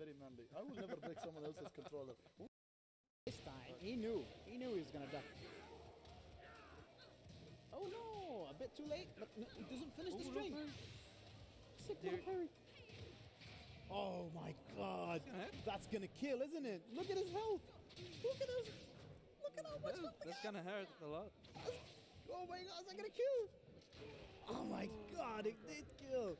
very manly. I will never break someone else's controller. This time, he knew he was gonna duck. Oh no, a bit too late, but no, it doesn't finish the string. Sick little parry. Oh my god, that's gonna kill, isn't it? Look at his health. Look at how much health. That's gonna hurt a lot. Oh my god, is that gonna kill? Oh my god, it did kill.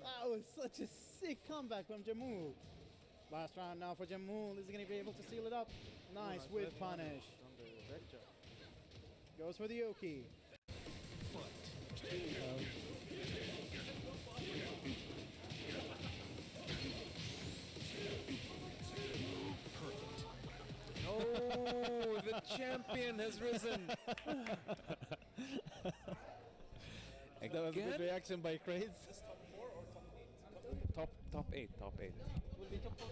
That was such a sick comeback from Jamul. Last round now for Jamul. Is he gonna be able to seal it up? Nice with punish. Goes for the Yoki. Oh, the champion has risen. That was a good reaction by Craze. Top eight. Will be top 4.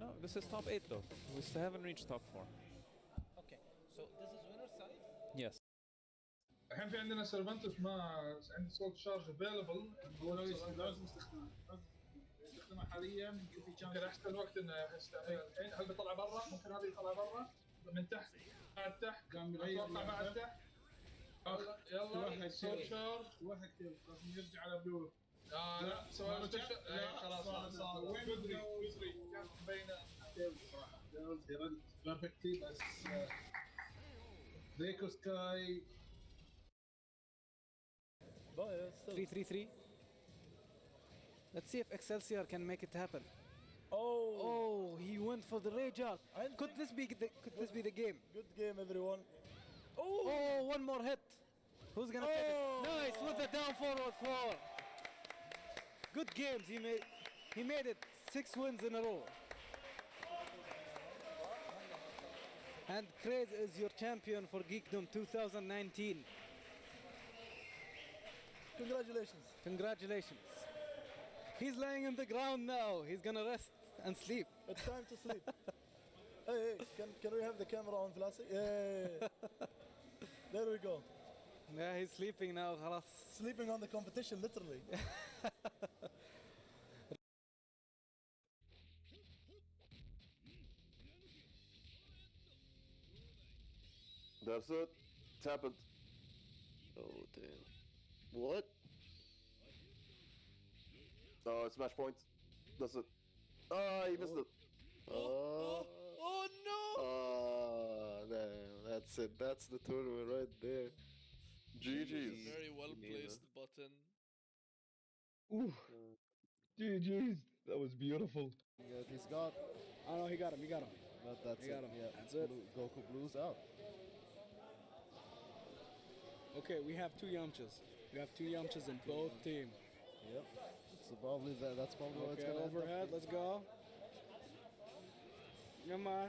No, this is top 8 though. We still haven't reached top 4. Okay, so this is winner's side? Yes. الحين في عندنا سيرفنتس ما عندي صوت شارج افيلبل لازم نستخدمه حاليا. ممكن احسن الوقت انه يستعمل الحين. هل بيطلع برا؟ ممكن هذا يطلع برا من تحت بعد تحت. اتوقع بعد تحت. يلا صوت شارج. واحد كيف لازم يرجع على بلو. لا سوالف خلاص صار وين بدري كانت مبينه صراحه. بيرفكتلي بس ريكو سكاي 3-3-3. Let's see if Excelsior can make it happen. Oh, He went for the rage art. Could this be the game? good game, everyone. Oh, one more hit. Who's gonna take it? Nice with the down forward 4. Good games. He made it 6 wins in a row. And Craze is your champion for Geekdom 2019. Congratulations. He's lying on the ground now. He's gonna rest and sleep. It's time to sleep. Hey, can we have the camera on, Vlasi? Yeah. There we go. Yeah, he's sleeping now. خلاص. Sleeping on the competition, literally. That's it. It's happened. Oh, damn. What? Oh, it's match point. That's it. Ah, he missed it. Oh no! Damn. That's it. That's the tournament right there. GG's. Very well placed button. Ooh. GG's. That was beautiful. Yeah, he's got. Oh no, he got him. But that's He got him. Yeah, That's it. Goku Blues out. Okay, we have 2 Yamchas. We have 2 Yamchas in both teams. Yep. So probably that's probably what it's Okay, gonna overhead. end up. Let's go. Come on.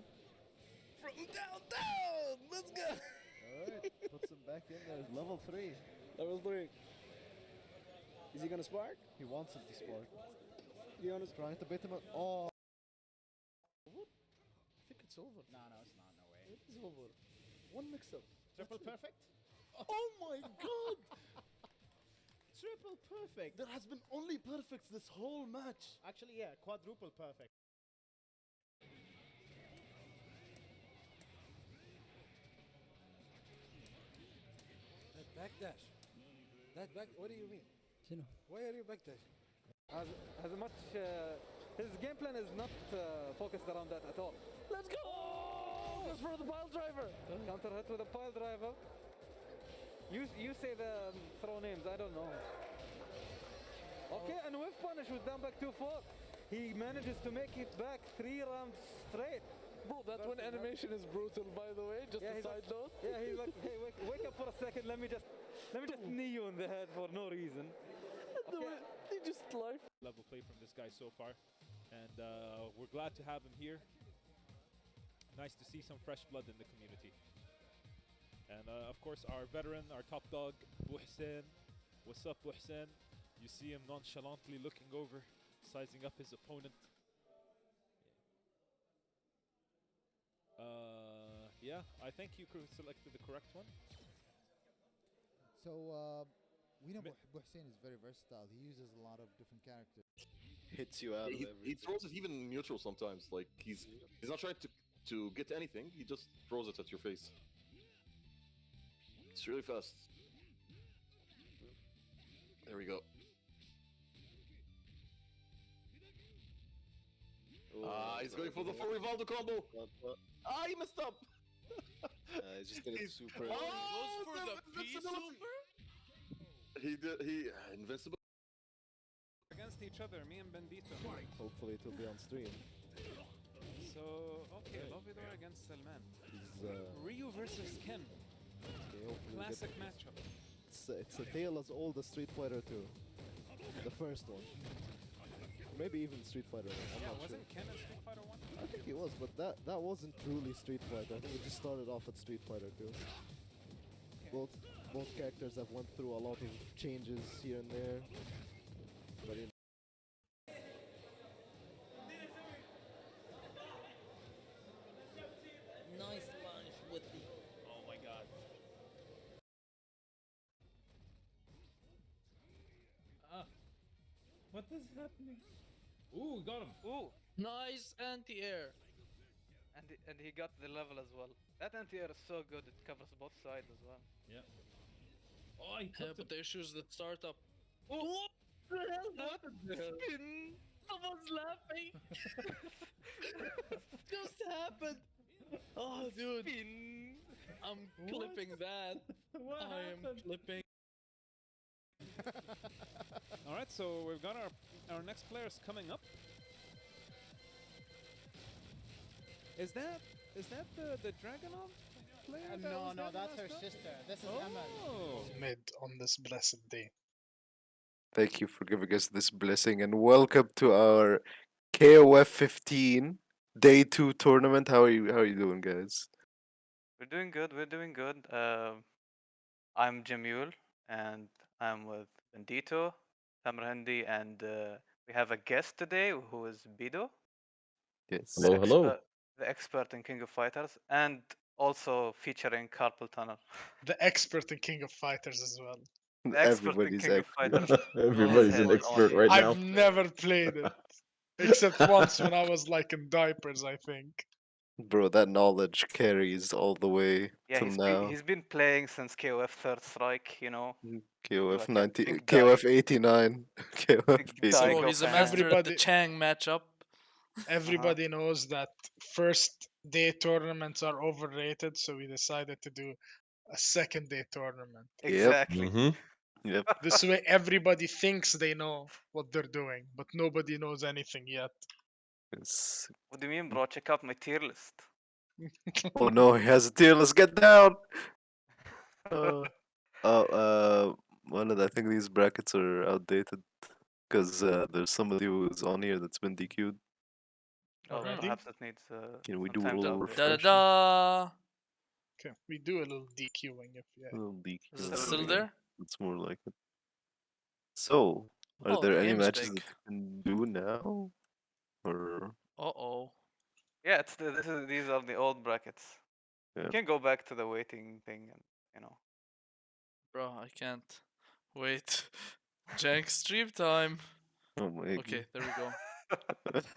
From down. Let's go. All right, puts him back in there. Level 3. Level 3. Is he gonna spark? He wants him to spark. You honest? Trying to bait him up. Oh. I think it's over. No, it's not. No way. It is over. One mix-up. Triple perfect. Oh my god! Triple perfect. There has been only perfects this whole match. Actually, yeah, quadruple perfect. That backdash. What do you mean? Why are you backdashing? As much. His game plan is not focused around that at all. Let's go! Goes for the pile driver. Counter hit with a pile driver. You say the throw names. I don't know. Okay, and with punish with down back 2-4. He manages to make it back 3 rounds straight. Bro, that one animation is brutal, by the way. Just a side note. Yeah, he's like, hey, wake up for a second. Let me just knee you in the head for no reason. Okay. He just life. Level play from this guy so far, and we're glad to have him here. Nice to see some fresh blood in the community. And of course, our veteran, our top dog, Bu Hussein. What's up, Bu Hussein? You see him nonchalantly looking over, sizing up his opponent. Yeah, I think you selected the correct one. So We know Hussein is very versatile. He uses a lot of different characters. Hits you out of He everything. throws it even in neutral sometimes. Like he's not trying to get anything. He just throws it at your face. It's really fast. There we go. He's going for the full Rivaldo combo. He messed up. He's just gonna super. Goes for the P invincibility. super? He invincible. Against each other, me and Bendito. Hopefully it will be on stream. So, okay, Lovidor against Salman. He's, Ryu versus Ken. okay, hopefully we get Classic the- matchup. It's a tale as old as Street Fighter 2. The first one. Maybe even Street Fighter 1. I'm Yeah, not wasn't sure. Ken in Street Fighter 1? I think it was, but that wasn't truly Street Fighter. I think it just started off at Street Fighter 2. Both characters have went through a lot of changes here and there. But you know, Nice lunch with the. Oh my god. What is happening? Ooh, got him. Ooh, Nice anti-air. And he got the level as well. That anti-air is so good, it covers both sides as well. Yeah. Oh, he Yeah, took but the issue is the startup. Oh, What the hell what happened? the hell? Someone's laughing. Just happened. Oh, dude. I'm clipping that. What I am happened? clipping. all right. So we've got our next players coming up. Is that the Dragonov player? that No, was no, there that's last her round? sister. This is Emma. Oh. Made on this blessed day. Thank you for giving us this blessing and welcome to our KOF 15 Day 2 tournament. How are you doing, guys? We're doing good, we're doing good. I'm Jamul, and I'm with Bendito, Tamarhandi, and we have a guest today who is Bido, Yes. Hello. the expert in King of Fighters, and also featuring Carpal Tunnel. The expert in King of Fighters as well. The expert in Everybody's King of expert. Fighters. Everybody's His an head expert only. right now. I've never played it. Except once when I was like in diapers, I think. Bro, that knowledge carries all the way Yeah, till now. he's been playing since KOF Third Strike, you know. KOF like a 90, big KOF 89, KOF Big 89. Daigo Oh, he's a fan. master at the Everybody- Chang matchup. Everybody knows that first day tournaments are overrated, so we decided to do a second day tournament. Exactly. Yep. This way, everybody thinks they know what they're doing, but nobody knows anything yet. It's- What do you mean, bro? Check out my tier list. Oh no, he has a tier. Let's get down. I think these brackets are outdated because there's somebody who's on here that's been DQ'd. Oh, Already? perhaps it needs Can we some do a time to little update. Da da refresh? da. Okay, we do a little DQing if yeah. A little DQ. Is it Still still doing there? It's more like it. So, are Oh, there the any game's matches big. that you can do now? Or Uh-oh. Yeah, these are the old brackets. Yeah. You can go back to the waiting thing and, you know. Bro, I can't. Wait. Jank stream time. oh my Okay, there we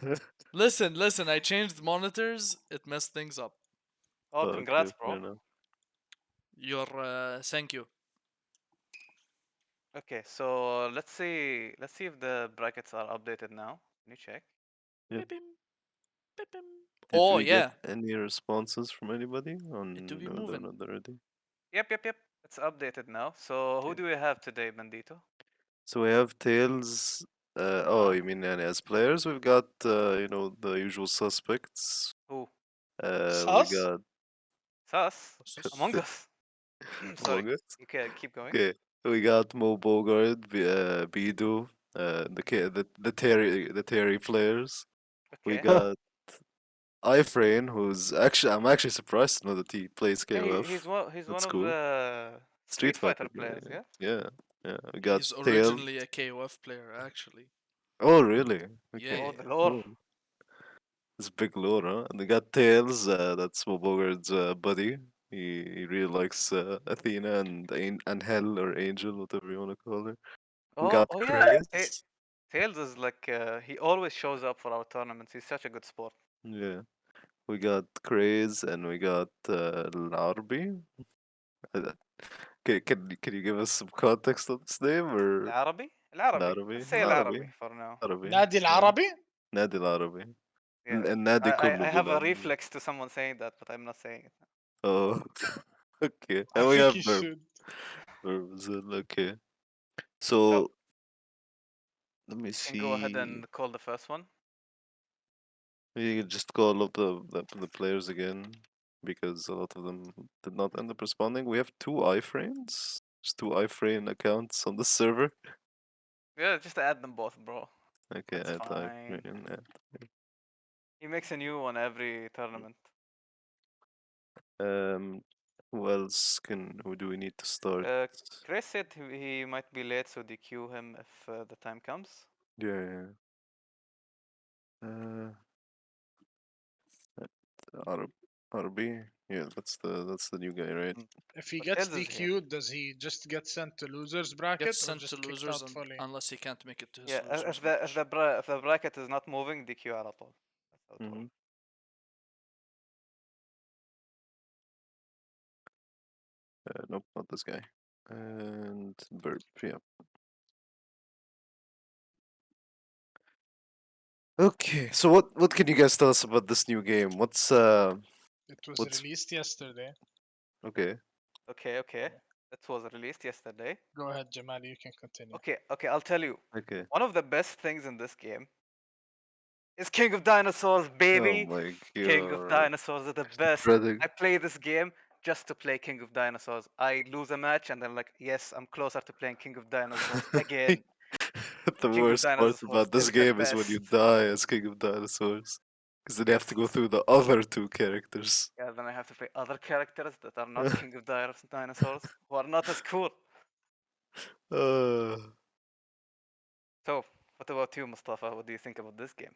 go. Listen, I changed monitors. It messed things up. Oh, Okay, congrats, fair bro. enough. Thank you. Okay, so let's see if the brackets are updated now. Can you check? Yeah. Beep, beep, beep. Did Oh, we yeah. get any responses from anybody on It do be no, moving. not already? Yep. It's updated now. So who Okay. do we have today, Bandito? So we have Tails. You mean as players? We've got the usual suspects. Who? We Sus? got Sus? Sus? Among Us. Sorry. Among Us. You can keep going. Okay, we got Mo Bogart, Bidu, the Terry players. We Okay. got Ifrain, I'm actually surprised to know that he plays Yeah, KOF. he's one That's of cool. the Street Fighter players, yeah? Yeah. We got He's Tails. originally a KOF player, actually. Oh, really? Yeah, Oh, yeah. the lore. Cool. It's big lore, huh? And we got Tails, that's Mo Bogart's buddy. He really likes Athena and Hell or Angel, whatever you want to call her. We Oh, got oh yeah. Craze. Tails is like he always shows up for our tournaments. He's such a good sport. Yeah. We got Craze and we got Larbi. Can you give us some context on this name or العربي. العربي. العربي؟ Let's say العربي. العربي for now. عربي. نادي Yeah. العربي. نادي العربي. Yeah. النادي كله I have a بيلعب. reflex to someone saying that, but I'm not saying it. Oh, okay. I And we think have you Verb. should. Verb as well, okay. So So let me can go ahead see. and call the first one. We can just call up the players again because a lot of them did not end up responding. We have two iframes. There's two iframe accounts on the server. Yeah, just add them both, bro. Okay, That's add fine. iframe. He makes a new one every tournament. Who else who do we need to start? Chris said he might be late, so DQ him if the time comes. Yeah. RB. Yeah, that's the new guy, right? If he But gets Tails is here. DQ'd, does he just get sent to losers bracket Gets or sent just to kicked losers out fully? unless he can't make it to his Yeah, losers if match. the bracket is not moving, DQ على طول. That's how it works. Nope, not this guy. And Burp, yeah. Okay, so what can you guys tell us about this new game? What's It was released yesterday. Okay. Okay. It was released yesterday. Go ahead, Jamal, you can continue. Okay, I'll tell you. Okay. One of the best things in this game is King of Dinosaurs, baby. Oh my King of god. Dinosaurs are the best. Dreading. I play this game just to play King of Dinosaurs. I lose a match and then like, yes, I'm closer to playing King of Dinosaurs again. The King of worst part Dinosaurs about this is the game is when you best. die as King of Dinosaurs. Because then you have to go through the other two characters. Yeah, then I have to play other characters that are not King of Dinosaurs, who are not as cool. Uh, So, what about you, Mustafa? What do you think about this game?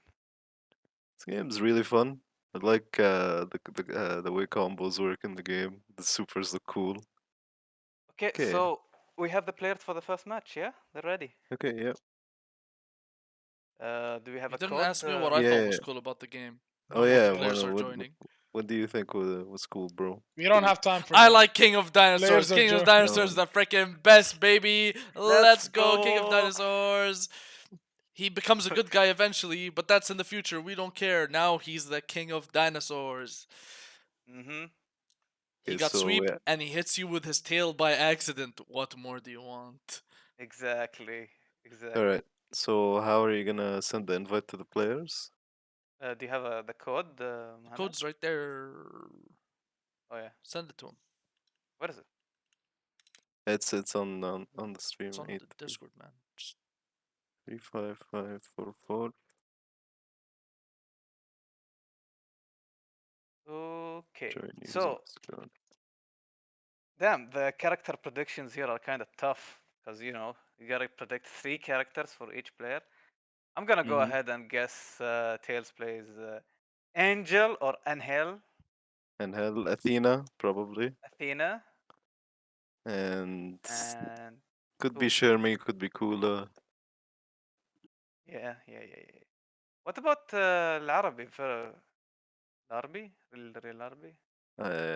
this game's really fun. I like the way combos work in the game. The supers look cool. Okay, so we have the players for the first match, yeah? They're ready. Okay, yeah. Do we have You a didn't code? ask me what I thought was cool about the game. Oh None of yeah, the players Mono, are joining. what do you think was cool, bro? We don't have time for I that. like King of Dinosaurs. Players are King of joining. Dinosaurs is the freaking best, baby. Let's go, King of go. Dinosaurs. He becomes a good guy eventually, but that's in the future. We don't care. Now he's the King of Dinosaurs. Mm-hmm. He Okay, got so, sweep yeah. and he hits you with his tail by accident. What more do you want? Exactly. Alright, so how are you gonna send the invite to the players? Do you have the code? The Mohammed? code's right there. Oh yeah. Send it to him. What is it? It's on the stream. It's on the Discord, man. Just 35544. Okay. Join So, user Discord. damn, the character predictions here are kind of tough because you gotta predict 3 characters for each player. I'm gonna go ahead and guess Tails plays Angel or Angel. And hell, Athena, probably. Athena. And And could be Shermie, could be Kula. yeah. What about العربي العربي العربي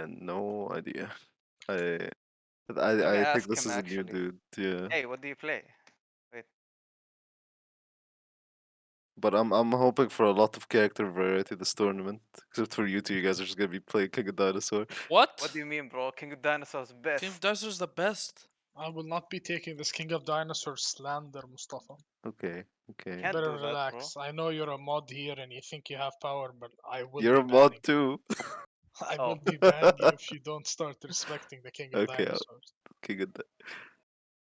No idea. Let me I think ask this him is a new actually. dude, yeah. Hey, what do you play? Wait. But I'm hoping for a lot of character variety this tournament. Except for you two, you guys are just gonna be playing King of Dinosaur. What? What do you mean, bro? King of Dinosaurs best. King of Dinosaurs is the best. I will not be taking this King of Dinosaurs slander, Mustafa. Okay. You better relax. I know you're a mod here and you think you have power, but I will You're a be mod banning too. I will be banning you if you don't start respecting the King of Okay, Dinosaurs. King of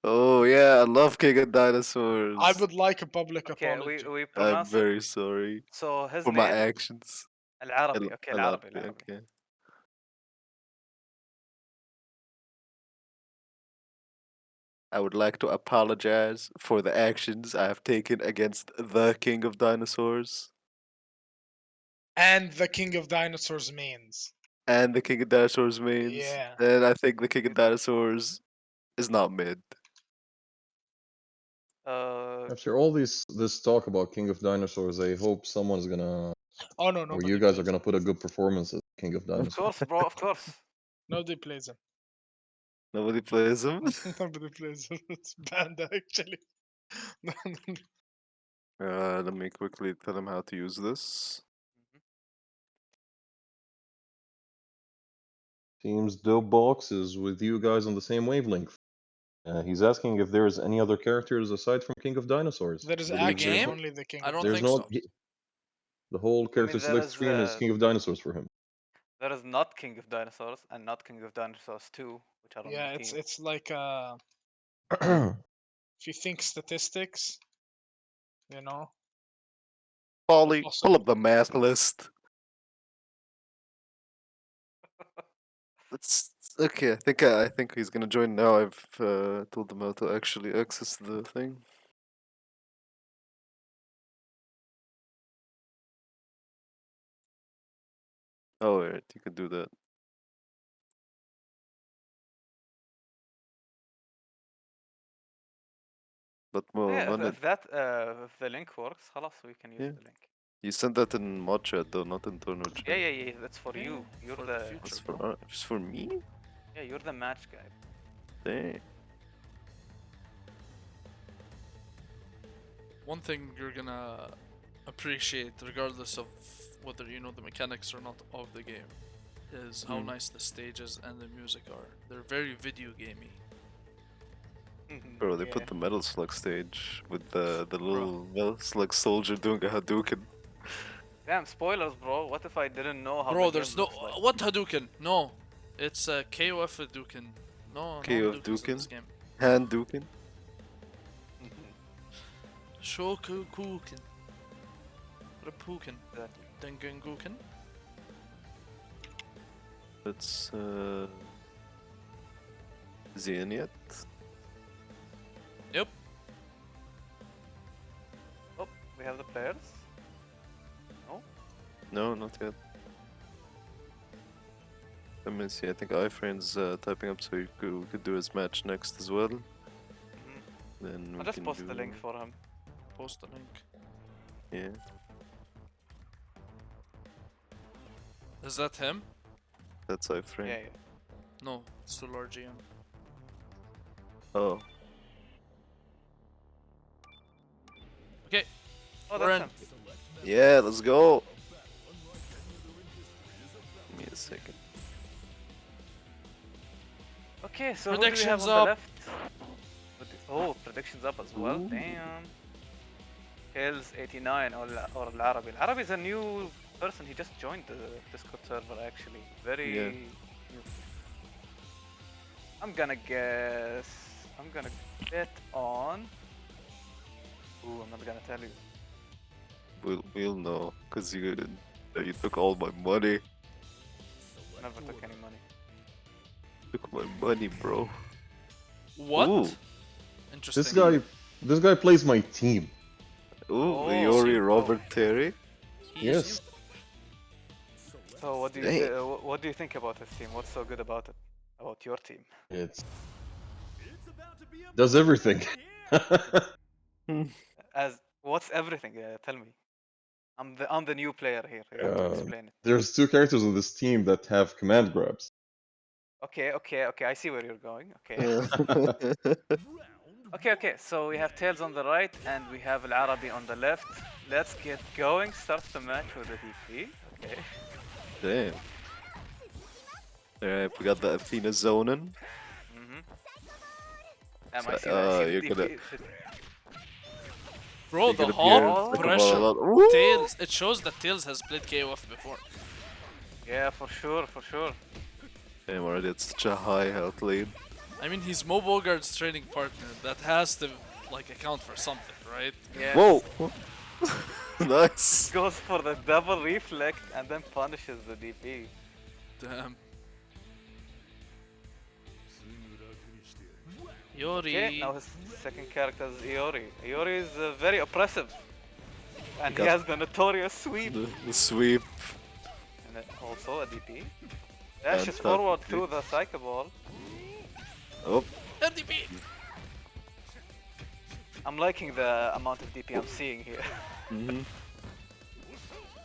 Oh yeah, I love King of Dinosaurs. I would like a public Okay, apology. we I'm pronounce it. very sorry So his for my name actions. العربي. Okay, العربي. Okay. I would like to apologize for the actions I have taken against the King of Dinosaurs. And the King of Dinosaurs mains. and the King of Dinosaurs mains. Yeah. And I think the King of Dinosaurs is not mid. After all this talk about King of Dinosaurs, I hope someone's gonna. Oh no, Or nobody you guys plays are gonna put a good performance as King of Of Dinosaurs. course, bro. Of course. Nobody plays him. Nobody plays him. Nobody plays him. It's banned actually. Let me quickly tell him how to use this. Seems Dope Box is with you guys on the same wavelength. He's asking if there's any other characters aside from King of Dinosaurs. There is I believe actually game? only the King I of don't there's think no. so. The whole character there select is, screen is King of Dinosaurs for him. There is not King of Dinosaurs and not King of Dinosaurs 2, which are on Yeah, the team. it's like if you think statistics, you know. Polly, pull up the math list. It's okay. I think he's gonna join now. I've told him how to actually access the thing. Oh, right, you could do that. But Yeah, Mo, if the link works, خلاص we can use yeah. the link. You sent that in mod chat though, not in tournament chat. Yeah, that's for you. You're for the future, It's bro. it's for me? yeah, you're the match guy. Dang. One thing you're gonna appreciate, regardless of whether you know the mechanics or not of the game, is how nice the stages and the music are. They're very video gamey. Bro, they put the Metal Slug stage with the little Metal Slug soldier doing a Hadouken. Damn, spoilers, bro. What if I didn't know how Bro, the there's game no looks like? what Hadouken? No, it's a KOF Hadouken. No, KOF Hadoukens in this Duken? game. Hand Duken? Shokukuken. Rapuken. Dengenguken. It's is he in yet? Yep. Oh, we have the players. No? No, not yet. Let me see, I think iFrame's typing up so we could do his match next as well. Then we I'll just can post do... the link for him. Post the link. Yeah. Is that him? That's iFrame. Yeah. No, Solar GM. Oh. Okay. Oh, we're in. that's him. Yeah, let's go! Give me a second. Okay, so Predictions who do we have on up. the left? Oh, predictions up as well. Ooh. Damn. Tails 89 or Al-Arabi. Al-Arabi is a new person. He just joined the Discord server actually. Very new. I'm gonna bet on. Ooh, I'm not gonna tell you. We'll know, cause you took all my money. Never took any money. Took my money, bro. What? Ooh. Interesting. This guy plays my team. Ooh, Oh, Iori see, Robert Terry. Yes. So what do you what do you think about this team? What's so good about it? About your team? It's does everything. As what's everything? Tell me. I'm the new player here. You have to explain it. There's two characters on this team that have command grabs. Okay. I see where you're going. Okay. Okay. So we have Tails on the right and we have Al-Arabi on the left. Let's get going. Start the match with the DP. Okay. Damn. Alright, we got the Athena zoning. I see you're the gonna... DP. Bro, You're the gonna be hot talk about a pressure. lot- Woo! Tails. It shows that Tails has played KOF before. Yeah, for sure. Damn, already it's such a high health lead. I mean, he's Mo Bogart's training partner. That has to, like, account for something, right? Yeah. Whoa! Nice! Goes for the double reflect and then punishes the DP. Damn. Iori. Okay, now his second character is Iori. Iori is very oppressive. And he Got- has the notorious sweep. The sweep. And then also a DP. Dashes forward to the Psycho Ball. Oh. RDP! I'm liking the amount of DP I'm seeing here.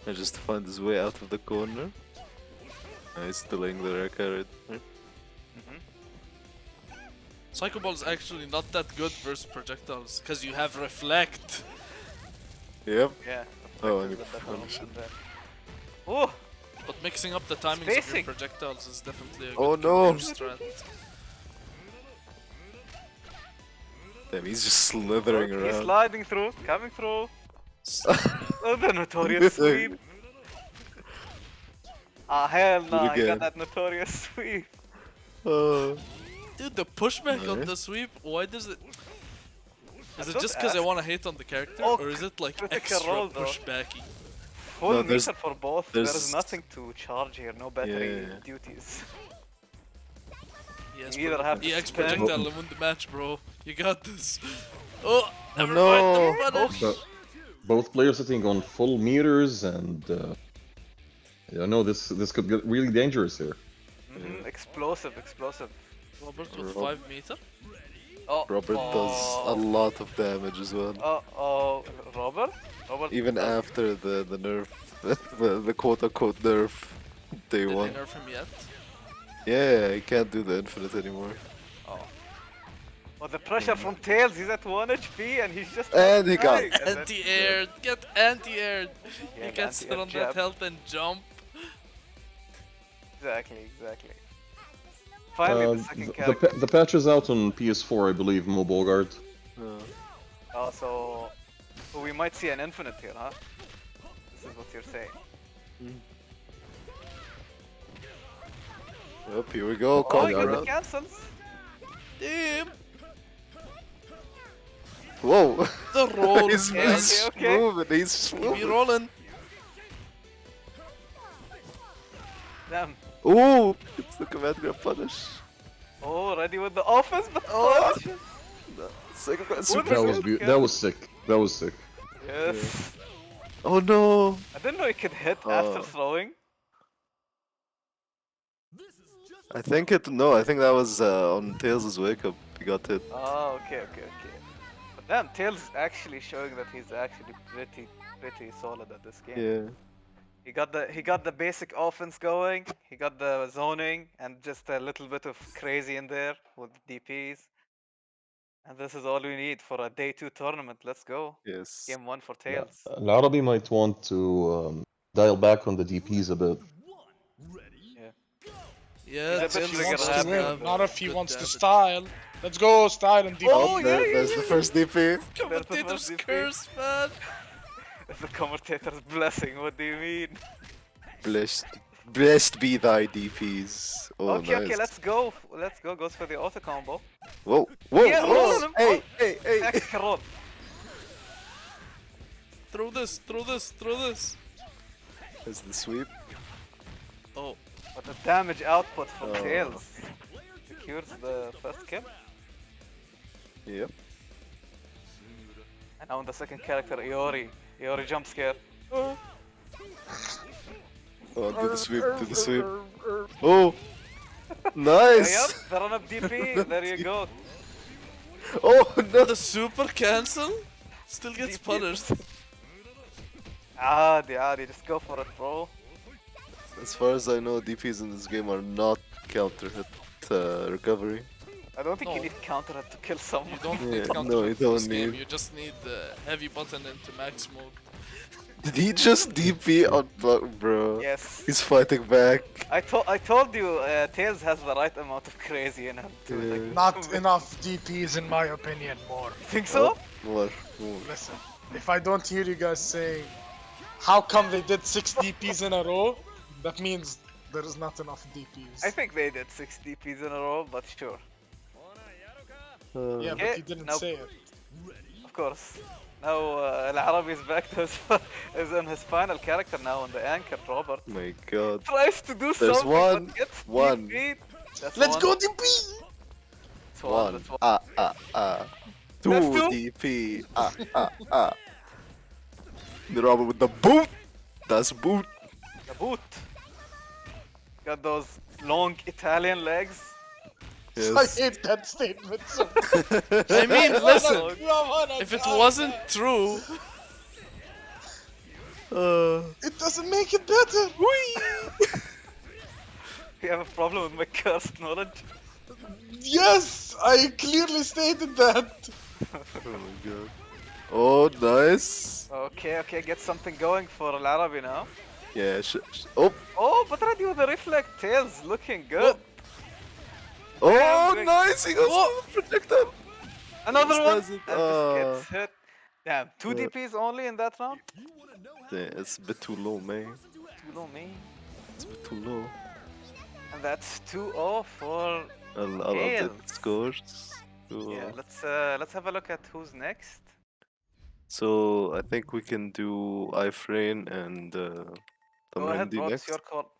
I just find his way out of the corner. He's delaying the rare carry. Psycho Ball is actually not that good versus projectiles because you have reflect. Yep. Yeah. Oh, and you punish it. Oh! But mixing up the timings of your projectiles is definitely a good strat. Damn, he's just slithering around. He's sliding through, coming through. Oh, the notorious sweep. Ah, hell no, I got that notorious sweep. Dude, the pushback on the sweep, why does it... Is it just because I want to hate on the character, or is it like extra pushbacky? Full meter for both, there's nothing to charge here, no battery duties. Yes, You either have to EX spend... projectile and win the match, bro. You got this. Oh, never no. mind, never mind. Both players sitting on full meters, and I know this could get really dangerous here. Explosive. Robert with 5 meter. Oh, Robert does a lot of damage as well. Robert? Even after the nerf, the quote-unquote nerf, day Did one. they nerf him yet? Yeah, he can't do the infinite anymore. Well, the pressure from Tails, he's at 1 HP and he's just... And he got anti-aired, get anti-aired. Yeah, He can sit on that health and jump. Exactly. Finally, the second character. The patch is out on PS4, I believe, Mo Bogart. Oh, so we might see an infinite here, huh? This is what you're saying. Oh, here we go. Oh, he got the cancels. Damn. Whoa. The roll. He's moving. He's moving. Be rolling. Damn. Ooh, it's the command grab punish. Oh, ready with the offense, but punish. That was sick. That was sick. Yes. Oh no. I didn't know he could hit after throwing. I think that was on Tails' wake up. He got hit. Oh, okay. But damn, Tails is actually showing that he's actually pretty solid at this game. Yeah. He got the basic offense going. He got the zoning and just a little bit of crazy in there with DPs. And this is all we need for a day 2 tournament. Let's go. Yes. Game 1 for Tails. Al-Arabi might want to dial back on the DPs a bit. Yeah, not if he wants to style. Let's go, style and DP. Oh, there's the first DP. Commentator's curse, man. The commentator's blessing, what do you mean? Blessed be thy DPs. Oh, okay, nice. let's go. Goes for the auto combo. Whoa. Yeah, Whoa. Hey. Extra roll. Throw this. There's the sweep. Oh. But the damage output from Tails secures the first kill. Yep. And now on the second character, Iori jump scare. Oh, do the sweep. Oh, nice. Yep, the run up DP. There you go. Oh no, the super cancel still gets punished. Adi, just go for it, bro. As far as I know, DPs in this game are not counter hit recovery. I don't think you need counter hit to kill someone. You don't need counter hit in this game. You just need the heavy button into max mode. Did he just DP on bro? Yes. He's fighting back. I told you, Tails has the right amount of crazy in him too. Yeah. Like, Not enough DPs in my opinion, more. Think so? More. Listen, if I don't hear you guys saying, how come they did 6 DPs in a row? That means there is not enough DPs. I think they did 6 DPs in a row, but sure. Yeah, but you didn't say it. Of course. Now Al-Arabi is back to is in his final character now on the anchor, Robert. My god. Tries to do There's something, one. but gets One. DP'd. Let's go DP! That's one. Two DP. The Robert with the boot. That's boot. The boot. Got those long Italian legs. I hate that statement so much. I mean, listen, Come on, if it wasn't true, it doesn't make it better. You have a problem with my cursed knowledge? Yes, I clearly stated that. Oh my god. Oh, nice. Okay, get something going for Al Arabi now. Yeah, oh. Oh, but ready with the reflect tails, looking good. Oh, Damn, nice. He goes to the projectile. Another one. Does it? And just gets hit. Damn, 2 DPs only in that round? Yeah, it's a bit too low, man. Too low, man. It's a bit too low. And that's 2-0 for I'll update Tails. the scores. Yeah, let's have a look at who's next. So I think we can do ifrain and Go ahead, Tamrendi bro. It's next. your call.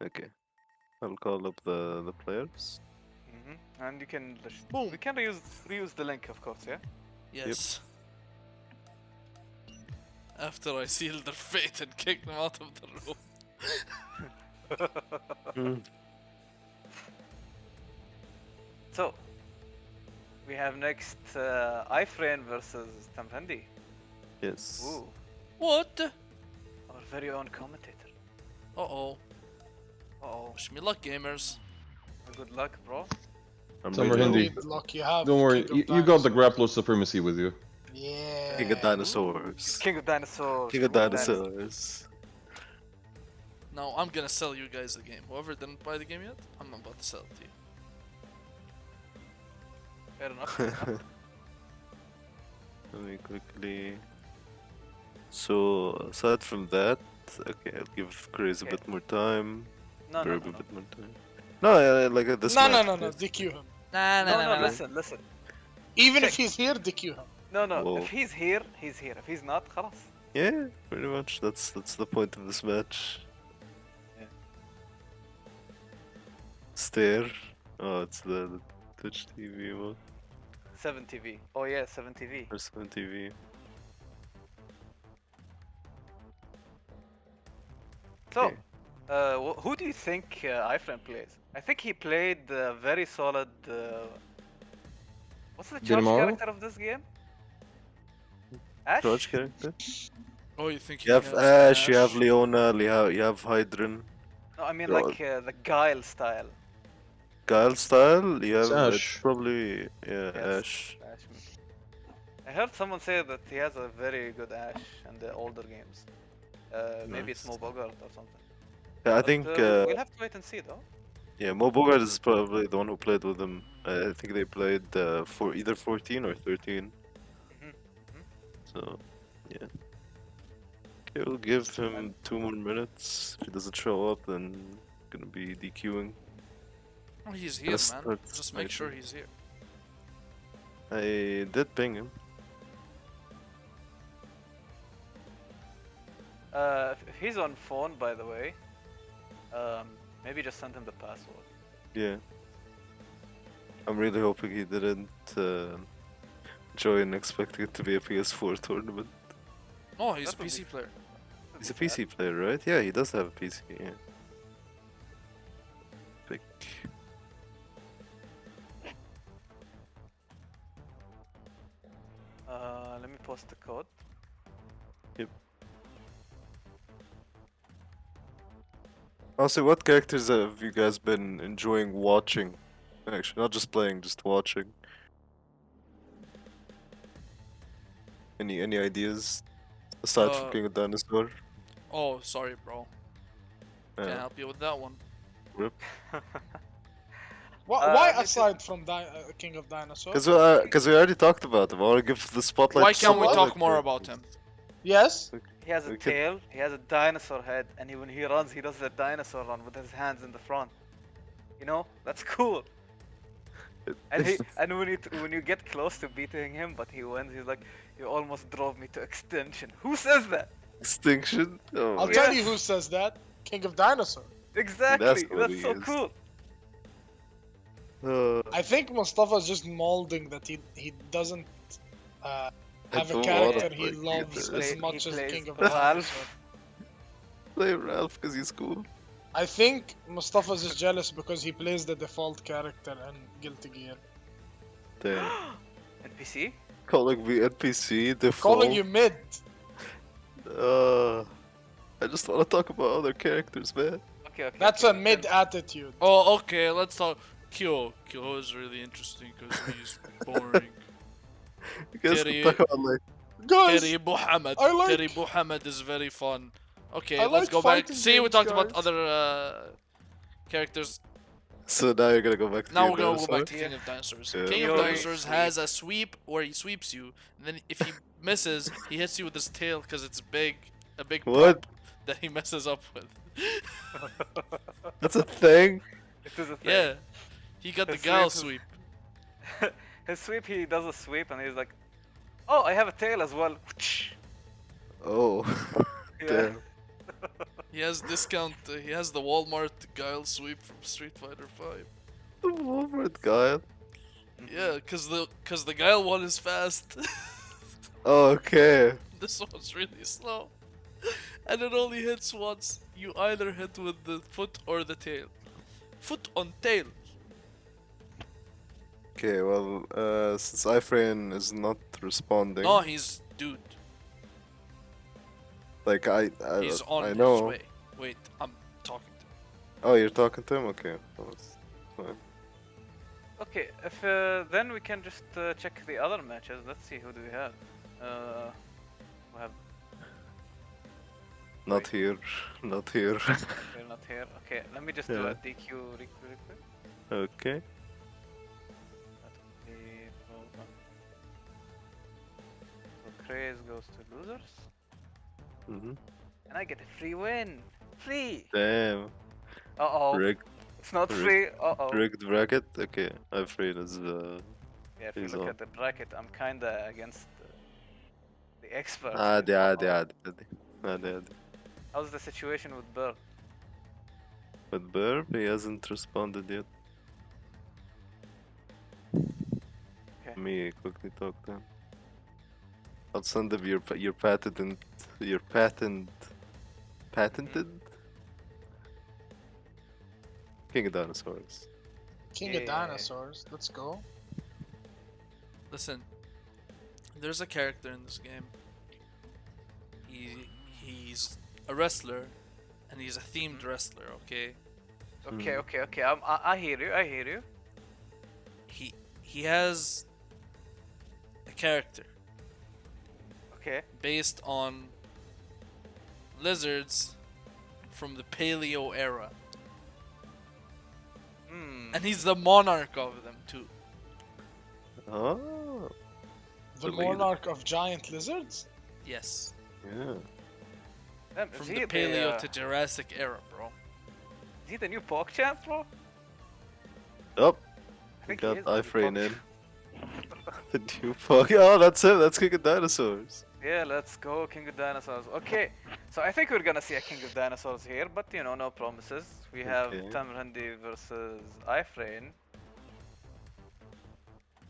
Okay, I'll call up the players. And you can we can reuse the link, of course, yeah. yes. After I sealed their fate and kicked them out of the room. So we have next ifrain versus Tamrendi. Yes. Ooh, What? our very own commentator. Uh-oh. Uh-oh. Wish me luck, gamers. Good luck, bro. I'm Summer ready. Hindi. Luck you have. Don't worry, King of you got the Dinosaurs. grappler supremacy with you. Yeah. King of dinosaurs. King of dinosaurs. King of dinosaurs. Now I'm gonna sell you guys the game. Whoever didn't buy the game yet, I'm about to sell it to you. Fair enough. Fair enough. Let me quickly. So aside from that, okay, I'll give Craze a bit more time. No, Burb no, a no. bit more time. No, yeah, like this No, match. no, DQ him. No, listen. Even Check. if he's here, DQ him. No, Whoa. if he's here, he's here. If he's not, خلاص. Yeah, pretty much. That's the point of this match. Yeah. Stare. Oh, it's the Twitch TV one. 7TV. Oh yeah, 7TV. Or 7 TV. So, who do you think ifrain plays? I think he played very solid. What's the charge Dynamaro? character of this game? Ash? Charge character? Oh, you think You have has Ash, you have Leona, you have Hydran. No, I mean You're like the Guile style. Guile style, you have Ash. probably Yes, Ash. Ash. I heard someone say that he has a very good Ash in the older games. Maybe it's Nice. Mo Bogart or something. Yeah, I But, think we'll have to wait and see though. yeah, Mo Bogart is probably the one who played with him. I think they played for either 14 or 13. So yeah. Okay, we'll give him 2 more minutes. If he doesn't show up, then gonna be DQing. Oh, he's here, Let's man. start Just make sure sniping. he's here. I did ping him. If he's on phone, by the way, maybe just send him the password. Yeah. I'm really hoping he didn't join expecting it to be a PS4 tournament. Oh, he's a That would PC player. He's a PC player, right? Yeah, he does have a PC, yeah. Pick. Let me post the code. Yep. Also, what characters have you guys been enjoying watching? Actually, not just playing, just watching. Any ideas aside from Uh, King of Dinosaur? Oh, sorry, bro. Can't help you with that one. Rip. Why aside from King of Dinosaurs? Because we already talked about him. I want to give the spotlight. Why to can't some we other talk more characters. about him? Yes. He has a We could- tail, he has a dinosaur head, and when he runs, he does the dinosaur run with his hands in the front. You know, that's cool. And when you get close to beating him, but he wins, he's like, "You almost drove me to extinction." Who says that? Extinction? Oh, I'll tell you who says that. King of Dinosaur. Exactly. That's what That's he so is. cool. I think Mustafa's just molding that he doesn't have a don't character wanna he play loves either. as He much as plays King of Ralph. Dinosaur. Play Ralph because he's cool. I think Mustafa's is jealous because he plays the default character in Guilty Gear. Damn. NPC? Calling me NPC, default. Calling you mid. I just want to talk about other characters, man. Okay. That's a mid attitude. Oh, okay, let's talk. Kyo is really interesting because he's boring. You guys can talk about like... Guys, Terry Muhammad. I like- Terry Muhammad is very fun. Okay, I let's like go back. fighting See, we games, talked about guys. other characters. So now you're gonna go back to Now King we're gonna of go back to Dinosaurs? King of Dinosaurs. Yeah. King of Yo, Dinosaurs sweep. has a sweep where he sweeps you, and then if he misses, he hits you with his tail because it's big, a big What? pump that he messes up with. That's a thing? It is a thing. Yeah, he got the His gal sweep sweep. His sweep, he does a sweep and he's like, oh, I have a tail as well. Oh. Yeah. Damn. He has discount. He has the Walmart guile sweep from Street Fighter 5. The Walmart guy. Yeah, cause the guile one is fast. Oh, okay. This one's really slow, and it only hits once. You either hit with the foot or the tail. Foot on tail. Okay, well, since Ifrain is not responding, No, he's dude. like He's on I his know. way. Wait, I'm talking to him. Oh, you're talking to him? Okay, well, that's fine. Okay, if then we can just check the other matches. Let's see, who do we have? We have. Not here, not here. We're not here. Okay, let me just do a Yeah. DQ really quick. Okay. That would be so Craze goes to losers, Mhm. and I get a free win. Free. Damn. Uh oh. Rigged. It's not Rigged- free. Uh oh. Rigged bracket. Okay, Ifrain is Yeah, if you he's look on. at the bracket, I'm kinda against the expert. عادي عادي Uh-oh. عادي عادي عادي. How's the situation with Burr? With Burr, he hasn't responded yet. Okay. Me quickly talk to him. I'll send him your patented patented King of Dinosaurs. King Yeah. of Dinosaurs. Let's go. Listen, there's a character in this game. He's a wrestler, and he's a themed wrestler. Okay. Okay, Hmm. okay. I hear you. I hear you. He has a character Okay. based on lizards from the Paleo era, Hmm. and he's the monarch of them too. Oh, The The leader. monarch of giant lizards? Yes, yeah. Damn, is from he the Paleo the, to Jurassic era, bro. is he the new Pork Champ, bro? Oh, I we think got he is the new Ifrain Pork in. The new fuck. Oh, that's it. That's King of Dinosaurs. Yeah, let's go, King of Dinosaurs. Okay, so I think we're gonna see a King of Dinosaurs here, but you know, no promises. We have Okay. Tamrandi versus Ifrain.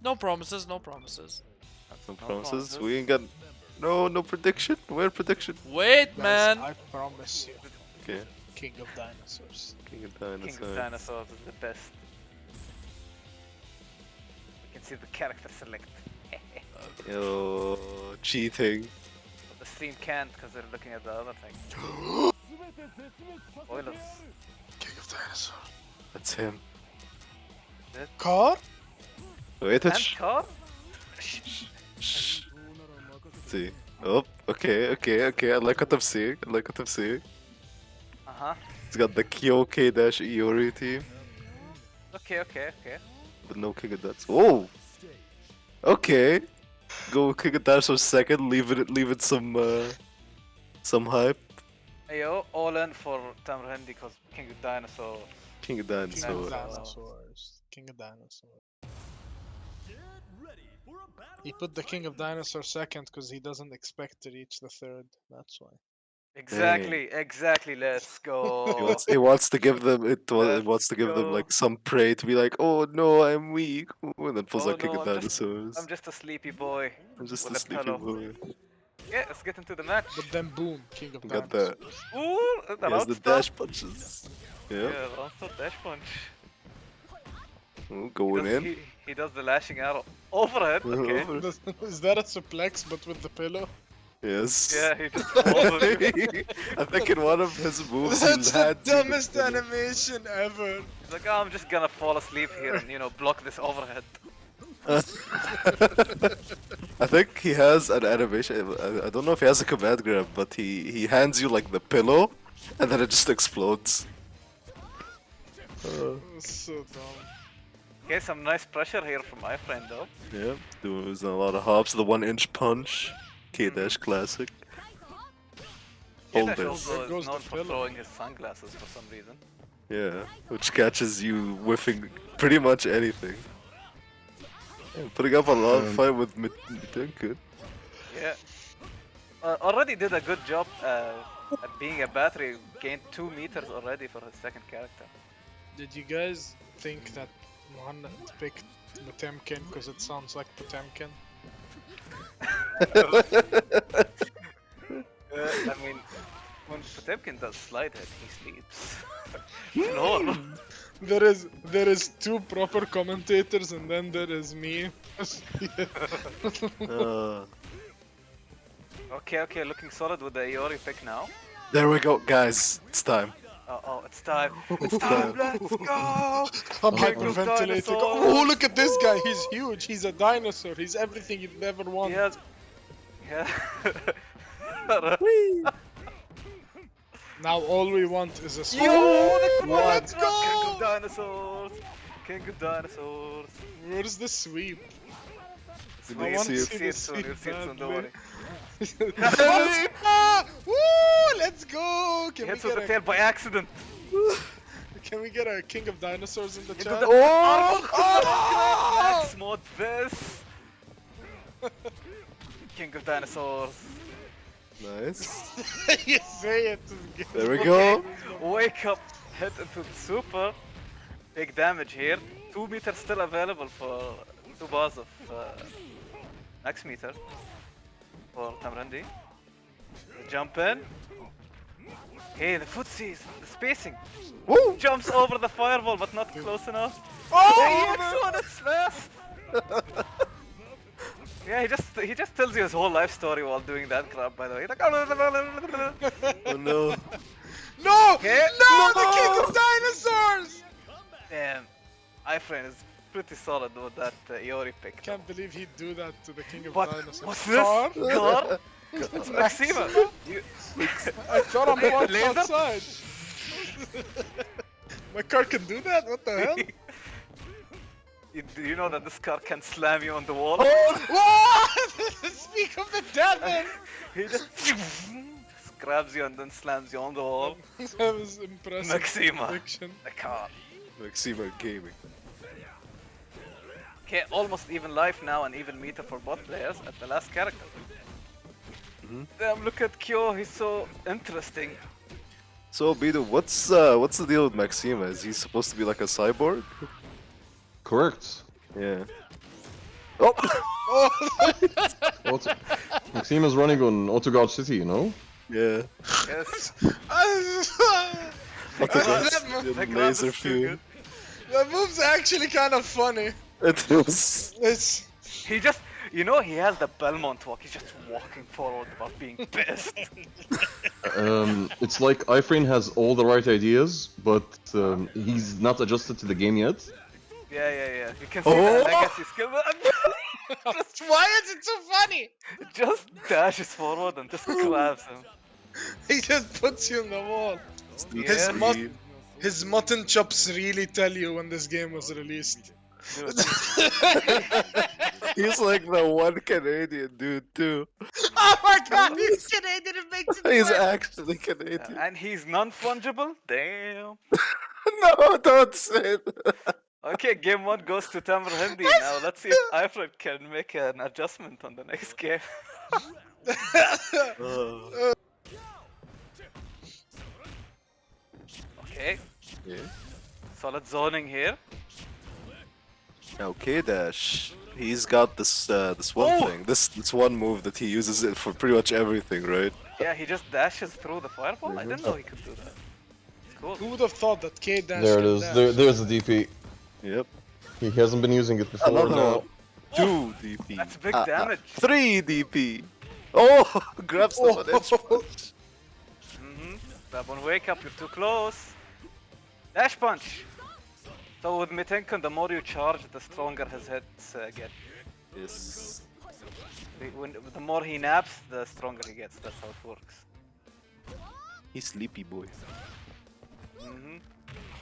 No promises, no promises. No promises. We ain't got no prediction. Where prediction? Wait, Guys, man. I promise you. Okay, King of Dinosaurs. King of Dinosaurs. King of Dinosaurs is the best. We can see the character select. Yo, cheating. But the stream can't because they're looking at the other thing. Spoilers. King of Dinosaurs. That's him. Car? Wait, And it's car? see. Oh, okay. I like what I'm seeing. Uh-huh. He's got the Kyoke-Iori team, Okay. but no King of Dinosaurs. Whoa! Okay. Go King of Dinosaurs second, leave it some hype. Ayo, all in for Tamrandi because King of Dinosaurs. King of King of Dinosaurs. Dinosaurs. King of Dinosaurs. He put the King of Dinosaurs second because he doesn't expect to reach the third. That's why. Exactly, let's go. He wants to give them Let's wants to give them go. like some prey to be like, oh no, I'm weak, and then pulls Oh out King no, of Dinosaurs. I'm just a sleepy boy. I'm just a with a sleepy pillow. boy. Yeah, let's get into the match. But then boom, King of Got Dinosaurs. that. Ooh, the He has the route stop. dash punches. Yeah. Yeah, onslaught dash punch. Ooh, He going does, in. he does the lashing arrow. Overhead, okay. Is that a suplex but with the pillow? Yes. Yeah, he just falls on you. I think in one of his moves That's he the had dumbest animation ever. He's like, oh, I'm just gonna fall asleep here and, block this overhead. I think he has an animation. I don't know if he has a command grab, but he hands you like the pillow, and then it just explodes. So dumb. Okay, some nice pressure here from my friend though. Yeah, doing a lot of hops. The 1-inch punch, K-Dash classic. Hold K-Dash it. also is known for throwing his sunglasses for some reason. Yeah, which catches you whiffing pretty much anything. Yeah, putting up a lot of fight with Mitenku. Yeah. Already did a good job at being a battery. Gained 2 meters already for his second character. Did you guys think that Mohammed picked Potemkin because it sounds like Potemkin? I mean, when Potemkin does slide hit, he sleeps. No. There is 2 proper commentators and then there is me. Okay, looking solid with the Iori pick now. There we go, guys. It's time. Oh, it's time. It's time, let's go! I'm hyperventilating. Oh, look at this guy. He's huge. He's a dinosaur. He's everything you'd never want. Yeah. Now all we want is a sword. Let's go! King of dinosaurs! King of dinosaurs! Where's the sweep? I want to see it soon. You'll see it soon, don't worry. Woo! Let's go! He hits with the tail by accident. Can we get a King of Dinosaurs in the chat? Max mode this! King of dinosaurs. Nice. You say it. There we go. Wake up, hit into the super. Big damage here. 2 meters still available for 2 bars of max meter for Tamrandi. Jump in. Hey, the footsies, the spacing. Woo! Jumps over the fireball, but not close enough. Oh! That's fast. Yeah, he just tells you his whole life story while doing that crap. By the way, like, Oh no! No! Okay. No! The King of Dinosaurs! Damn, iFrame is pretty solid with that Iori pick. Can't believe he'd do that to the King of What? Dinosaurs. What's this? Car? Car? It's Maxima. I thought I'm parked Laser? outside. My car can do that? What the hell? Do you know that this car can slam you on the wall? What? Speak of the devil! He just grabs you and then slams you on the wall. That was impressive. Maxima, prediction. the car. Maxima Gaming. Okay, almost even life now and even meter for both players at the last character. Damn, look at Kyo, he's so interesting. So, Bidu, what's the deal with Maxima? Is he supposed to be like a cyborg? Correct. Yeah. Oh! Maxima's running on Autogod City, you know? Yeah. Yes. Laser feud. That move's actually kind of funny. It was. It's... He just, you know, he has the Belmont walk. He's just walking forward without being pissed. It's like iFrame has all the right ideas, but he's not adjusted to the game yet. Yeah. You can see the legacy skill. Why is it so funny? Just dashes forward and just grabs him. He just puts you in the wall. Yeah. His mutton chops really tell you when this game was released. He's like the one Canadian dude too. Oh my god, he's Canadian, it makes it He's worse. actually Canadian. And he's non-fungible? Damn. No, don't say that. Okay, game 1 goes to Tamar Hindi. Now let's see if Ifrit can make an adjustment on the next game. Okay. Yeah. Solid zoning here. Okay, Dash. He's got this this one thing. This one move that he uses it for pretty much everything, right? Yeah, he just dashes through the fireball. I didn't know he could do that. Cool. Who would have thought that K dash? There it can is. dash? There's the DP. Yep. He hasn't been using it before. Another Now. one. 2 DP. That's big damage. 3 DP. Oh, grabs the one edge punch. That one wake up, you're too close. Dash punch. So with Mitenken, the more you charge, the stronger his hits get. Yes. The more he naps, the stronger he gets. That's how it works. He's sleepy boy.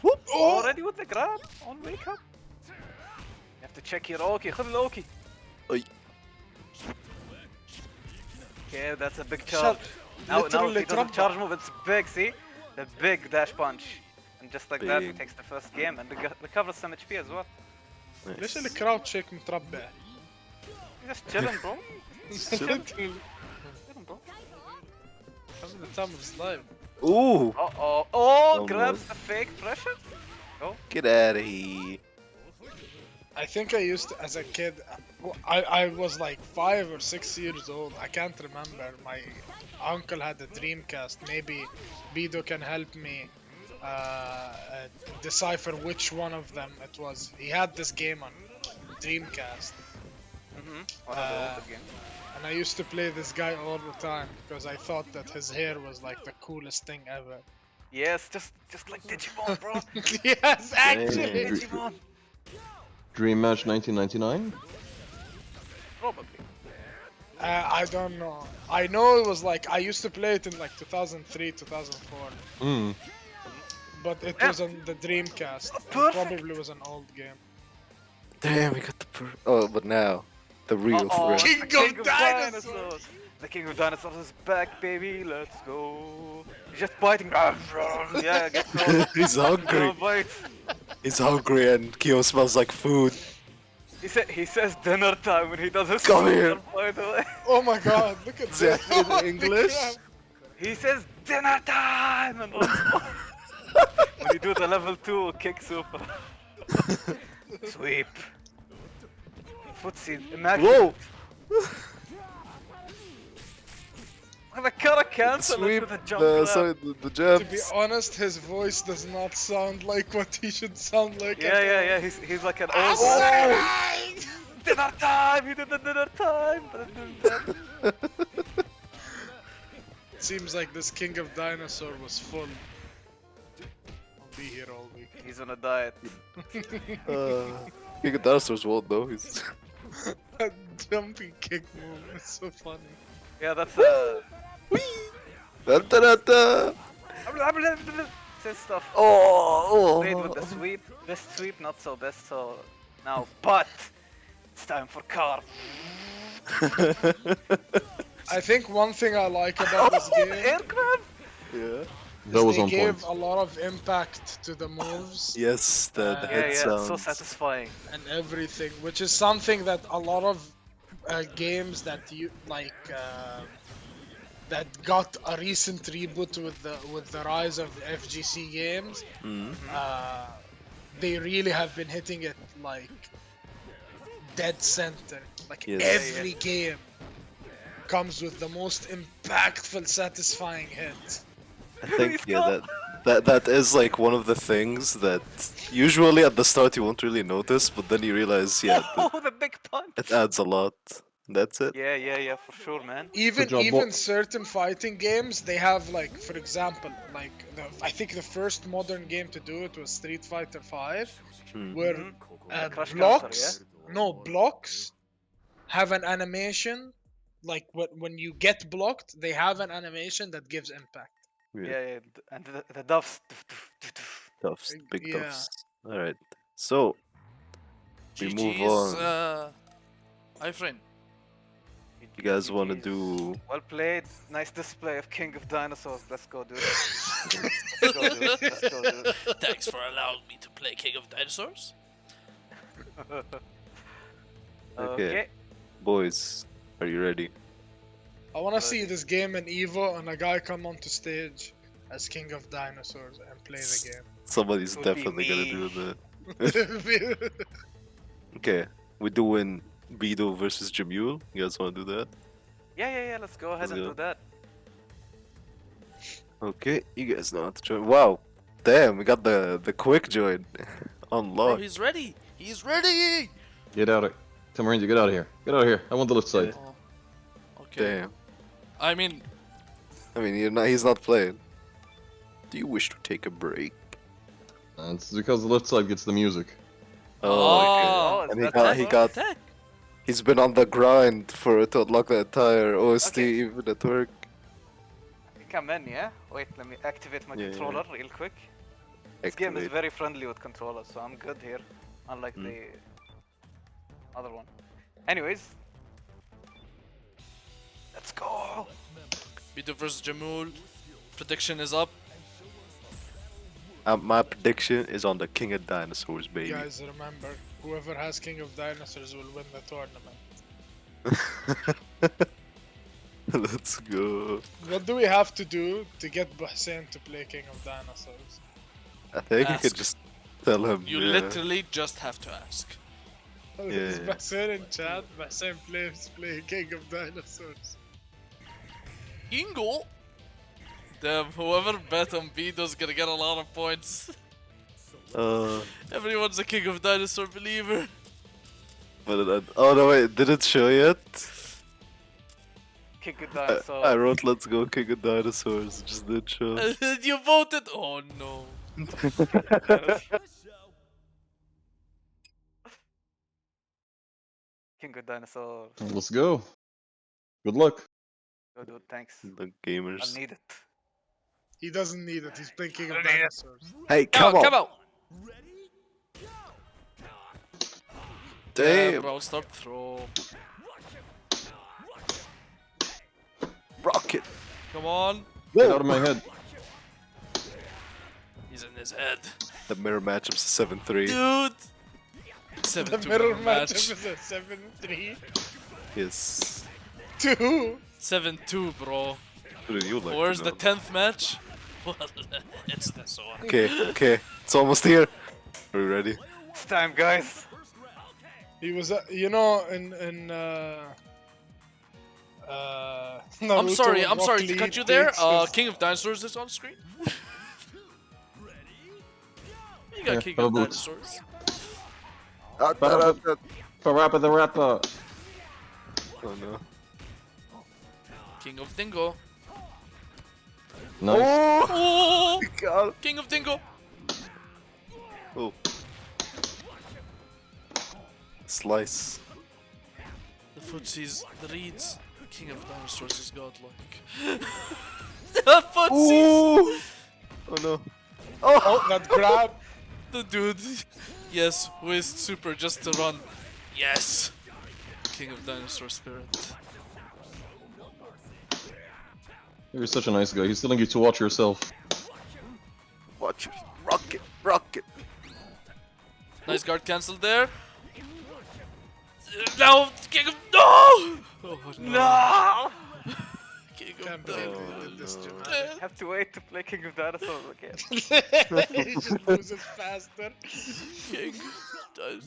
Whoop. Already with the grab on wake up. You have to check your Oki. خذ الأوكي. Oi. Okay, that's a big charge. Now if he does a charge move, it's big, see? The big dash punch. And just like that, he takes the first game and recovers some HP as well. ليش الكراود شيك متربع؟ Just chilling, bro. Chilling, bro. Having the time of his life. Ooh. Oh, Almost. grabs the fake pressure. Go. Get out of here. I think I used to, as a kid, I was like 5 or 6 years old. I can't remember. My uncle had a Dreamcast. Maybe Bido can help me decipher which one of them it was. He had this game on Dreamcast. And I used to play this guy all the time because I thought that his hair was like the coolest thing ever. Yes, just like Digimon, bro. Yes, actually. Digimon. Dream Match 1999. Probably. I don't know. I know it was like I used to play it in like 2003, 2004. But it was on the Dreamcast. It probably was an old game. Damn, we got the but now the real threat. King of Dinosaurs! The King of Dinosaurs is back, baby. Let's go. He's just biting. Yeah, get going. He's hungry. He's hungry, and Kyo smells like food. He says dinner time when he does his Come here. by the way. Oh my god, look at that. In English? He says dinner time and when you do the level 2 kick super. Sweep. Footsie, imagine. Whoa! The Kara cancel Sweep into the jump grab. the jabs. To be honest, his voice does not sound like what he should sound like. Yeah. He's like an old. Dinner time. He did the dinner time. It seems like this King of Dinosaur was full. I'll be here all week. He's on a diet. King of Dinosaurs won't though. He's That jumping kick move is so funny. Yeah, that's Da-da-da-da. Say stuff. Oh. Played with the sweep. Best sweep, not so best so now. But it's time for car. I think one thing I like about this game Air grab. Yeah. That was they on gave point. a lot of impact to the moves. Yes, the head Yeah, sounds. so satisfying. And everything, which is something that a lot of games that you like that got a recent reboot with the rise of FGC games. They really have been hitting it like dead center. Like every game comes with the most impactful, satisfying hit. I think that is like one of the things that usually at the start you won't really notice, but then you realize The big punch. it adds a lot. That's it. Yeah, for sure, man. Even certain fighting games, they have like, for example, like I think the first modern game to do it was Street Fighter 5, where blocks have an animation. Like when you get blocked, they have an animation that gives impact. Yeah, and the duffs. Duffs, big duffs. Alright, so we move on. iFrame. You guys want to do? Well played. Nice display of King of Dinosaurs. Let's go, dude. Let's go, dude. Thanks for allowing me to play King of Dinosaurs. Okay, boys, are you ready? I want to see this game in Evo and a guy come onto stage as King of Dinosaurs and play the game. Somebody's definitely gonna do that. Okay, we're doing Bido versus Jamul. You guys want to do that? Yeah. Let's go ahead and do that. Okay, you guys know how to join. Wow, Damn, we got the quick join Bro, unlocked. he's ready. He's ready. Get out of Tamarinda, get out of here. Get out of here. I want the left side. Oh, okay. Damn. I mean, He's not playing. Do you wish to take a break? It's because the left side gets the music. Oh, okay. is And that tech? he's been on the grind to unlock the entire OST even at work. Come in, yeah? Wait, let me activate my Yeah, controller real quick. This game is Activate. very friendly with controllers, so I'm good here. Unlike the other one. Anyways. Let's go! Vito versus Jamul. Prediction is up. My prediction is on the King of Dinosaurs, baby. Guys, remember, whoever has King of Dinosaurs will win the tournament. Let's go. What do we have to do to get Bahsain to play King of Dinosaurs? I think you Ask. could just tell him. You yeah. literally just have to ask. Is Yeah. Bahsain in chat? Bahsain play King of Dinosaurs. Ingo? Damn, whoever bet on Vito's gonna get a lot of points. Everyone's a King of Dinosaur believer. Oh no, wait, did it show yet? King of Dinosaurs. I wrote "Let's go King of Dinosaurs." It just didn't show. You voted? Oh no. King of Dinosaurs. Let's go. Good luck. Go dude, thanks. The gamers. I'll need it. He doesn't need it, he's playing King of Dinosaurs. Hey, come on! Come out! Damn! Bro, start throw. Rocket! Come on. Get out of my head. He's in his head. The mirror matchup's 7-3. Dude! The 7-2 mirror match. matchup is a 7-3. Yes. 2. 7-2, bro. What do you like? Where's to the know? 10th match? Well, it's this one. Okay, it's almost here. Are we ready? It's time, guys. He was, you know, in I'm sorry Naruto, to Rock Lee cut you there. takes his- King of Dinosaurs is on screen. You got Yeah, King how of about- Dinosaurs. Parappa the Rapper. Oh no. King of Dingo. Nice. Oh! God. King of Dingo. Oh. Slice. The footsies, the reeds. King of Dinosaurs is godlike. The footsies! Oh no. Oh, that grab. The dude. Yes, waste super just to run. Yes. King of Dinosaur spirit. You're such a nice guy. He's telling you to watch yourself. Watch it. Rocket, rocket. Nice guard cancelled there. Now, King of Oh No! King Can't of believe Dinosaurs. they did this to me. I have to wait to play King of Dinosaurs again. He just loses faster. King Dinosaurs.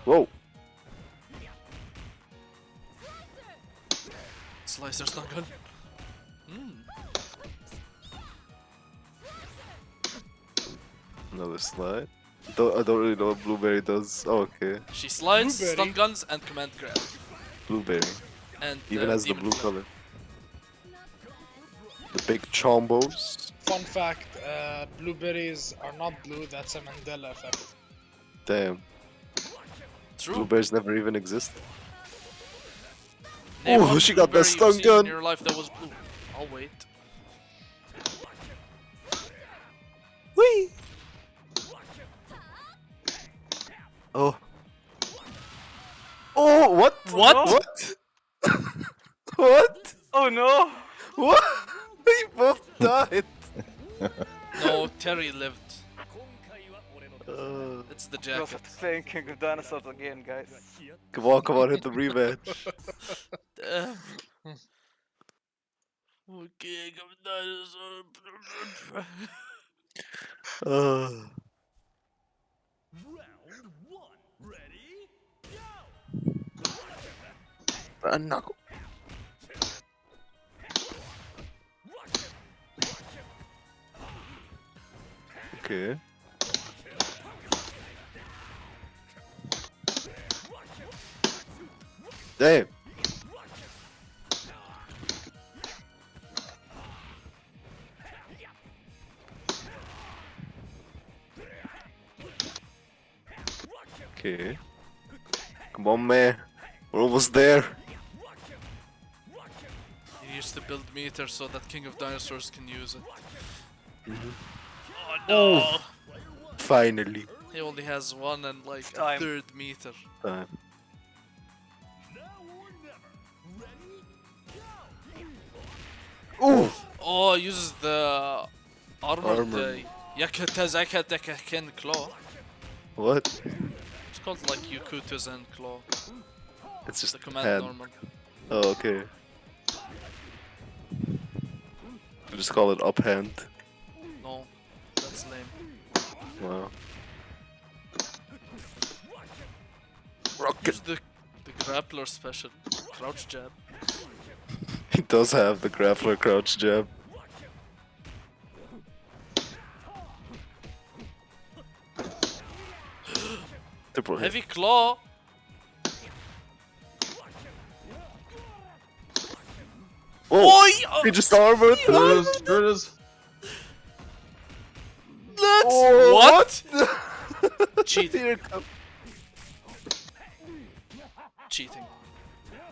Whoa. Slicer stun gun. Another slide. I don't really know what Blueberry does. Oh, okay. She slides, Blueberry. stun guns, and command grab. Blueberry. And Even has the demon blue flame. color. The big chombos. Fun fact, blueberries are not blue, that's a Mandela effect. Damn. True. Blueberries never even exist. Name Oh, one she got the blueberry stun you've seen gun. in your life that was blue. I'll wait. Whee! Oh. Oh, what? What? What? What? Oh no! What? They both died. No, Terry lived. Uh, It's the We also jacket. have to play King of Dinosaurs again, guys. come on, hit the rematch. Damn. Oh, King of Dinosaur. Knuckle. Okay. Damn. Okay. Come on, man. We're almost there. He used to build meter so that King of Dinosaurs can use it. Oh no! Finally. He only has one and like a time. third meter. Ooh! Oh, uses the armored Armor. Yakutazaken claw. What? It's called like Yakutazen claw. It's just the command hand. normal. Oh, okay. I just call it uphand. No, that's lame. Wow. Use the grappler special. Crouch jab. He does have the grappler crouch jab. Triple hit. Heavy claw. Oh! Oi! He just armored. There it is. Let's Oh, what? Cheating. Here it comes. Cheating.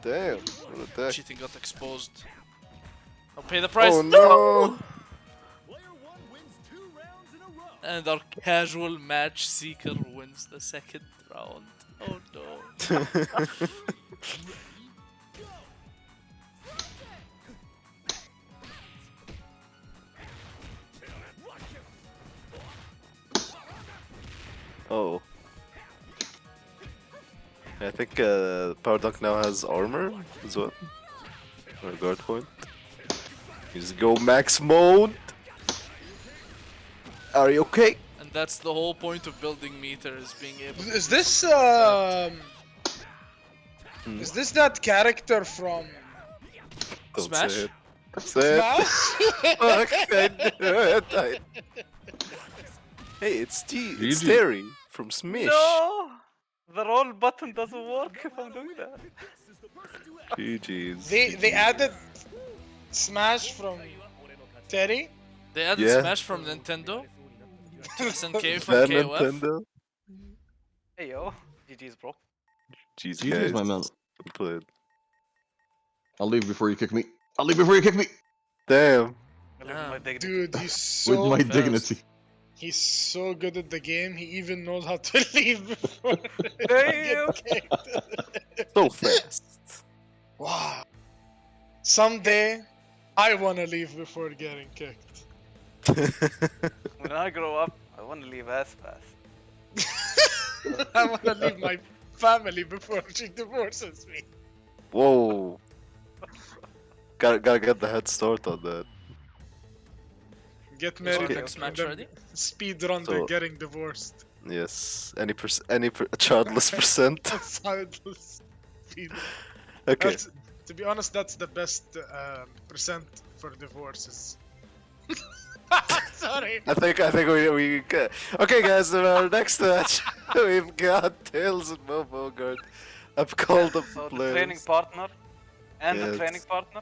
Damn. What attack. Cheating got exposed. I'll pay the price. Oh no! And our casual match seeker wins the second round. Oh no. Oh. I think Power Dunk now has armor as well. Or guard point. Just go max mode. Are you okay? And that's the whole point of building meter, is being able to... Is this is this that character from Don't Smash? Say it. Say it. Smash? Fuck, I knew it. Hey, it's it's GG. Terry from Smash. No! The roll button doesn't work if I'm doing that. GG's. They added Smash from Terry. They added Yeah. Smash from Nintendo. SNK from That KOF. Nintendo. Hey yo, GG's bro. Jeez, GG's, guys. my man. Well played. I'll leave before you kick me. I'll leave before you kick me. Damn. I live with my dignity. Dude, he's With so my dignity. he's so good at the game. He even knows how to leave before Damn. get kicked. So fast. Wow. Someday, I wanna leave before getting kicked. When I grow up, I want to leave as fast. I wanna leave my family before she divorces me. Whoa. Gotta get the head start on that. Get married Okay. and Next match then ready? speed run the So- getting divorced. Yes. Any childless percent. Childless speed. Okay. That's, to be honest, that's the best percent for divorces. Sorry. I think we okay, guys. In our next match, we've got Tails and Mo Bogart. I've called them So the players. training partner and Yes. the training partner.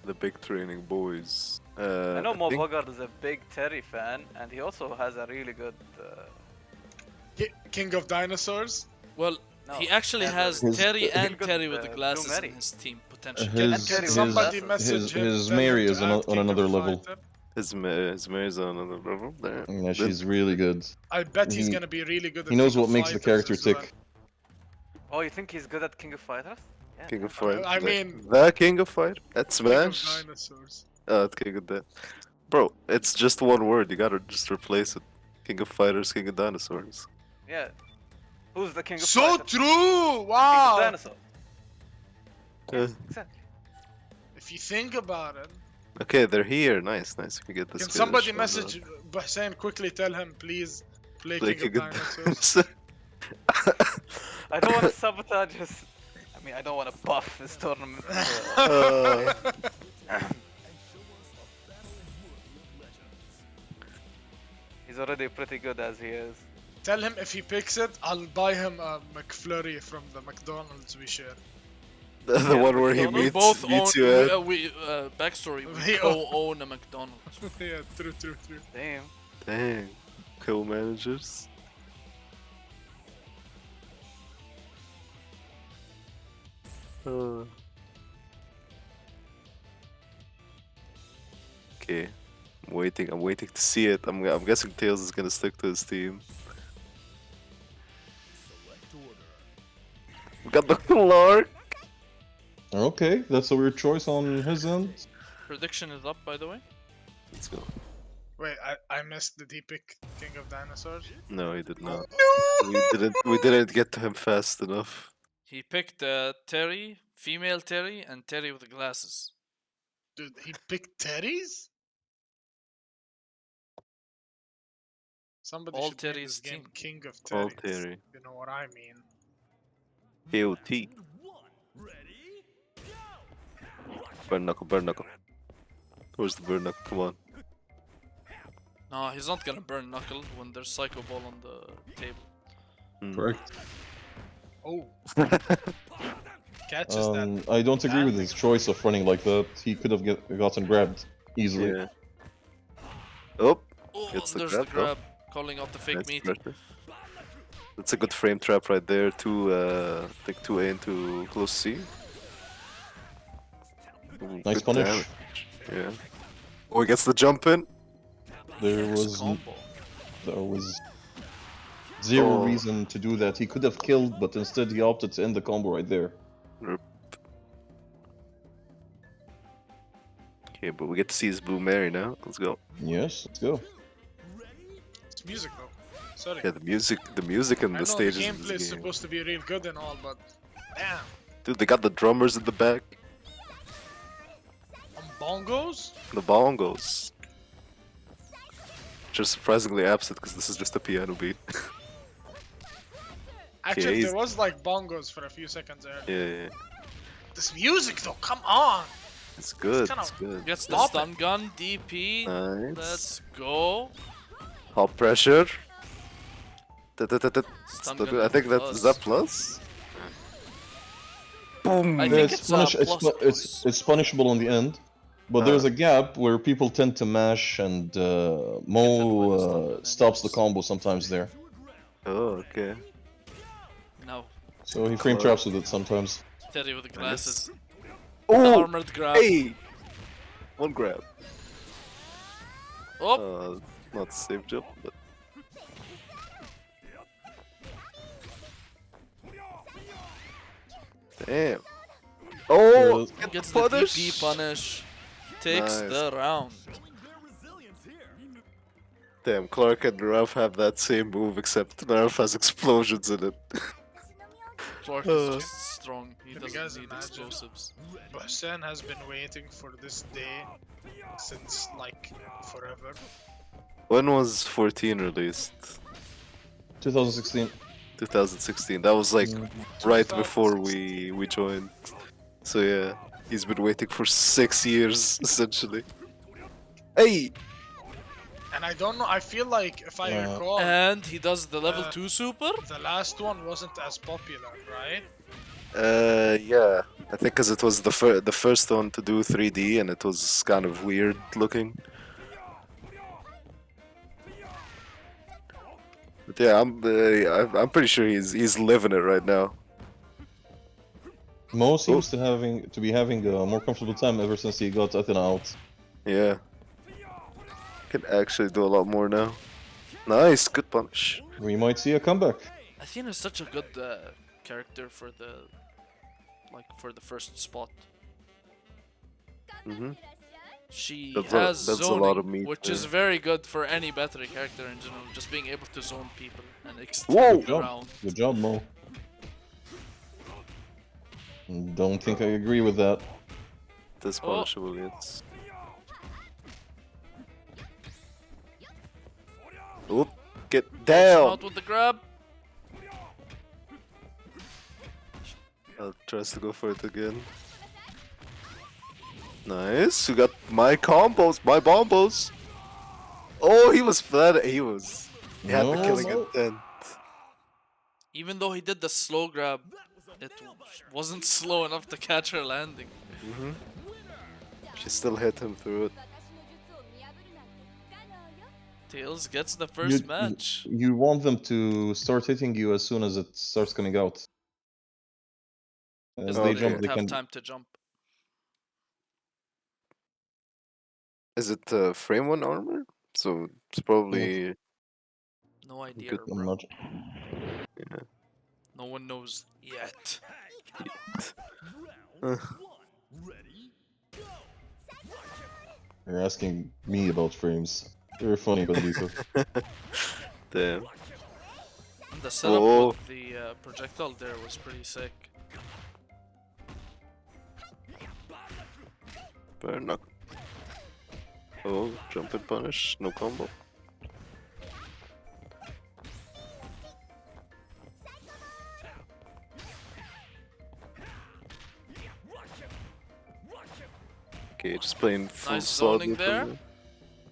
The big training boys. I know Mo think- Bogart is a big Terry fan, and he also has a really good. King of Dinosaurs. Well, No, he actually and, has his- Terry and good, Terry with the Blue glasses Mary. in his team, potentially. Can somebody message him? his tell him Mary to is add on King of another level. Fighter? His Mary's on another level. There. Yeah, she's really good. I bet he's He- gonna be really good at He knows King what of makes the Fighters character as well. tick. Oh, you think he's good at King of Fighters? Yeah. King of Fight. I mean- the King of Fight at King of Smash. Dinosaurs. It's King of that. Bro, it's just one word. You gotta just replace it. King of Fighters, King of Dinosaurs. Yeah. Who's the King of So Fighters? true! King of Wow! Dinosaurs. Exactly. If you think about it, Okay, they're here. Nice. We can get this. can kid somebody shown message Bahsain quickly? Tell him, please play Play King of King of Dinosaurs. I don't want to sabotage his. I mean, I don't want to buff this tournament. He's already pretty good as he is. Tell him if he picks it, I'll buy him a McFlurry from the McDonald's we share. The one where he We meets, both own. meets you at. Backstory. We We own- co-own a McDonald's. Yeah, true. Damn. Dang. Co-managers. Okay. I'm waiting to see it. I'm guessing Tails is gonna stick to his team. We got the Clark. Okay, that's a weird choice on his end. Prediction is up, by the way. Let's go. Wait, I missed. Did he pick King of Dinosaurs? No, he did not. No! We didn't get to him fast enough. He picked Terry, female Terry, and Terry with the glasses. Dude, he picked Terry's? Somebody All should name Terry's this game team. King of All Terry's. Terry. You know what I mean? KOT. Burn knuckle. Where's the burn knuckle? Come on. No, he's not gonna burn Knuckle when there's Psycho Ball on the table. Correct. Oh. Catches that. I don't agree with his choice of running like that. He could have gotten grabbed easily. Yeah. Oh, Oh, gets the there's grab. the grab. Calling out the fake Nice meat. pressure. That's a good frame trap right there. I think 2A into close C. Ooh, Nice good punish. damage. Yeah. Oh, he gets the jump in. There was zero reason to do that. He could have killed, but instead he opted to end the combo right there. Okay, but we get to see his Blue Mary now. Let's go. Yes, let's go. It's music though. Sorry. Yeah, the music and I the know stages. the in gameplay this is game. supposed to be real good and all, but damn. Dude, they got the drummers in the back. On bongos? The bongos. Which are surprisingly absent because this is just a piano beat. Actually, he's- there was like bongos for a few seconds earlier. Yeah. This music though, come on! It's good. kinda- It's good. Gets the Stop stun gun, DP. Nice. Let's go. Hot pressure. Stun gun I think plus. that's is that plus? Boom. I think it's it's punishable in the end, but there's a gap where people tend to mash, and Mo stops the combo sometimes there. Oh, okay. No. So he frame traps with it sometimes. Terry with the glasses. Oh, Armored grab. Hey! One grab. Oh! Not safe jump, but... Damn. Oh! Gets the the punish! DP punish. Takes Nice. the round. Damn, Clark and Nerf have that same move, except Nerf has explosions in it. Clark is just strong. He Can you doesn't guys need imagine? explosives. Hussein has been waiting for this day since like forever. When was 14 released? 2016. 2016. That was like right before we joined. So yeah, he's been waiting for 6 years essentially. Hey! And I don't know, I feel like if I recall, And he does the level 2 super? the last one wasn't as popular, right? Yeah. I think because it was the first one to do 3D and it was kind of weird looking. But yeah, I'm pretty sure he's living it right now. Mo seems to be having a more comfortable time ever since he got Athena out. Yeah. Can actually do a lot more now. Nice, good punch. We might see a comeback. Athena is such a good character for the first spot. She has that's zoning, a lot of meat which there. is very good for any battery character in general. Just being able to zone people and extend Whoa! the Good job. round. Good job, Mo. Don't think I agree with that. That's punishable, yes. Oop, get down! Out with the grab. Tries to go for it again. Nice, we got my combos, my bombos. Oh, he was flat. He had the No, killing no. intent. Even though he did the slow grab, it wasn't slow enough to catch her landing. She still hit him through it. Tails gets the first match. You want them to start hitting you as soon as it starts coming out. As they jump, they have can. time to jump. Is it frame 1 armor? So it's probably No idea, good bro. Yeah. No one knows yet. You're asking me about frames. You're funny, Bandito. Damn. The setup with the projectile there was pretty sick. Fair enough. Oh, jump and punish, no combo. Okay, just playing full Nice zoning solid there.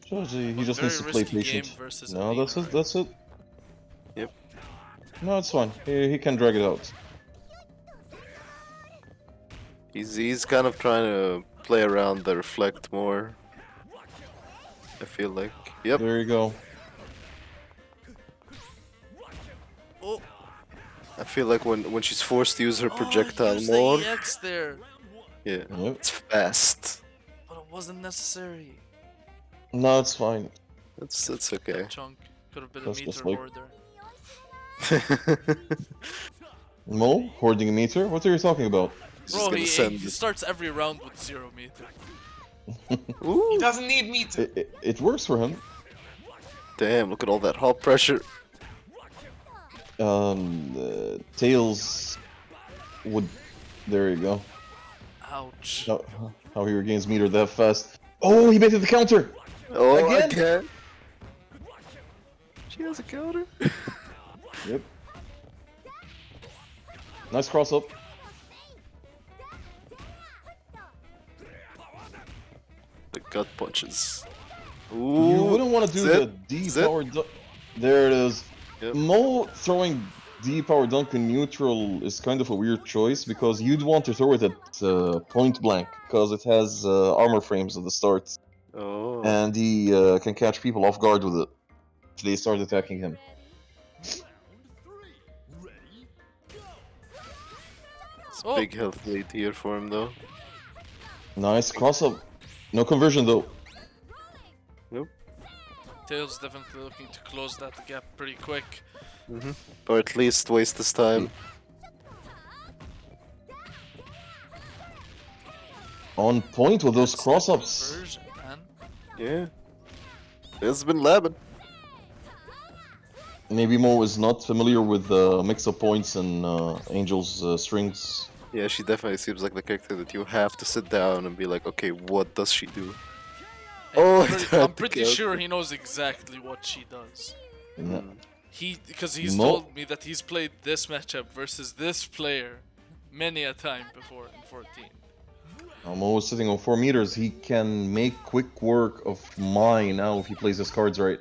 He just needs to play patient. No, that's it. That's it. Yep. No, it's fine. He can drag it out. He's kind of trying to play around the reflect more. I feel like. Yep. There you go. Oh. I feel like when she's forced to use her projectile use more. the EX there. Yeah, it's fast. But it wasn't necessary. No, it's fine. It's okay. Chunk could have been That's a just meter like- hoarder. Mo, hoarding a meter? What are you talking about? Bro, he starts every round with 0 meter. He doesn't need meter. It works for him. Damn, look at all that hop pressure. Tails would. There you go. Ouch. How he regains meter that fast. Oh, he made it the counter! Oh, again? She has a counter. Yep. Nice cross up. The gut punches. You Ooh, wouldn't want to do the D power dunk. There it is. Mo throwing D power dunk in neutral is kind of a weird choice because you'd want to throw it at point blank because it has armor frames at the start. Oh. And he can catch people off guard with it if they start attacking him. It's big health lead here for him though. Nice cross up. No conversion though. Nope. Tails definitely looking to close that gap pretty quick. Or at least waste his time. On point with those cross ups. Conversion, man. Yeah. It's been labbing. Maybe Mo is not familiar with mix of points and Angel's strings. Yeah, she definitely seems like the character that you have to sit down and be like, okay, what does she do? I'm pretty sure he knows exactly what she does. Yeah. Because he's told me that he's played this matchup versus this player many a time before in 14. Mo is sitting on 4 meters. He can make quick work of mine now if he plays his cards right.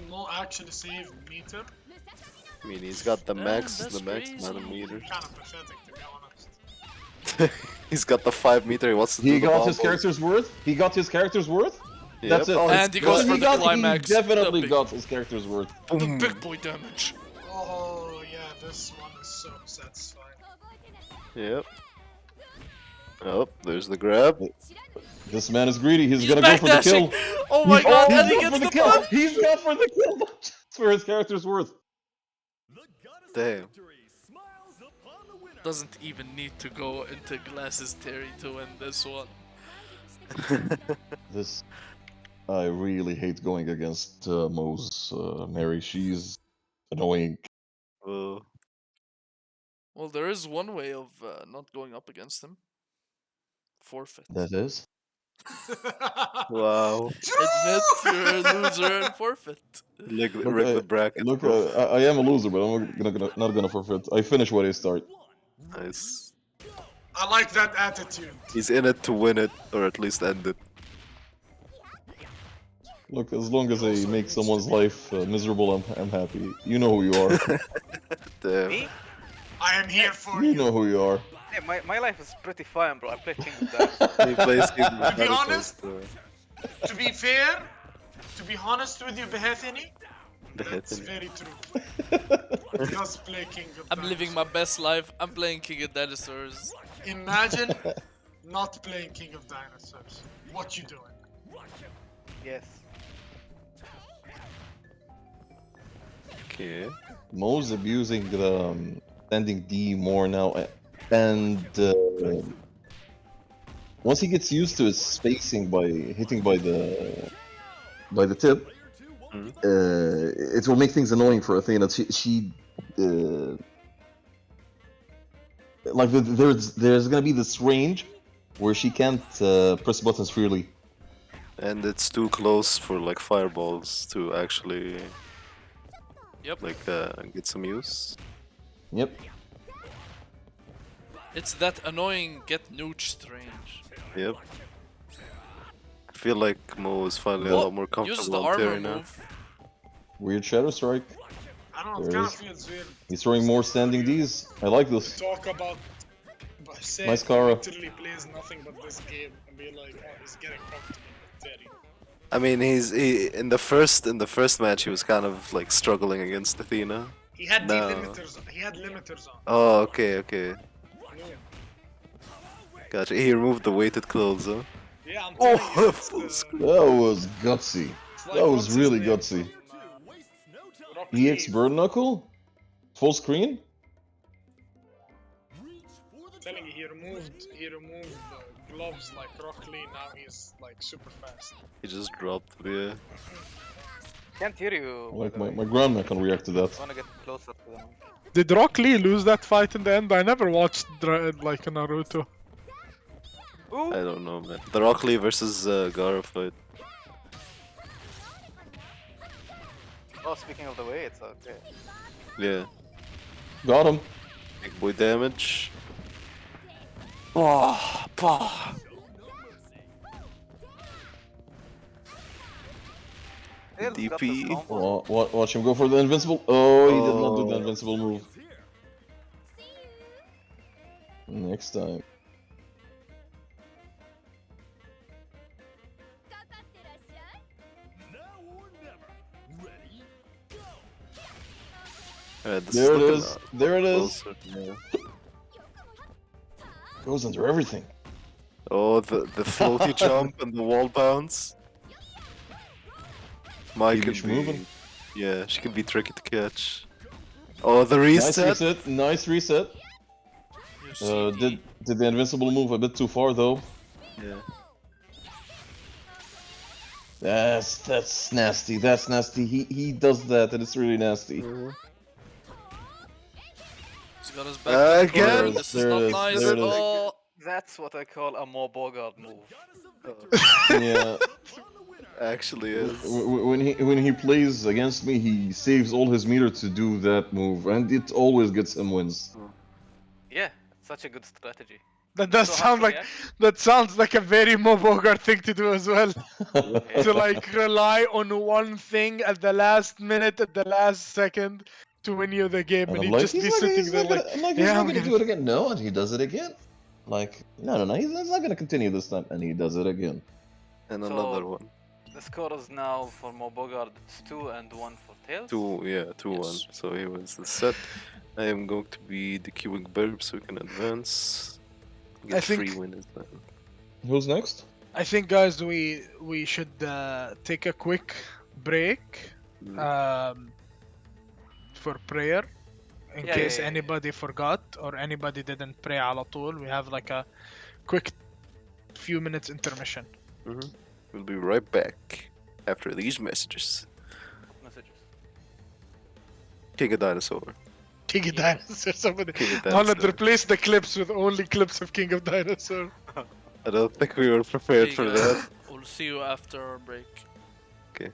Mo actually saved meter. I mean, he's got the max that's amount crazy. of meters. Kind of pathetic, to be honest. He's got the 5 meter. He wants to do He the got his combos. character's worth. He got his character's worth. Yep. That's it. Oh, And he goes for the climax. He definitely The big- got his character's worth. The big boy damage. Oh yeah, this one is so satisfying. Yep. Oh, there's the grab. This man is greedy. He's gonna go for the backdashing. kill. Oh my god, and he he's gets for the kill. punch. He's got for the kill. That's for his character's worth. Damn. Doesn't even need to go into Glasses Terry to win this one. This, I really hate going against Mo's Mary. She's annoying. Oh. Well, there is one way of not going up against him. Forfeit. That is. Wow. Admit you're a loser and forfeit. Rig the bracket. Look, I am a loser, but I'm not gonna forfeit. I finish what I start. Nice. I like that attitude. He's in it to win it, or at least end it. Look, as long as I make someone's life miserable, I'm happy. You know who you are. Damn. Me? I am here for You you. know who you are. Hey, my life is pretty fine, bro. I play King of Dinosaurs. He plays King of To be Dinosaurs, honest, bro. to be fair, to be honest with you, Behethini, that's Behethini. very true. He does play King of I'm living my best life. I'm playing King of Dinosaurs. Imagine not playing King of Dinosaurs. What you doing? Yes. Okay. Mo's abusing the standing D more now, and once he gets used to his spacing by hitting by the tip, it will make things annoying for Athena. She like there's gonna be this range where she can't press buttons freely. And it's too close for like fireballs to actually like get some use. Yep. It's that annoying get nooched range. Yep. I feel like Mo is finally a lot more Use comfortable the on armor Terry now. move. Weird Shadow Strike. I don't know, it There kind is. of feels weird. He's throwing more standing Ds. I like this. Talk about Seth Nice Kara. literally plays nothing but this game and be like, oh, he's getting comfortable with Terry. I mean, in the first match he was kind of like struggling against Athena. He had No. delimiters. He had limiters on. Oh, okay. Gotcha. He removed the weighted clothes, huh? Yeah, I'm telling you, it's full the- screen. That was gutsy. like That was what's really his name gutsy. Rock Lee. EX Bird Knuckle? Full screen? I'm telling you, he removed the gloves like Rock Lee. Now he's like super fast. He just dropped, yeah. Can't hear you. Like my grandma can react to that. Wanna get closer to them? Did Rock Lee lose that fight in the end? I never watched like Naruto. I don't know, man. The Rock Lee versus Gara fight. Oh, speaking of the way, it's okay. Yeah. Got him. Big boy damage. Oh, bah. DP. Watch him go for the invincible. Oh, he did not do the invincible move. Next time. There it is. There it is. Yeah. Goes under everything. Oh, the floaty jump and the wall bounce. Mike can be, moving. yeah, she can be tricky to catch. Oh, the reset. Nice reset. Nice reset. Did the invincible move a bit too far though? Yeah. That's nasty. That's nasty. He does that and it's really nasty. He's got his back to the corner. Again? This is not nice. There it is. Oh, That's what I call a Mo Bogart move. Yeah. Actually is. When he plays against me, he saves all his meter to do that move, and it always gets him wins. Yeah, it's such a good strategy. That does So sound how like that sounds like a very Mo Bogart thing to do as well. To like rely on one thing at the last minute, at the last second to win you the game, and I'm he'd like, just be he's sitting there like, he's yeah, not I'm gonna gonna do it again. No, and he does it again. Like, no, he's not gonna continue this time, and he does it again. And So- another one. The score is now for Mo Bogart, it's 2-1 for Tails. 2-1. So he wins the set. I am going to be the queuing burb so we can advance. Get I think- free win as well. Who's next? I think, guys, we should take a quick break for prayer in Yeah, case yeah, yeah. anybody forgot or anybody didn't pray على طول. We have like a quick few minutes intermission. We'll be right back after these messages. Messages. King of Dinosaur. King of Dinosaur. Somebody King of wanted to Dinosaur. replace the clips with only clips of King of Dinosaur. I don't think we were prepared hey for guys, that. We'll see you after our break. Okay.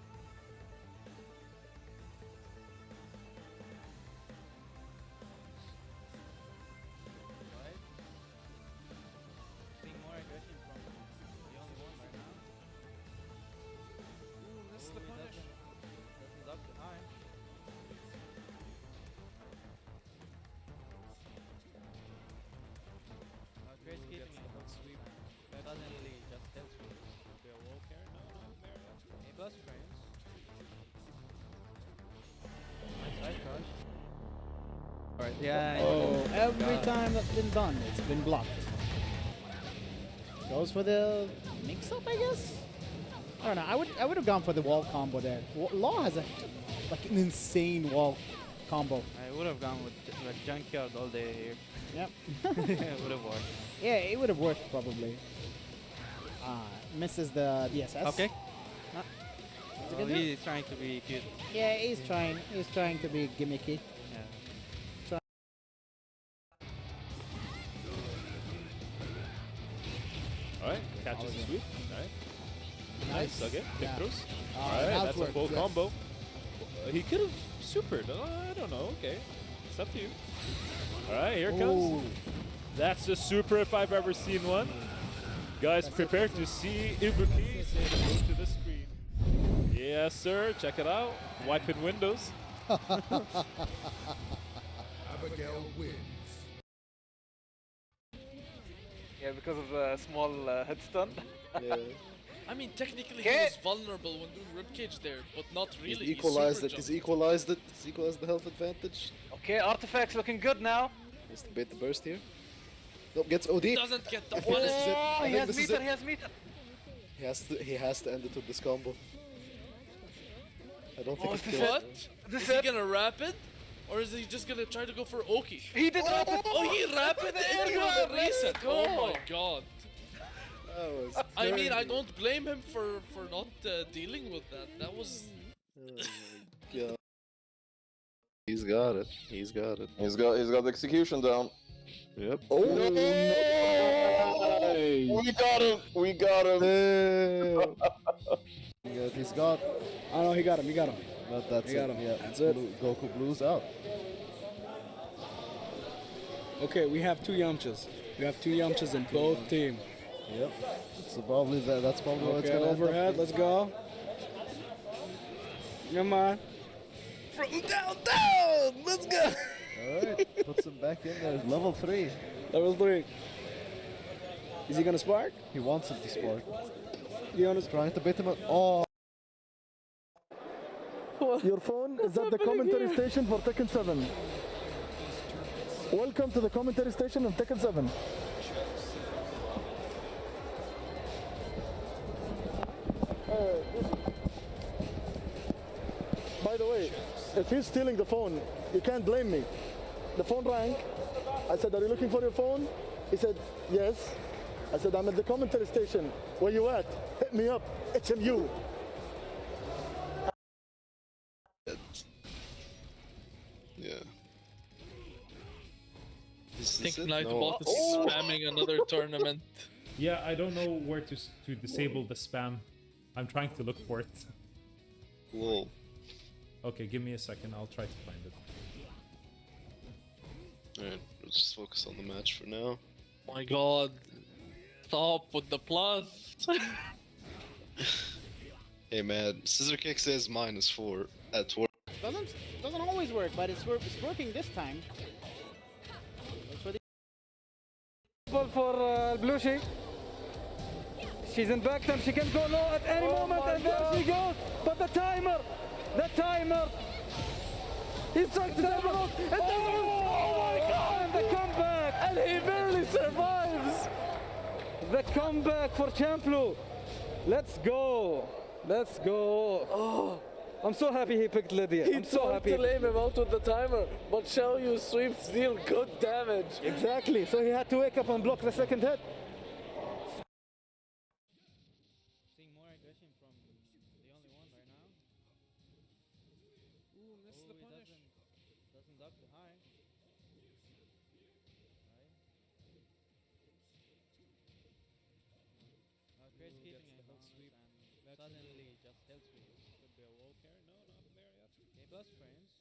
forward. Yeah. Oh, every time that's been done, it's been blocked. Goes for the mix-up, I guess. I don't know. I would have gone for the wall combo there. Law has like an insane wall combo. I would have gone with Junkyard all day here. Yep. It would have worked. Yeah, it would have worked probably. Misses the DSS. Okay. Is it Well, good he's trying to be cute. Yeah, he's trying. He's trying to be gimmicky. Yeah. Alright, catches the sweep. Alright. Nice. Okay, kick Yeah. throws. Alright, Alright, that's a outward, full yes. combo. He could have supered. I don't know. Okay. It's up to you. Alright, here it comes. That's a super if I've ever seen one. Guys, prepare to see Ibuki go to the screen. Yes, sir. Check it out. Wiping windows. Abigail wins. Yeah, because of the small head stun. Yeah. I mean, technically he was vulnerable when doing ribcage there, but not really. He's equalized it. He's equalized it. He's equalized the health advantage. Okay, artifacts looking good now. Just to bait the burst here. Nope, gets OD. Doesn't get the I think this is it. Oh, I he think has this is meter, it. he has meter. He has to end it with this combo. I don't think is he this can. What? Is he gonna wrap it? Or is he just gonna try to go for Oki? He did wrap it. Oh, he wrapped it the into air the reset. go. Oh my god. That was I mean, I dirty. don't blame him for not dealing with that. That was. Oh my god. He's got it. He's got it. He's got the execution down. Yep. Oh no! We got him! We got him! He's got. Oh no, he got him. He got him. But that's He got it. him. Yeah, That's it. Goku Blue's out. Okay, we have two Yamchas. We have two Yamchas in both teams. Yep. So probably that's probably what it's Okay, gonna end up overhead. being. Let's go. Come on. From down! Let's go! Alright, puts him back in there. Level 3. Level 3. Is he gonna spark? He wants him to spark. Leon trying to bait him out. Oh! Your phone is at the commentary station for Tekken 7. Welcome to the commentary station of Tekken 7. By the way, if he's stealing the phone, you can't blame me. The phone rang. I said, "Are you looking for your phone?" He said, "Yes." I said, "I'm at the commentary station. Where you at? Hit me up. HMU." Yeah. I think Nightbot is spamming another tournament. Yeah, I don't know where to disable the spam. I'm trying to look for it. Whoa. Okay, give me a second. I'll try to find it. Alright, let's just focus on the match for now. My god. Stop with the plus. Hey man, Scissor Kick says -4 at work. Doesn't always work, but it's working this time. Ball for Blushi. She's in back time. She can go low at any moment, and there she goes. But the timer. He's trying to double. Oh my god! And the comeback, and he barely survives. The comeback for Champlu. Let's go. Oh, I'm so happy he picked Lydia. I'm so happy. to lame him out with the timer, but Xiaoyu sweeps deal good damage. Exactly. So he had to wake up and block the second hit. Seeing more aggression from the only one right now. Ooh, missed the punish. Doesn't duck too high. Right. Crazy keeping it on sweep and suddenly just held sweep. Could be a wall carry. No, not there yet. Okay, plus frames.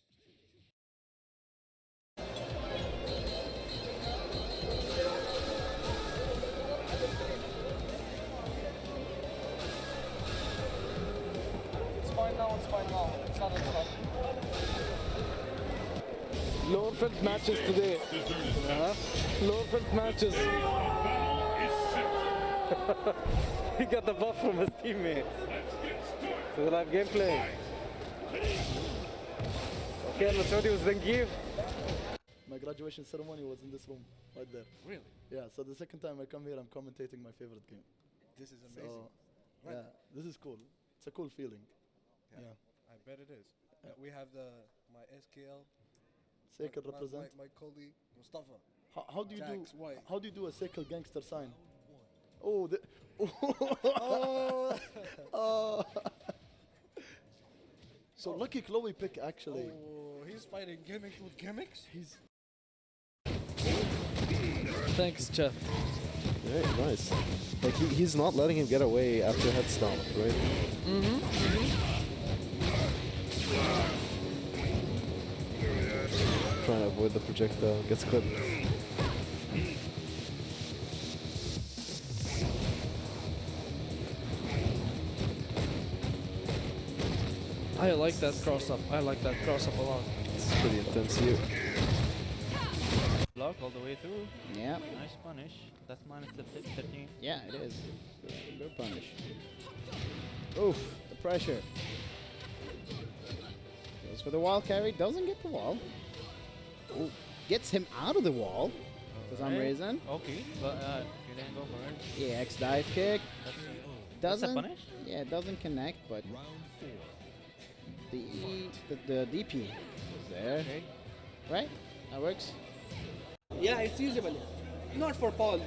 It's fine now, It's not as tough. Lowerfelt matches today. Lowerfelt matches. He got the buff from his teammates. So live gameplay. Okay, Masoudi was Zangief. graduation ceremony was in this room, right there. Really? Yeah, so the second time I come here, I'm commentating my favorite game. This is amazing. So, Right. yeah, this is cool. It's a cool feeling. Yeah. I bet it is. We have my SKL. Sekel my, represent. My colleague Mustafa. How do you Jax White. How do you do a Sekel gangster sign? Oh, the Oh. oh. So lucky Chloe pick actually. Oh, he's fighting gimmicks with gimmicks. He's Thanks, Jeff. Very nice. Like he's not letting him get away after head stomp, right? Trying to avoid the projectile, gets clipped. I like that cross up. I like that cross up a lot. It's pretty intense here. Block all the way through. Yeah. Nice punish. That's minus the 13. Yeah, it is. Good punish. Oof, the pressure. Goes for the wall carry, doesn't get the wall. Ooh, gets him out of the wall for some reason. Okay, but you didn't go for it. Yeah, X dive kick. That's a Doesn't. punish? Yeah, it doesn't connect, but the DP is there. Okay. Right? That works. Yeah, it's usable. Not for Paul.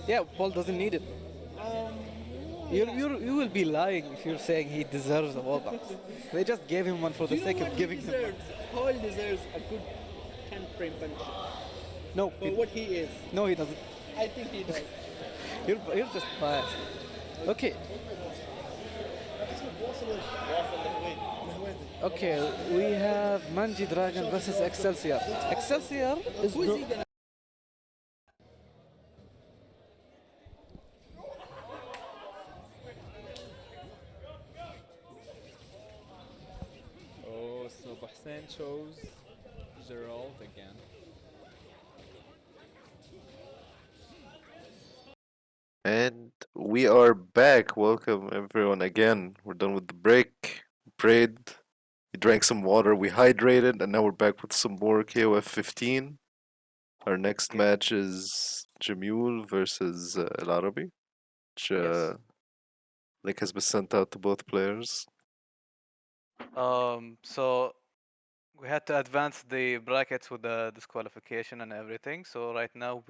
Yeah, Paul doesn't need it. You will be lying if you're saying he deserves a wall box. They just gave him one for the sake of giving him one. Paul deserves a good 10 frame punch. No. For what he is. No, he doesn't. I think he does. You're just biased. Okay. Okay, we have Manji Dragon versus Excelsior. Excelsior is Who is he gonna? Oh, so Bahsan chose Gerald again. And we are back. Welcome everyone again. We're done with the break. We prayed. We drank some water. We hydrated, and now we're back with some more KOF 15. Our next match is Jamul versus El Arabi, which link has been sent out to both players. So we had to advance the brackets with the disqualification and everything. So right now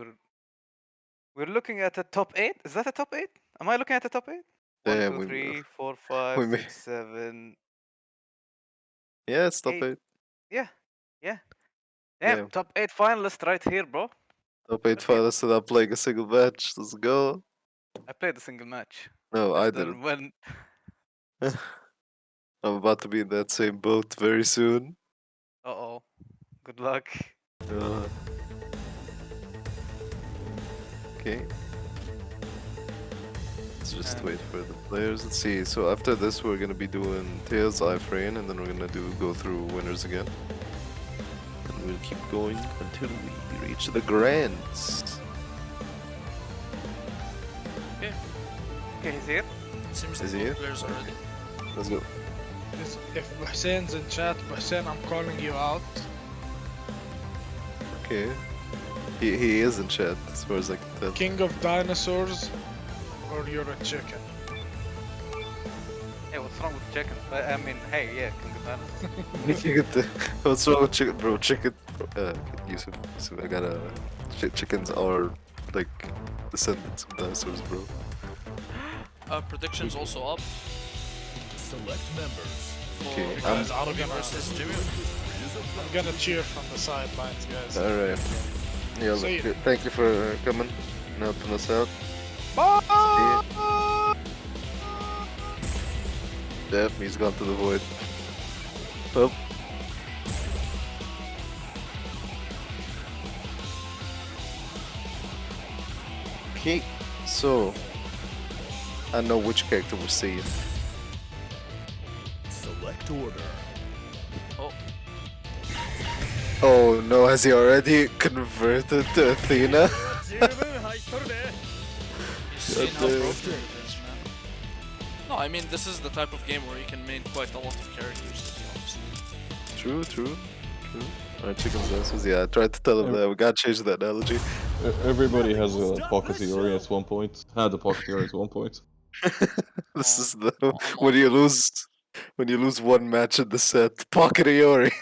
we're looking at a top 8. Is that a top 8? Am I looking at a top 8? Yeah, 1, 2, 3, 4, we 5, may- 6, 7. Yeah, it's top 8. Yeah. Damn, Yeah. top 8 finalist right here, bro. Top 8 finalists without playing a single match. Let's go. I played a single match. No, I After didn't. When I'm about to be in that same boat very soon. Uh-oh. Good luck. Okay. Let's just wait for the players. Let's see. So after this, we're gonna be doing Tails, iframe, and then we're gonna go through winners again. And we'll keep going until we reach the grands. Okay. Okay, he's here. Seems Is the he here? players already. Let's go. If Hussein's in chat, Hussein, I'm calling you out. Okay. He is in chat as far as I can tell. King of dinosaurs, or you're a chicken. Hey, what's wrong with chicken? I mean, hey, yeah, King of Dinosaurs. What's wrong with chicken, bro? Chicken, Yusuf, I gotta. Chickens are like descendants of dinosaurs, bro. Predictions also up. Select members. For Okay, Guys, I'm Arabi gonna, versus Jimmy. I'm gonna cheer from the sidelines, guys. Alright. Yeah, See look, ya. thank you for coming and helping us out. Bye! Yep, he's gone to the void. Well. Okay, so I know which character we're seeing. Select order. Oh. Oh no, has he already converted to Athena? You've seen how broken it is, man. No, I mean, this is the type of game where you can main quite a lot of characters, to be honest. True. Chicken's asses. Yeah, I tried to tell him that. We gotta change that analogy. Everybody has a pocket Iori at one point. Had a pocket Iori at one point. This is the when you lose one match in the set, pocket Iori.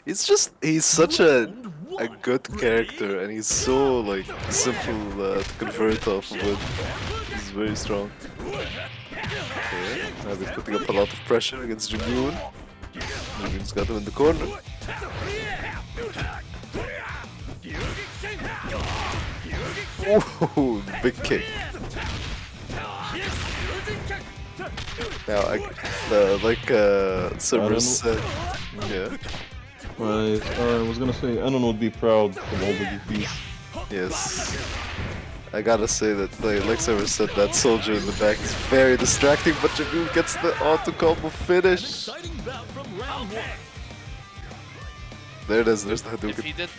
He's such a good character, and he's so like simple to convert off of it. He's very strong. Okay, now they're putting up a lot of pressure against Jamoon. Jamoon's got him in the corner. Oh, big kick. Now, like Cerberus said, yeah. Right, I was gonna say, Anon would be proud of all the DPs. Yes. I gotta say that, like Cerberus said, that soldier in the back is very distracting, but Jamoon gets the auto combo finish. There it is, there's the Hadouken.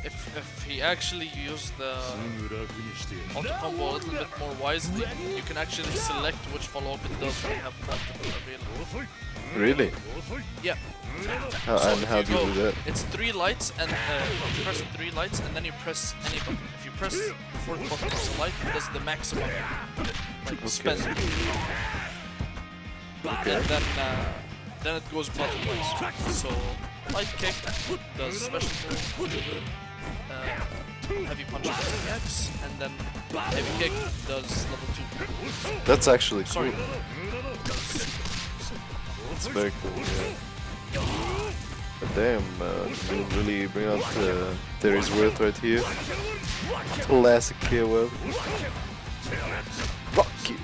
If he actually used the auto combo a little bit more wisely, you can actually select which follow-up it does when you have multiple available. Really? Yeah. And how do you do that? It's 3 lights, and you press 3 lights, and then you press any button. If you press the 4th button as a light, it does the maximum spend. And then it goes button-wise. So light kick does special move, heavy punch does X, and then heavy kick does level 2. That's actually cool. Sorry. It's very cool, yeah. But damn, you really bring out Terry's worth right here. Classic KOF. Fuck you.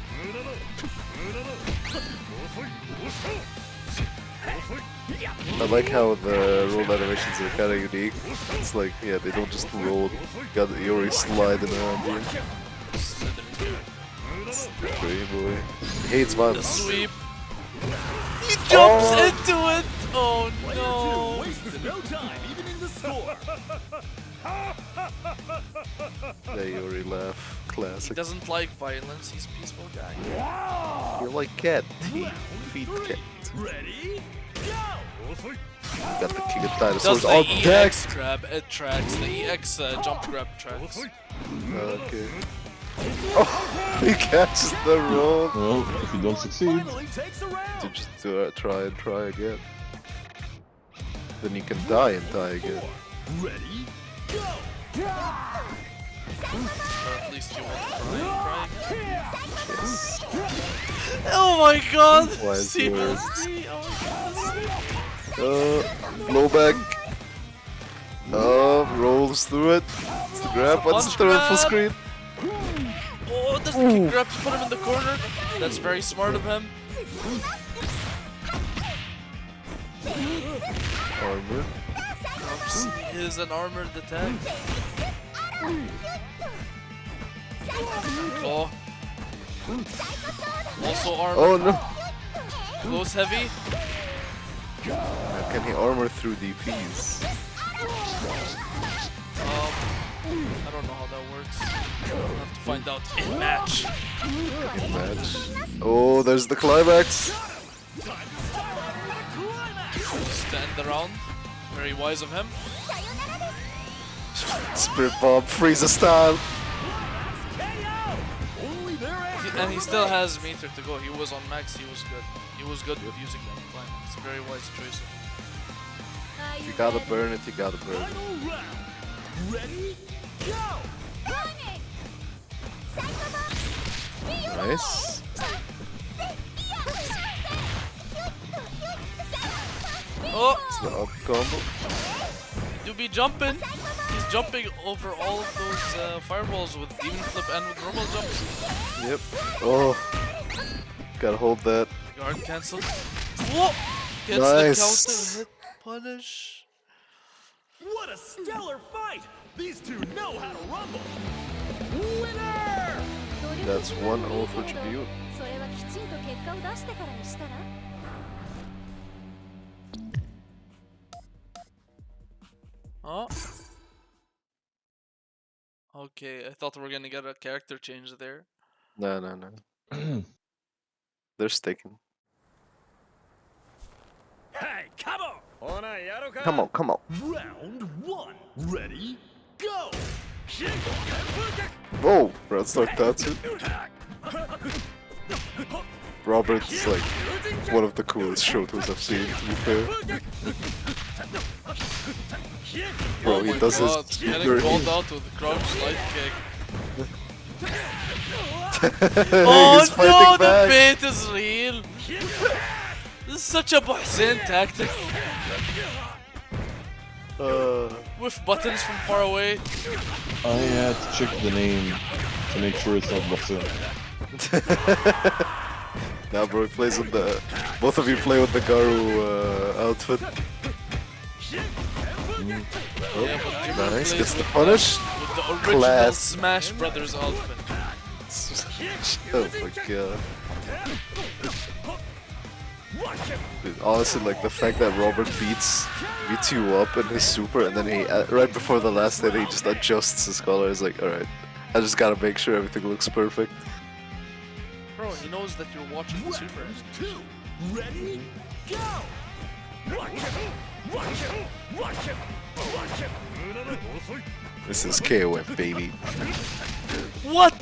I like how the roll animations are kind of unique. It's like, yeah, they don't just roll. You got Iori sliding around here. It's great, boy. He hates violence. The sweep. He jumps into it! Oh no! No time, even in the score. Yeah, Iori laugh. Classic. He doesn't like violence, he's a peaceful guy. You're like cat. Feed cat. Ready? Go! Got the King of Dinosaurs Does the on deck! EX grab, it tracks. The EX jump grab tracks. Okay. Oh, he catches the roll. Well, if you don't succeed, you just try and try again. Then you can die and die again. Ready? Go! Or at least you want to try. Yes. Oh my god! Wise See words. Oh Blowback. Rolls through it. It's the grab. What's the third full screen? Oh, does the kick grab to put him in the corner? That's very smart of him. Armor. Oops, he is an armored attack. Oh. Also armor. Oh no. Close heavy. Can he armor through DPs? I don't know how that works. We'll have to find out in match. In match. Oh, there's the climax. Just to end the round. Very wise of him. Spirit Bomb, Frieza style. And he still has meter to go. He was on max, he was good. He was good with using that climax. Very wise choice. If you gotta burn it, you gotta burn it. Ready? Go! Nice. Oh! It's the up combo. You be jumping. He's jumping over all of those fireballs with demon flip and with normal jumps. Yep. Oh. Gotta hold that. Guard cancel. Whoa! Gets Nice. the counter hit punish. What a stellar fight! These two know how to rumble. Winner! That's 1-0 for Tribute. Oh. Okay, I thought we were gonna get a character change there. No. They're sticking. Come on, come on. Round 1. Ready, go! Whoa, Red Star Tatsu. Robert is like one of the coolest Shotos I've seen, to be fair. Bro, he does his getting called out with the crouch light kick. Oh no, the bait is real. This is such a Hussein tactic. With buttons from far away. I had to check the name to make sure it's not Boxer. Nah, bro, he plays with the. Both of you play with the Garu outfit. Oh, Yeah, nice, gets the punish. With the original Class. Smash Brothers outfit. Oh my god. Dude, honestly, like the fact that Robert beats you up in his super, and then he right before the last hit he just adjusts his color. Is like, all right, I just gotta make sure everything looks perfect. Bro, he knows that you're watching the super. Ready, go! This is KOF, baby. What?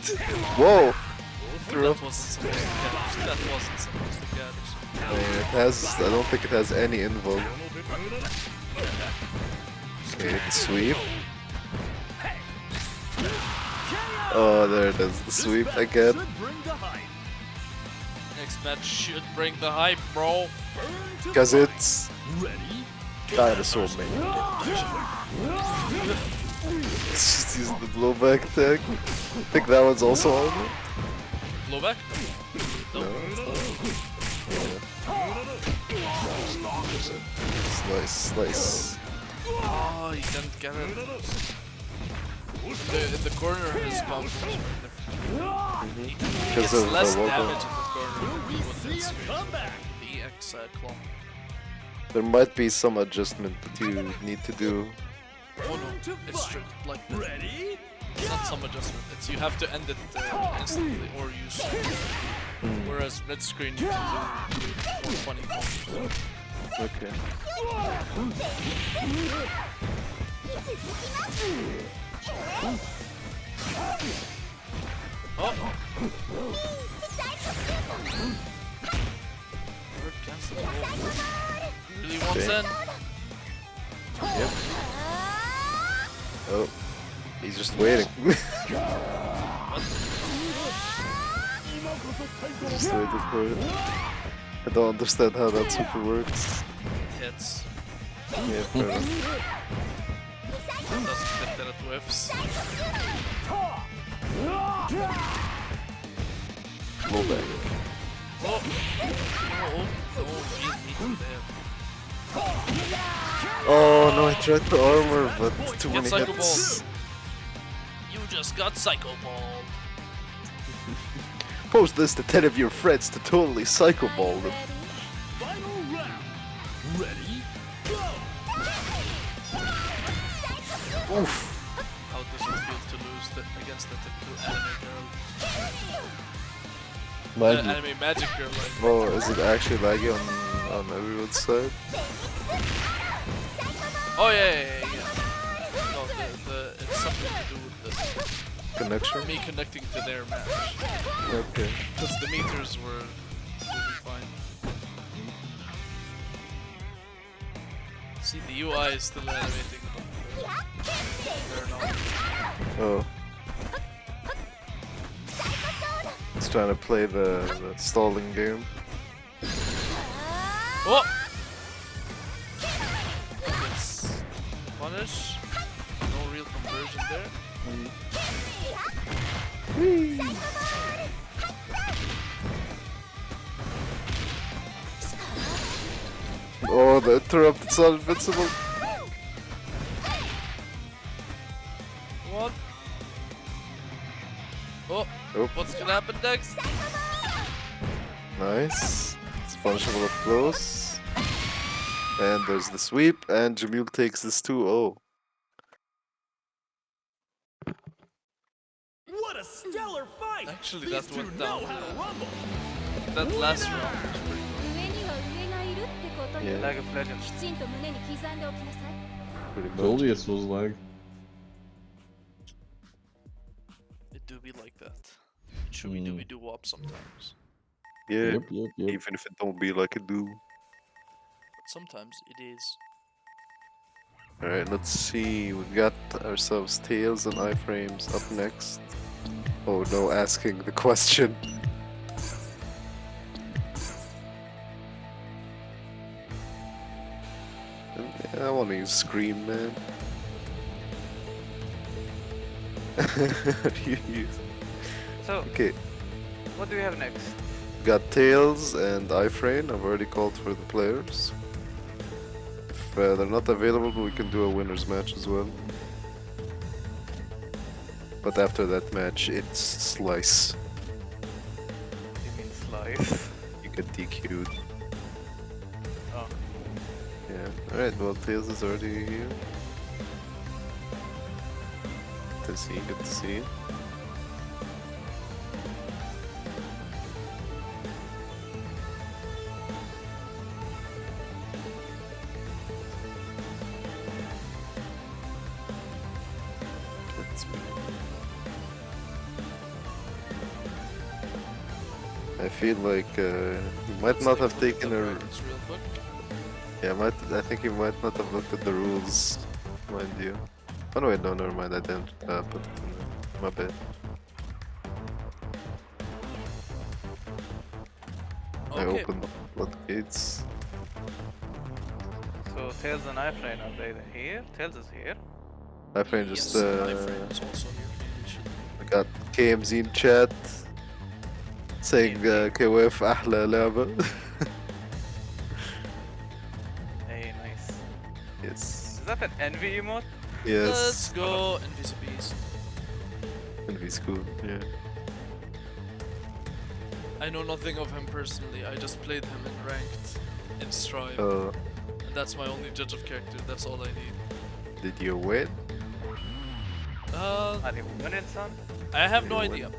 Whoa! That wasn't supposed to catch. That wasn't supposed to catch. I mean, it has. I don't think it has any invoke. Okay, the sweep. Oh, there it is. The sweep again. Next match should bring the hype, bro. Because it's dinosaur man. It's just using the blowback tag. I think that one's also on. Blowback? No, it's not. It's nice, nice. Oh, he didn't get it. In the corner, his combos are different. He Because gets of less the damage in the corner with the EX claw. There might be some adjustment that you need to do. Oh no, it's strict like that. It's not some adjustment, it's you have to end it instantly or use whereas mid screen you can do more funny combos. Okay. Oh! Bird cancel the roll. Really wants in. Yep. Oh, he's just waiting. Just waited for it. I don't understand how that super works. It hits. Yeah, fair enough. Doesn't hit that it whiffs. Blowback. Oh! Oh! He's there. Oh no, I tried to armor, but too Get many Psycho hits. Balled. You just got Psycho Balled. Post this to 10 of your friends to totally Psycho Ball them. Final round. Ready, go! Oof. How does it feel to lose against the typical anime girl? Anime magic girl, like. Oh, is it actually laggy on everyone's side? Oh yeah. No, it's something to do with the Connection? me connecting to their match. Okay. Because the meters were moving fine. See, the UI is still animating, but they're not. Oh. It's trying to play the stalling game. Oh! It's punish. No real conversion there. Oh, the interrupt, it's not invincible. What? Oh, what's gonna happen next? Nice. It's punishable up close. And there's the sweep, and Jamil takes this 2-0. What a stellar fight! Actually, These that two went know down. how to rumble. That last round was pretty good. Yeah. Lag of Legends. Pretty much. Told you it was lag. It do be like that. Should we do wop sometimes? Yeah. Yep. Even if it don't be like it do. Sometimes it is. Alright, let's see. We got ourselves Tails and iframes up next. Oh no, asking the question. I want to use Scream, man. So, okay, what do we have next? got Tails and iframe. I've already called for the players. If they're not available, we can do a winner's match as well. But after that match, it's Slice. You mean Slice? You get DQ'd. Oh. Yeah. Alright, well, Tails is already here. Good to see, good to see. I feel like he might not have taken a. Yeah, I think he might not have looked at the rules, mind you. Oh no, wait, no, never mind. I didn't put it in there. My bad. I opened floodgates. So Tails and iframe, are they here? Tails is here. iframe just iframe is also here. I got KMZ in chat saying KOF أحلى لعبة. Hey, nice. Yes. Is that an envy emote? Yes. Let's go, Envy's a beast. Envy's cool, yeah. I know nothing of him personally, I just played him in ranked, in Strive. Uh, And that's my only judge of character, that's all I need. Did you win? Are you winning, son? I have no You win. idea.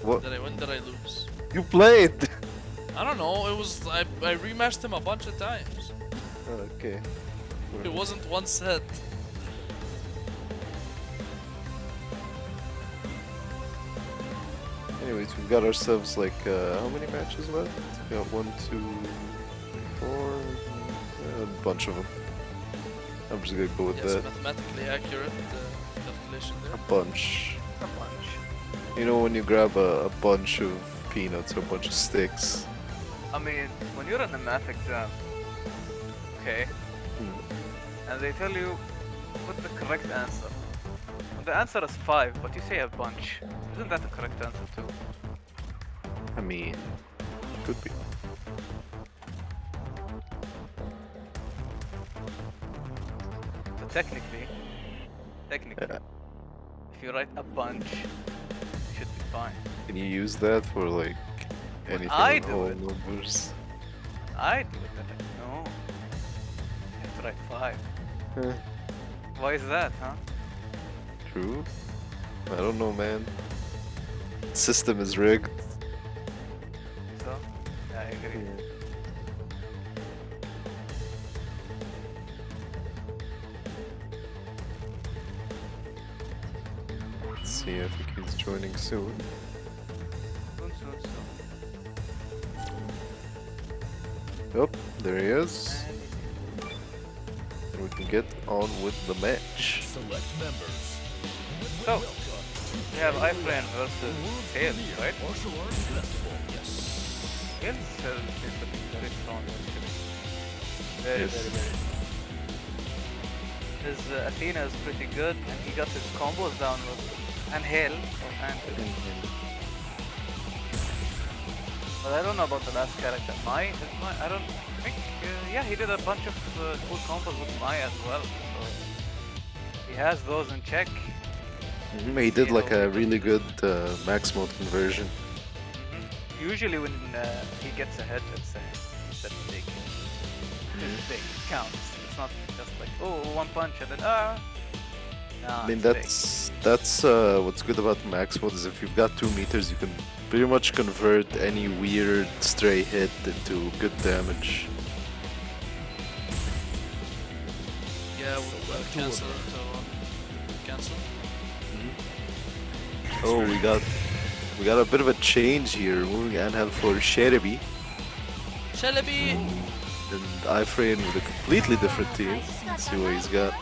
What? Did I win, did I lose? You played! I don't know, it was, I rematched him a bunch of times. Okay. It wasn't one set. Anyways, we've got ourselves like, how many matches left? We got 1, 2, 3, 4, a bunch of them. I'm just gonna go with Yes, that. mathematically accurate calculation there. A bunch. A bunch. You know when you grab a bunch of peanuts or a bunch of sticks? I mean, when you're in a math exam, okay, and they tell you put the correct answer. And the answer is 5, but you say a bunch. Isn't that the correct answer too? I mean, could be. So technically, if you write a bunch, you should be fine. Can you use that for like anything I with do whole it. numbers? I do it, but no. You have to write 5. Huh. Why is that, huh? True. I don't know, man. System is rigged. So, yeah, I agree. Let's see, I think he's joining soon. Soon. Yep, there he is. And we can get on with the match. Select members. So, we have iframe versus Tails, right? Yes. Tails is looking very strong, actually. Very, Yes. very. His Athena is pretty good, and he got his combos down with Angel. But I don't know about the last character. Mai, I don't think. Yeah, he did a bunch of cool combos with Mai as well. So he has those in check. He did like a really good max mode conversion. Usually when he gets ahead, it's a big. It's big. It counts. It's not just like, oh, one punch and then I mean, that's what's good about max mode is if you've got 2 meters, you can pretty much convert any weird stray hit into good damage. Yeah, we'll cancel it. Cancel. Oh, we got a bit of a change here. Moving Angel for Sheribi. Shalabi! And ifrain with a completely different team. Let's see what he's got.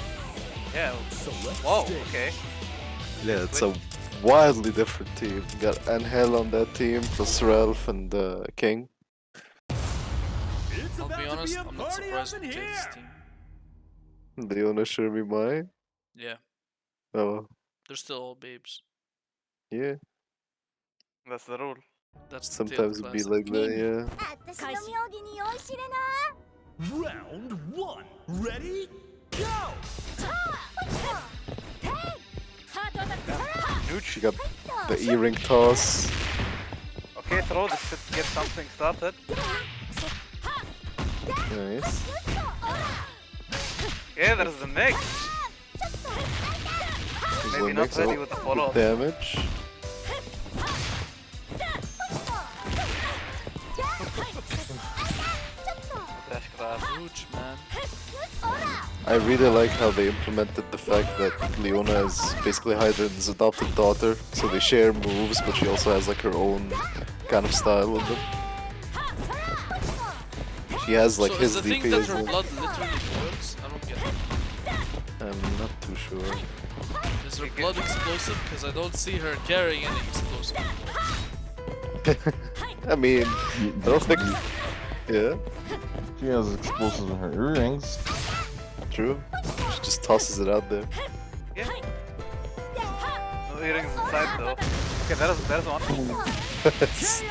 Yeah. Whoa. Okay. Yeah, it's a wildly different team. Got Angel on that team, plus Ralph and King. I'll be honest, I'm not surprised with Tails' team. Leona Sherby Mai. Yeah, Oh, they're still all babes. yeah. That's the rule. That's the Sometimes it be like that, yeah. Round 1. Ready? Go! She got the E-ring toss. Okay, throw this should get something started. Nice. Yeah, there's the mix. Maybe not ready with the follow-up. Damage. Huge, man. I really like how they implemented the fact that Leona is basically Hydra's adopted daughter, so they share moves, but she also has like her own kind of style with them. She has like So his is the thing DP that as her well. blood literally boils? I don't get it. I'm not too sure. Is her blood explosive? Because I don't see her carrying any explosive. I mean, I don't think. Yeah. She has explosives in her earrings. True. She just tosses it out there. Yeah. No earrings inside though. Okay, there's one.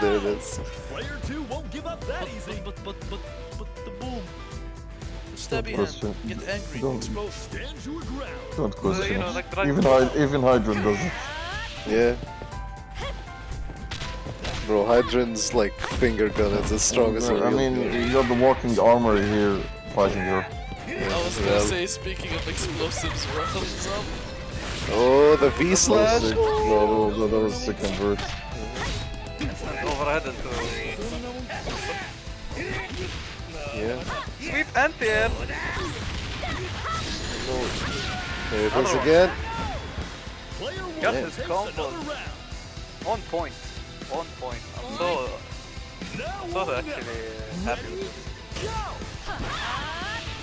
There it is. Player 2 won't give up that easy. But the boom. Stabby hand. Get angry. Explode. Stand your ground. Don't question You know, it. like Even Hydra does it. Yeah. Bro, Hydran's like finger gun is as strong as her. I mean, you got the walking armor here fighting her. I was gonna say, speaking of explosives, Ralph's up. Oh, the V slash! No, that was sick convert. Overhead into. Yeah. Sweep anti-air. There it is again. Got his combo. On point. On point. I'm so actually happy with this.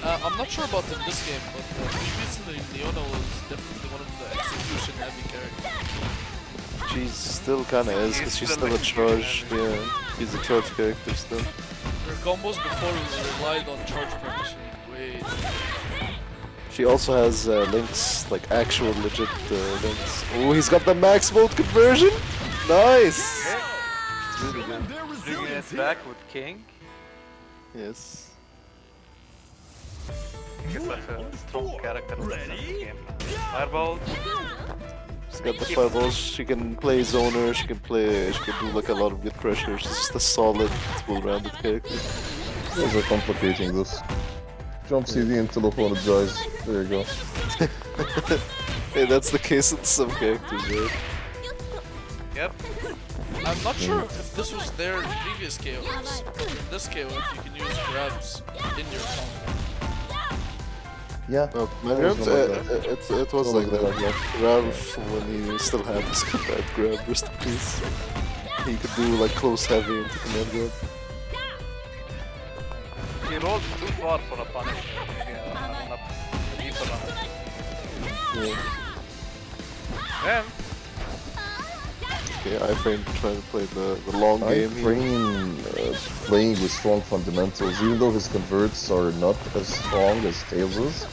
I'm not sure about in this game, but previously Leona was definitely one of the execution heavy characters. She still kinda is, because she's still a charge. Yeah, she's a charge character still. Her combos before relied on charge precision. Wait. She also has links, like actual legit links. Oh, he's got the max volt conversion! Nice! It's really good. Bringing it back with King. Yes. Get such a strong character in the game. Fireball. She's got the fireballs, she can play zoner, she can do like a lot of good pressure. She's just a solid, well-rounded character. Those are complicating this. Jump CD until opponent dies. There you go. Hey, that's the case with some characters, right? Yep. I'm not sure if this was there in previous KOs, but in this KO, if you can use grabs in your combo. Yeah. Oh, it was like that. Yeah. Ralph, when he still had his command grab, rest in peace. He could do like close heavy into command grab. He rolled too far for a punish. Not deep enough. Yeah. Damn. Okay, ifrain trying to play the long game here. ifrain playing with strong fundamentals, even though his converts are not as strong as Tails is,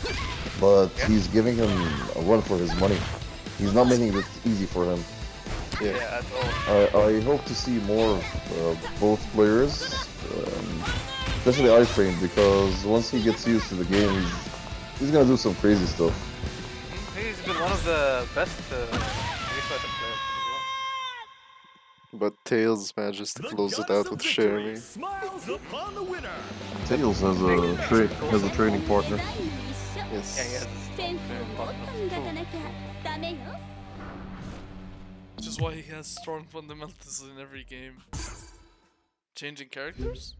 but he's giving him a run for his money. He's not making it easy for him. Yeah, at all. I hope to see more of both players, especially ifrain, because once he gets used to the game, he's gonna do some crazy stuff. He's been one of the best players. But Tails manages to close it out with Sherry. Tails has a training partner. Yes. Which is why he has strong fundamentals in every game. Changing characters?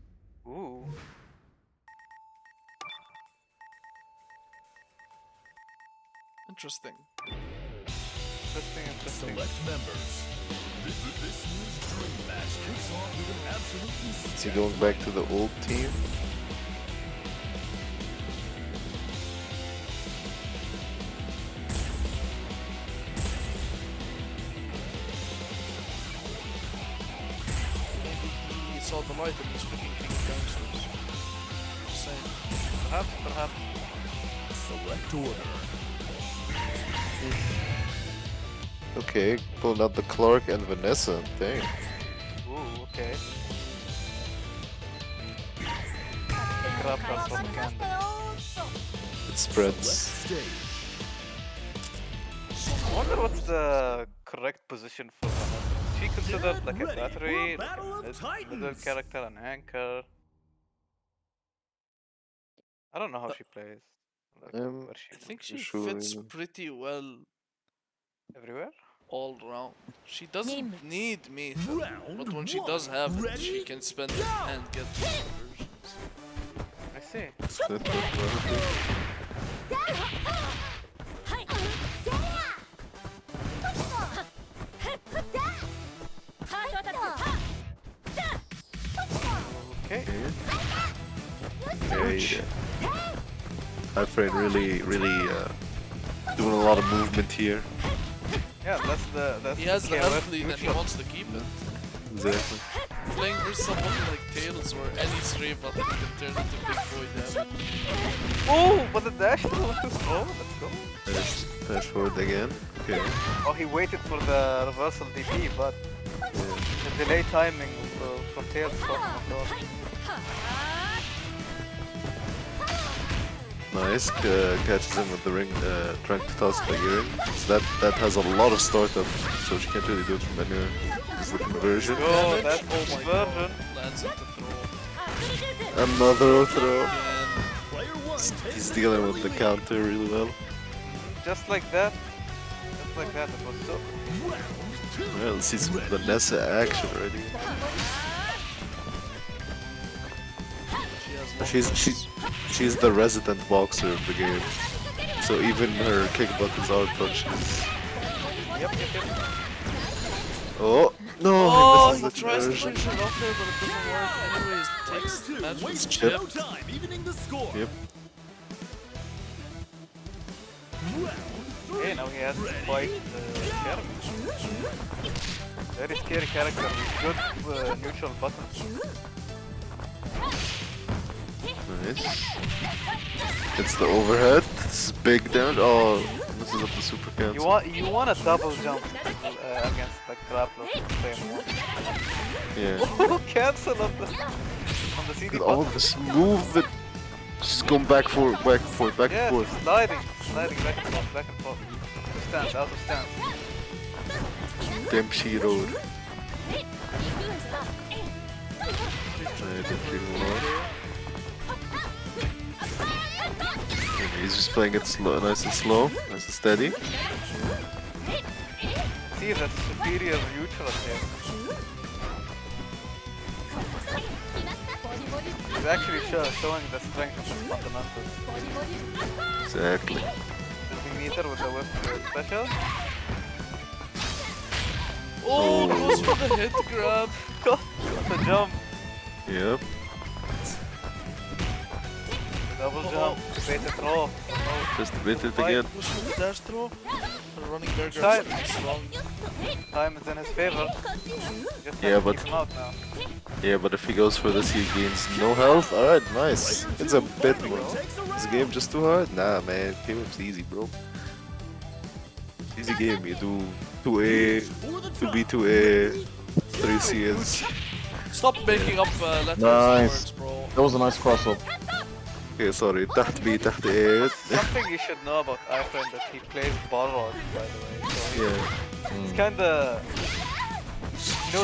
Ooh. Interesting. Interesting. Select members. This year's Dream Match kicks off with an absolutely Is he going back to the old team? He saw the light and he's picking King of Gangsters. Just saying. Perhaps. Select order. Okay, pulling out the Clark and Vanessa. Dang. Ooh, okay. Grab that propaganda. It spreads. I wonder what's the correct position for Vanessa. Is she considered like a battery, like a middle character, an anchor? I don't know how she plays. Like, where she I think she sure. fits pretty well everywhere. All around. She doesn't need me, but when she does have it, she can spend it and get conversions. I see. Okay. Yeah. My friend really doing a lot of movement here. Yeah, that's He has the KOF health lead and he neutral. wants to keep it. Exactly. Playing versus someone like Tails where any stray button can turn into big boy damage. Oh, but the dash throw. Oh, let's go. Dash forward again. Okay. Oh, he waited for the reversal DP, but the delay timing from Tails caught him off guard. Nice. Catches him with the ring, trying to toss the earring. So that has a lot of startup, so she can't really do it from anywhere. This is the conversion. Oh, that's God. Lands into throw. Another throw. He's dealing with the counter really well. Just like that. Just like that. It was so. Well, let's see some Vanessa action already. She's the resident boxer of the game. So even her kick buttons are punches. Yep. Oh no! Oh, He he misses the tries to charge. finish it off there, but it doesn't work. Anyways, takes Magic's chip. Yep. Okay, now he has to fight character. Very scary character with good neutral buttons. Nice. It's the overhead. This is big damage. Oh, this is up the super cancel. You want a double jump against the grappler frame. Yeah. Oh, cancel on the CD button. All this movement. Just going back and forth, back and forth, back and forth. sliding back and forth, back and forth. Stance, out of stance. Damn she road. He's just playing it slow, nice and slow, nice and steady. See that superior neutral here. He's actually showing the strength of his fundamentals. Exactly. Does he meter with the whip special? Oh, goes for the hit grab. Got the jump. Yep. Double jump. Bait it throw. Just bait it again. Push with the dash throw. The running bear Time. grabs is strong. Time is in his favor. Just Yeah, have to but keep him out now. yeah, but if he goes for this, he gains no health. All right, nice. It's a bit more. This game just too hard? Nah, man. Game-up's easy, bro. Easy game. You do 2A, 2B, 2A, 3CS. Stop making up letters Nice. words, bro. That was a nice cross up. Okay, sorry. تحت B, تحت A. Something you should know about iFriend that he plays Balrog, by the way. So Yeah. It's kinda.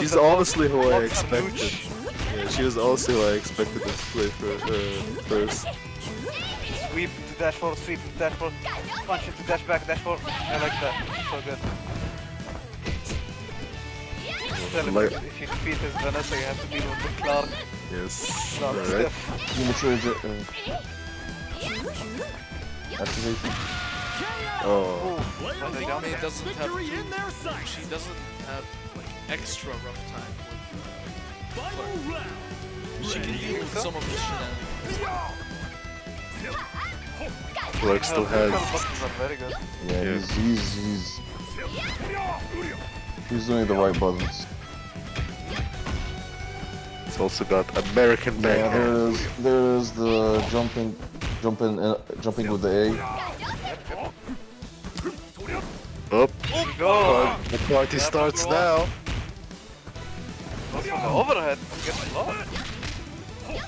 She's honestly who I expected. Yeah, she was also who I expected to play for first. Sweep to dash forward, sweep to dash forward, punch into dash back, dash forward. I like that. So good. Tell him Like- if you defeat his Vanessa, you have to deal with the Clark. Yes. Clark Alright. stiff. You make sure you get activation. Oh. I think May doesn't have she doesn't have like extra rough time with Clark. She can deal with some of the shenanigans. Clark still has. Very good. Yeah, he's doing the right buttons. It's also got American Yeah, backhand. there's the jumping with the A. Up. Go. The party starts now. The overhead gets blocked.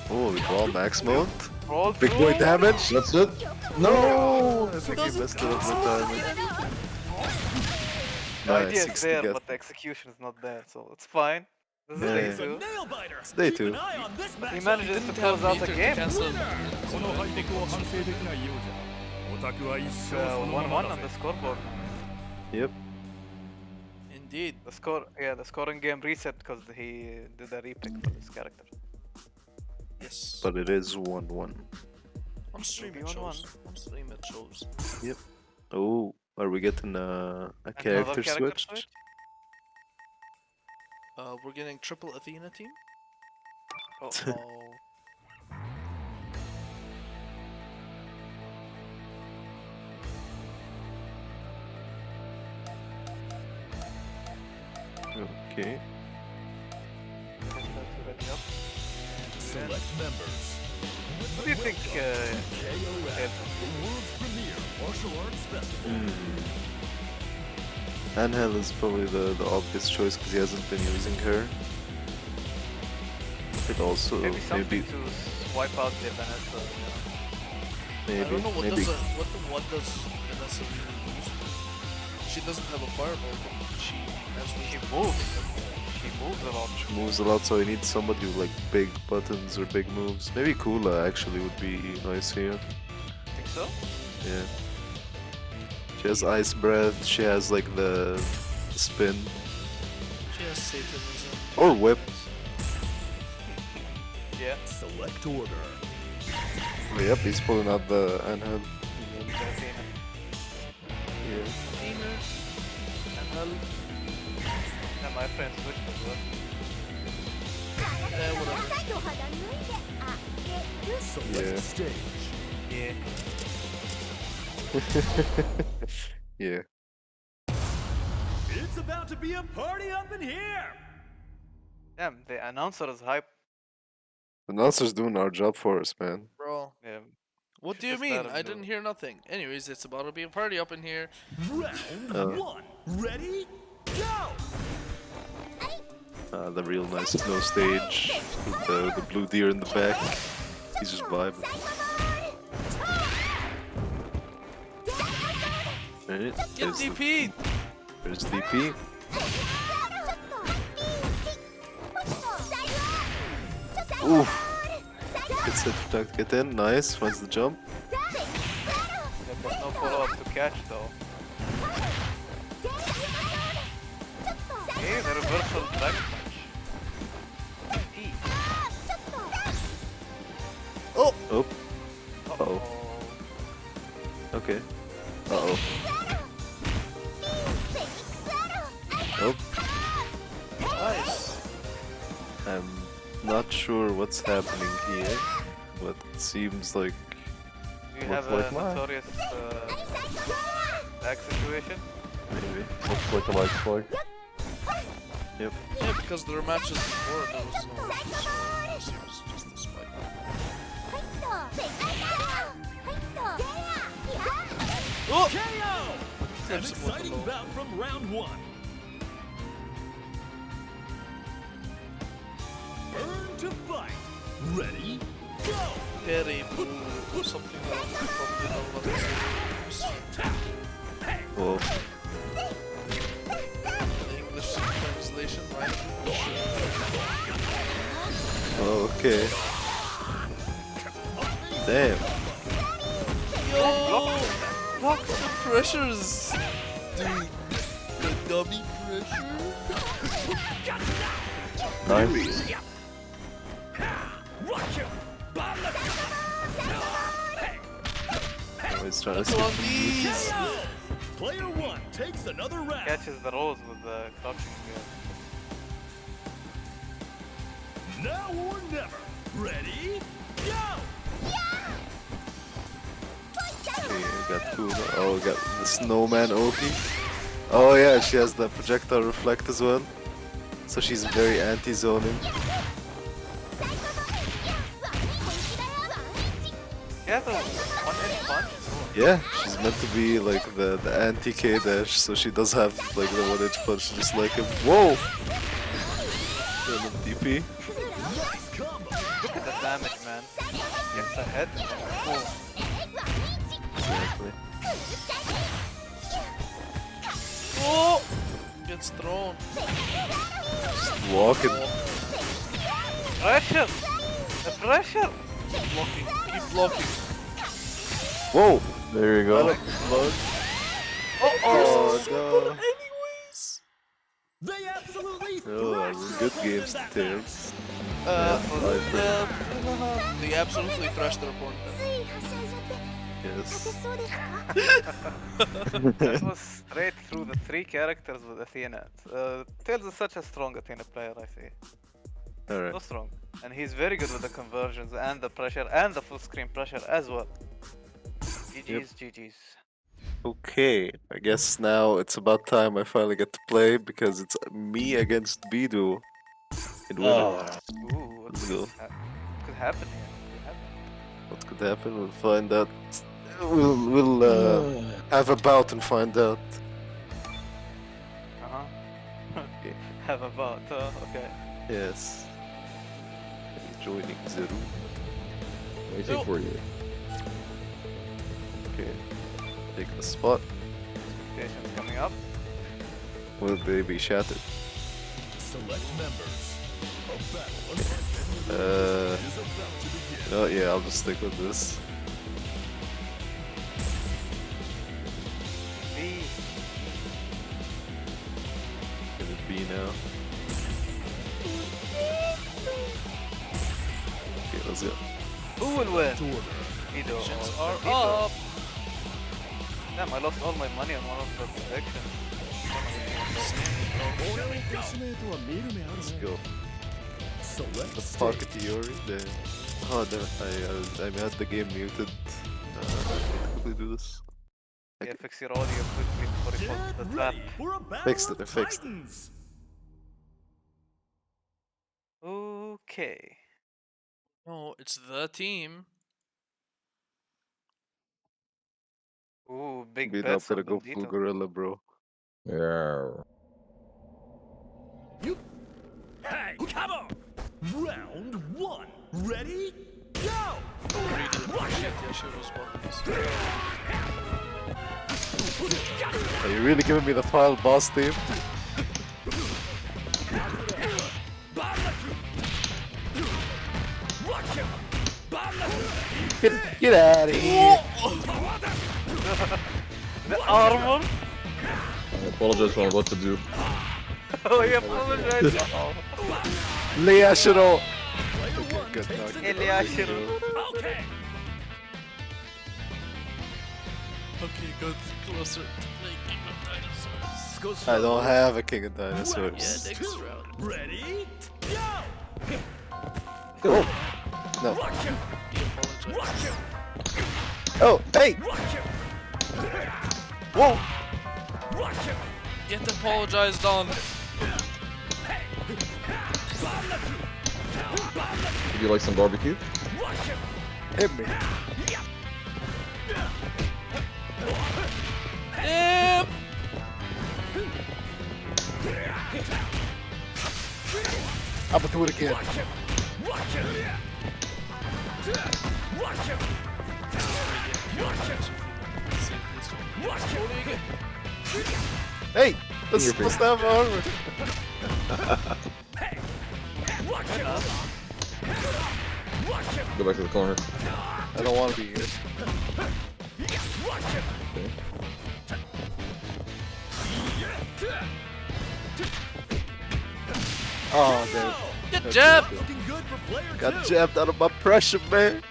Oh, we draw max mode. Roll Big boy through. damage. That's it. No! I think he messed it up with damage. The idea Nice, is 60 there, gas. but the execution is not there, so it's fine. This is Yeah. day 2. It's day 2. He manages to close out the game. 1-1 on the scoreboard. Yep. Indeed. The scoring game reset because he did a repick for this character. Yes. But it is 1-1. On stream it shows. On stream it shows. Yep. Oh, are we getting a character switch? We're getting triple Athena team. Okay. Select members. What do you think? Angel is probably the obvious choice because he hasn't been using her. It also Maybe something maybe to wipe out the Vanessa. I don't know what maybe what does Vanessa really use? She doesn't have a fireball, but she moves. She moves a lot. she moves a lot, so he needs somebody with like big buttons or big moves. Maybe Kula actually would be nice here. Think so? Yeah. She has ice breath. She has like the spin She has Satanism. or whip. Yeah. Select order. Yep, he's pulling out the Angel. Athena. Yeah. Athena. Angel. Yeah, my friend switched as well. Yeah, whatever. Select stage. Yeah. Yeah. It's about to be a party up in here. Damn, the announcer is hype. The announcer's doing our job for us, man. Bro. Yeah. What do you mean? I didn't hear nothing. Anyways, it's about to be a party up in here. Round 1. Ready? Go! The real nice snow stage with the blue deer in the back. He's just vibing. Right, Get DP! There's DP. Oof. Gets it to get in. Nice. Finds the jump. Yeah, but no follow up to catch though. Hey, the reversal dragon punch. Oh! Oh. Uh-oh. Okay. Uh-oh. Oh. Nice. I'm not sure what's happening here, but it seems like... Do you have a notorious back situation? Maybe. Looks like a light spike. Yep. Yeah, because there were matches before there was no issues. It was just a spike. Oh! KO! An Tips him with the exciting low. bout from round 1. Burn to fight. Ready? Go! Perry Blue, something that I probably don't know what Whoa. the English translation, right? Oh, okay. Damn. Yo! Block the pressures! Dude, the dummy pressure? Nice. he's trying to skip. Player one takes another round. Catches the rolls with the crouching. Now or never. Ready? Go! Okay, got two. Oh, got the snowman Oki. Oh yeah, she has the projectile reflect as well. So she's very anti-zoning. Yeah, the one-hit punch. Yeah, she's meant to be like the anti-K dash, so she does have like the one-edge punch just like him. Whoa! DP. Look at the damage, man. Gets the head. Boom. Exactly. Oh! Gets thrown. Just walking. Pressure! The pressure! Keep blocking. Keep blocking. Whoa! There you go. Oh no. Anyways. They absolutely Oh, good games to Tails. They absolutely thrashed their opponent. Yes. That was straight through the three characters with Athena. Tails is such a strong Athena player, I see. Alright. So strong. And he's very good with the conversions and the pressure and the full screen pressure as well. GG's, GG's. Okay, I guess now it's about time I finally get to play because it's me against Bidu. In winners. Ooh, Let's go. Could happen here. What could happen? We'll find out. We'll have a bout and find out. Okay. Have a bout, okay. Yes. Joining Zeru. Waiting for you. Okay. Take the spot. Expectations coming up. Will they be shattered? Select members. A battle is about to begin. Oh yeah, I'll just stick with this. B. Give it B now. Okay, let's go. Who will win? Ido or are Ido? up. Damn, I lost all my money on one of the predictions. Let's go. Select The pocket Yori, then. Oh, no, I had the game muted. Can I quickly do this? Yeah, fix your audio quickly before it falls to the trap. Fixed it, I fixed it. Okay. No, it's the team. Ooh, big Beat bets up, gotta on go full Bandito. gorilla, bro. Yeah. Hey, come on! Round one. Ready? Go! Are you really giving me the final boss team? Get out of here! The armor? I apologize for what to do. Oh, he apologized. Liashiro! Okay, good knock. Eliashiro. Okay, go closer to play King of Dinosaurs. I don't have a King of Dinosaurs. Yeah, next round. Ready? Go! Oh! No. He apologized. Oh, hey! Whoa! Get apologized on. Would you like some barbecue? Hit me. Yep. I'm gonna do it again. Hey! This is supposed to have armor! Go back to the corner. I don't want to be here. Oh, damn. Get jabbed! Got jabbed out of my pressure, man.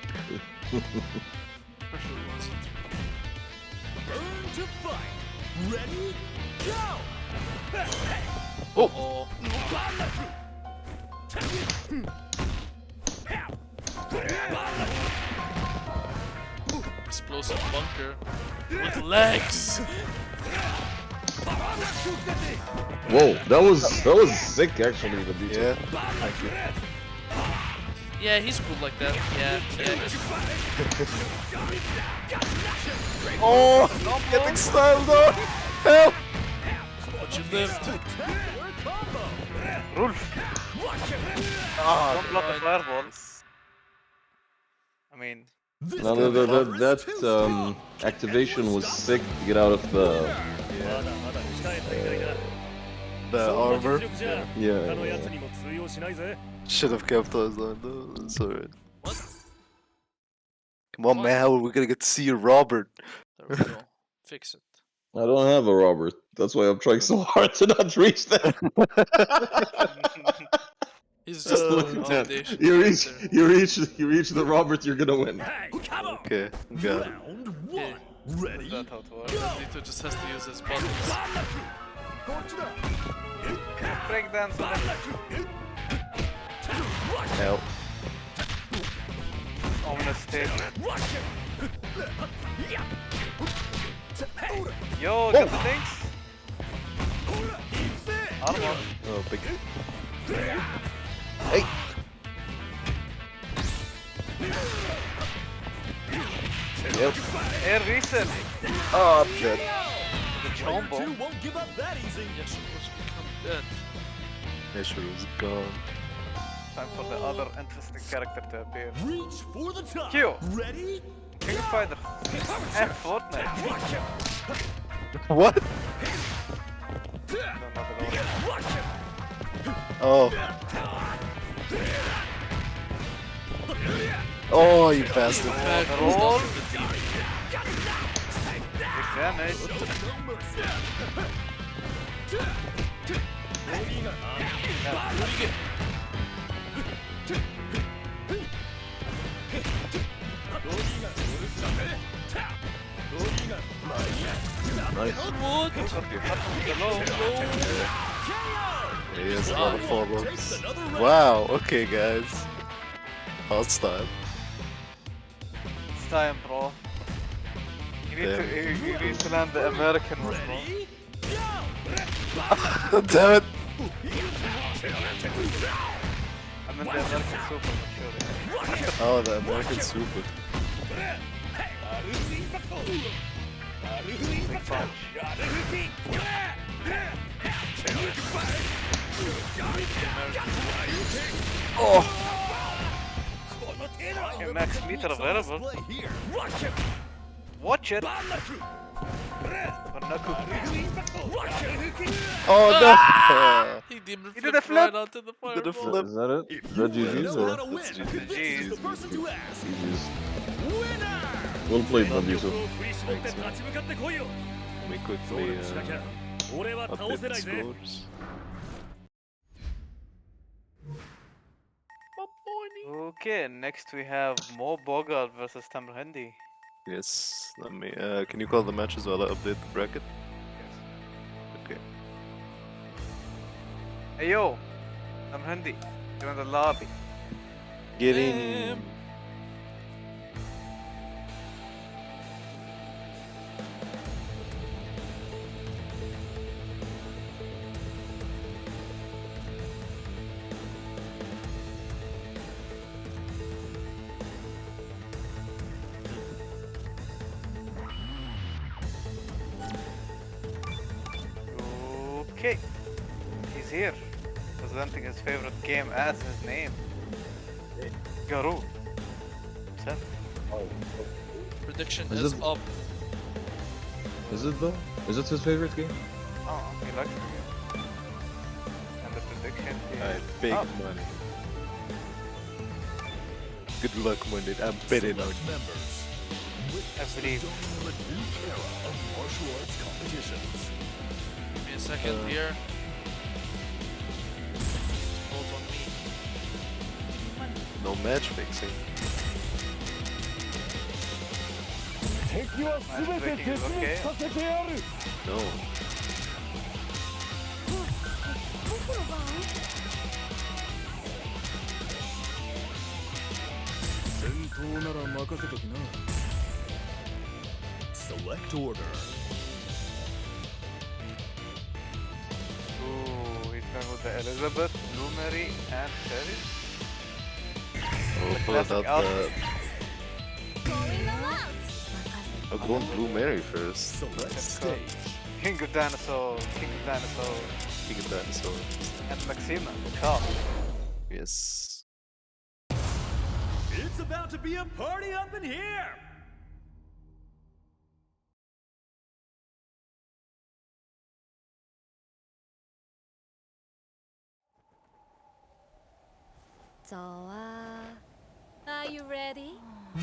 to fight. Ready? Go! Oh. Explosive bunker with legs. Whoa, that was sick actually. The beat. Yeah, thank you. Yeah, he's cool like that. Yeah. Oh, getting styled on. Help! But you lived. Rolf. Don't block the fireball. I mean... No, that activation was sick to get out of the armor. Yeah. Should have kept us on though. It's alright. Come on, man. How are we gonna get to see you, Robert? There we go. Fix it. I don't have a Robert. That's why I'm trying so hard to not reach that. He's just intimidation. You reach the Robert, you're gonna win. Okay, got it. Ready? Nito just has to use his buttons. Breakdance. Help. Ominous stage. Yo, got the things. Armor. Oh, big. Hey. Yep. Air reset. Oh, I'm dead. The chombo. Won't give up that easy. Yes, it was become dead. Yeshua was gone. Time for the other interesting character to appear. Reach for the top. Q. Ready? King of Fighters. And Fortnite. What? Oh. Oh, you bastard. Roll. Big damage. Nice. What? He has a lot of follow-ups. Wow, okay guys. Hostile. It's time, bro. You need to land the American one, bro. Damn it! I mean the American Super, sure. Oh, the American Super. Oh! Okay, max meter available. Watch it! Oh no! He did a flip! Right onto the Did a flip. Is that it? Is that GG's or? That's GG's. GG's. Well played, Medusa. We quickly update the scores. Okay, next we have Mo Bogart versus Tamr Hindi. Yes, let me. Can you call the matches while I update the bracket? Okay. Hey yo, Tamr Hindi, you're in the lobby. Get in. Okay, he's here, presenting his favorite game as his name. Garu. Prediction Is is it- up. Is it though? Is it his favorite game? Oh, he likes the game. And the prediction is Alright, big up. money. Good luck, money. I'm betting on you. I believe. A new era of martial arts competitions. Give me a second here. Hold on me. No match fixing. Matchmaking is okay. No. Select order. Ooh, he's going with the Elizabeth, Blue Mary, and Cherry. We'll pull out classic out. I'll go on Blue Mary first. Select stage. King of Dinosaur, King of Dinosaur, King of Dinosaur. and Maxima, the top. Yes. It's about to be a party up in here! Are you ready?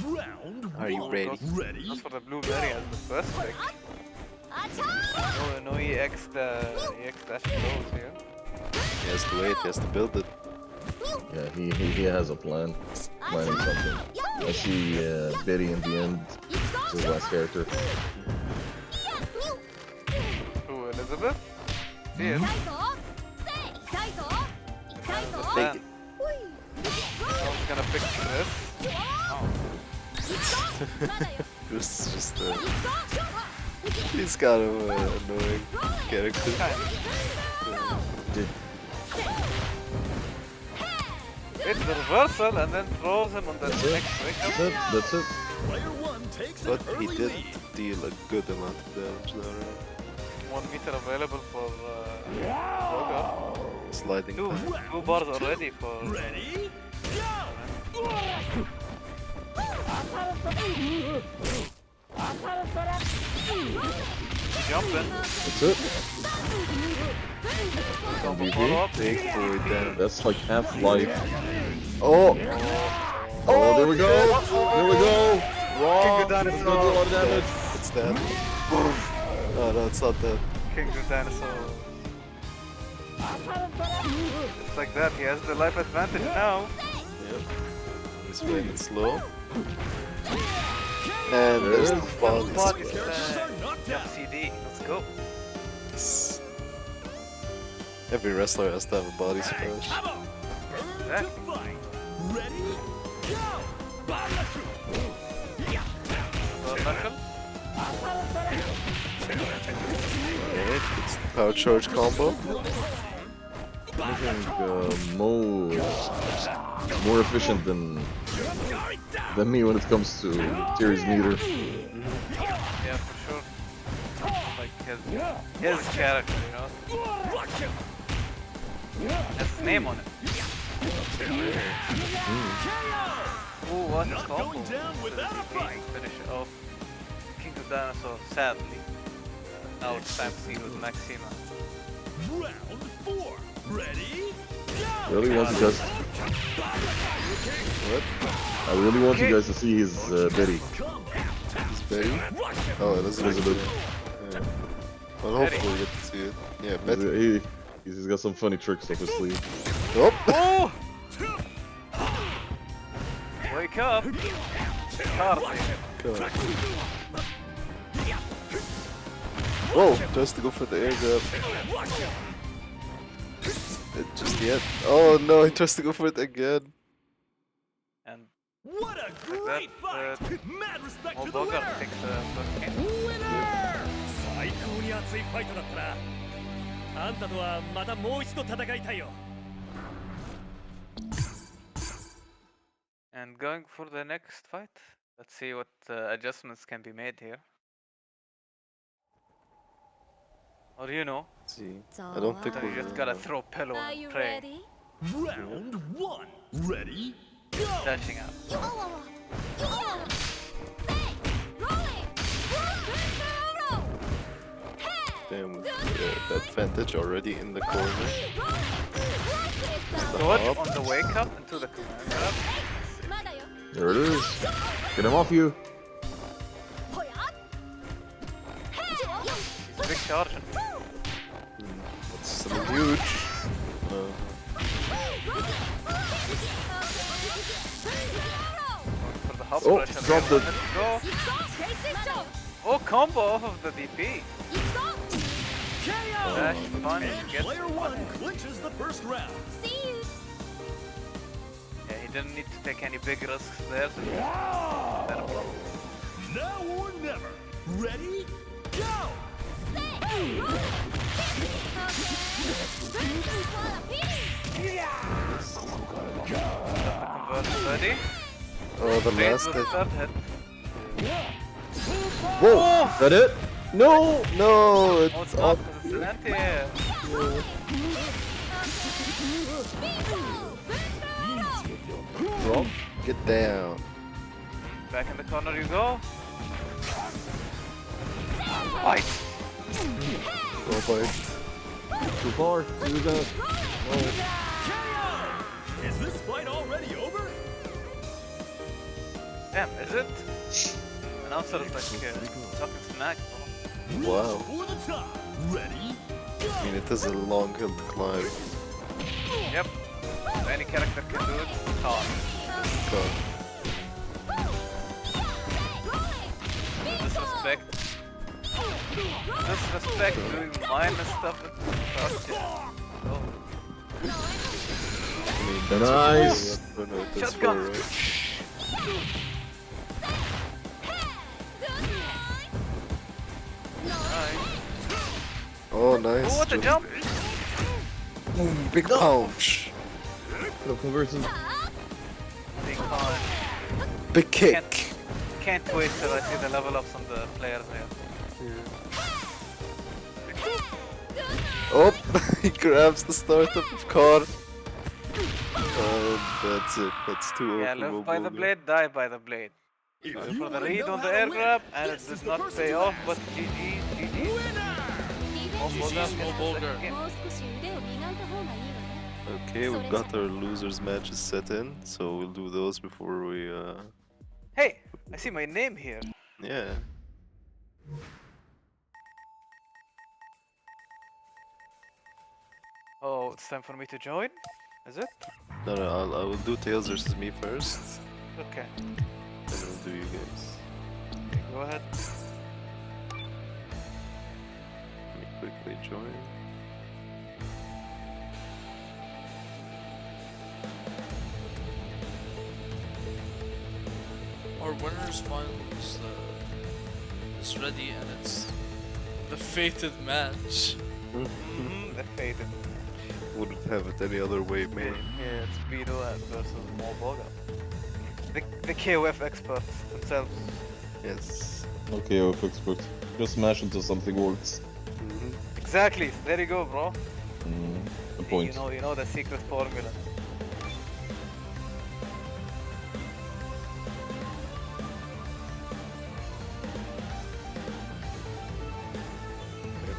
Round Are you ready? Ready? That's for the Blue Mary as the first pick. No EX dash goes here. He has to wait, he has to build it. Yeah, he has a plan. Planning something. I see Betty in the end. His last character. Who, Elizabeth? See it. Take it. I was gonna pick this. Oh. This is just he's kind of annoying character. It's the reversal and then throws him on the next breakup. That's it. But he did deal a good amount of damage there. 1 meter available for Roger. Sliding. Two bars already for. Ready? Go! Jumping. That's it. MVP. That's like Half-Life. Oh! Oh, there we go! There we go! King of That's Dinosaur. gonna do a lot of damage. It's dead. Oh no, it's not dead. King of Dinosaur. Just like that, he has the life advantage now. Yep. He's playing it slow. And there's the body Jump CD. Let's go. Every wrestler has to have a body splash. Exactly. Ready? Go! Knuckle. Alright, it's the power charge combo. I think more efficient than me when it comes to Terry's meter. Yeah, for sure. Like his character, you know? Has his name on it. Ooh, what a combo. Finish it off. King of Dinosaur, sadly. Now it's time to deal with Maxima. Round 4. Ready? I really want you guys. What? I really want you guys to see his Betty. His Betty? Oh, Elizabeth. Yeah. Well, hopefully we get to see it. Yeah, Betty. He's got some funny tricks up his sleeve. Oh! Oh! Wake up! Whoa! Tries to go for the air grab. Just yet. Oh no, he tries to go for it again. And what a great fight! Mad respect to the winner! Winner! 最高に熱いファイトだったな。あんたとはまたもう一度戦いたいよ。And going for the next fight. Let's see what adjustments can be made here. Or you know. See, I don't think you just gotta throw pillow and pray. Round 1. Ready? Go! Dashing out. Damn, that advantage already in the corner. Dodge on the wake up into the command grab. There it is. Get him off you. He's big charging. That's something huge. For the hop Oh, pressure. dropped it. Let's go. Oh, combo off of the DP. Dash punch And gets player one clinches the first round. Yeah, he didn't need to take any big risks there. So Now or never. Ready? Go! Ready? Oh, the Raise last with hit. third hit. Whoa! Is that it? No! No! Oh, It's it's up. not because it's an anti-air. Wrong. Get down. Back in the corner you go. Fight! Oh, fight. Too far. Do that. Is this fight already over? Damn, is it? Announcer is like talking smack. Wow. For the top. Ready? I mean, it is a long hill to climb. Yep. If any character can do it, Khan. God. Disrespect. Disrespect doing minus stuff with oh. I mean, that's Nice. what it is Shotgun. for, right? Oh, nice. Oh, what a jump! Boom, big punch. Could have converted. Big punch. Big kick. Can't wait till I see the level ups on the players here. Oh, he grabs the startup of car. That's it. That's too Yeah, over live mobile by the there. blade, die by the blade. For the read on the air grab, and it did not pay off, but GG, GG. Okay, we've got our losers matches set in, so we'll do those before we Hey, I see my name here. yeah. Oh, it's time for me to join? Is it? No, I will do Tails versus me first, Okay. and we'll do you guys. Okay, go ahead. Let me quickly join. Our winners finals is ready, and it's the fated match. The fated. Wouldn't have it any other way, man. Yeah, it's Bido versus Moboga. The KOF experts themselves. Yes. Okay, of expert. Just smash until something works. Exactly. There you go, bro. Good point. You know the secret formula.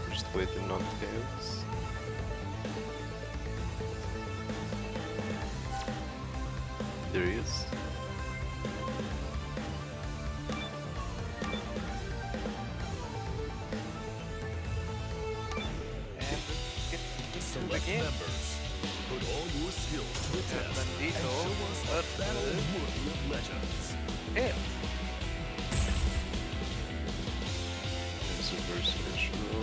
I'm just waiting on Tails. There he is. Select members. Put all your skills to the test. And show us a battle worthy of legends. Yeah. There's a reverse intro.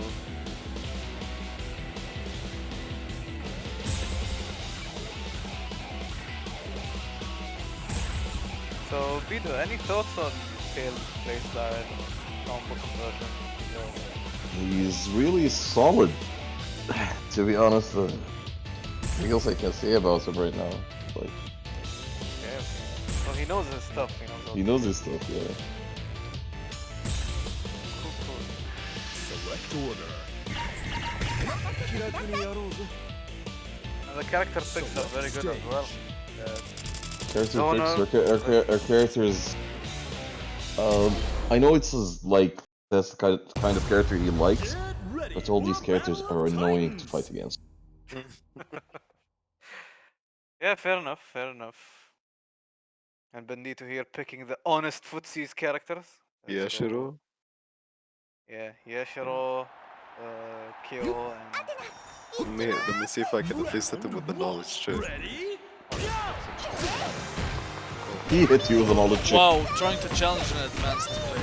So, Bido, any thoughts on Tails playstyle, combo conversion? He's really solid. To be honest, nothing else I can say about him right now. Like, Okay. So he knows his stuff. he knows his stuff, yeah. Select order. And the character picks are very good as well. Character picks, our characters. I know it's like that's the kind of character he likes, but all these characters are annoying to fight against. Yeah, fair enough, fair enough. And Bandito here picking the honest footsies characters. Yeah, Shiro. Yeah, Yashiro, Kyo, and... Let me see if I can at least hit him with the knowledge check. He hit you with a knowledge check. Wow, trying to challenge an advanced player.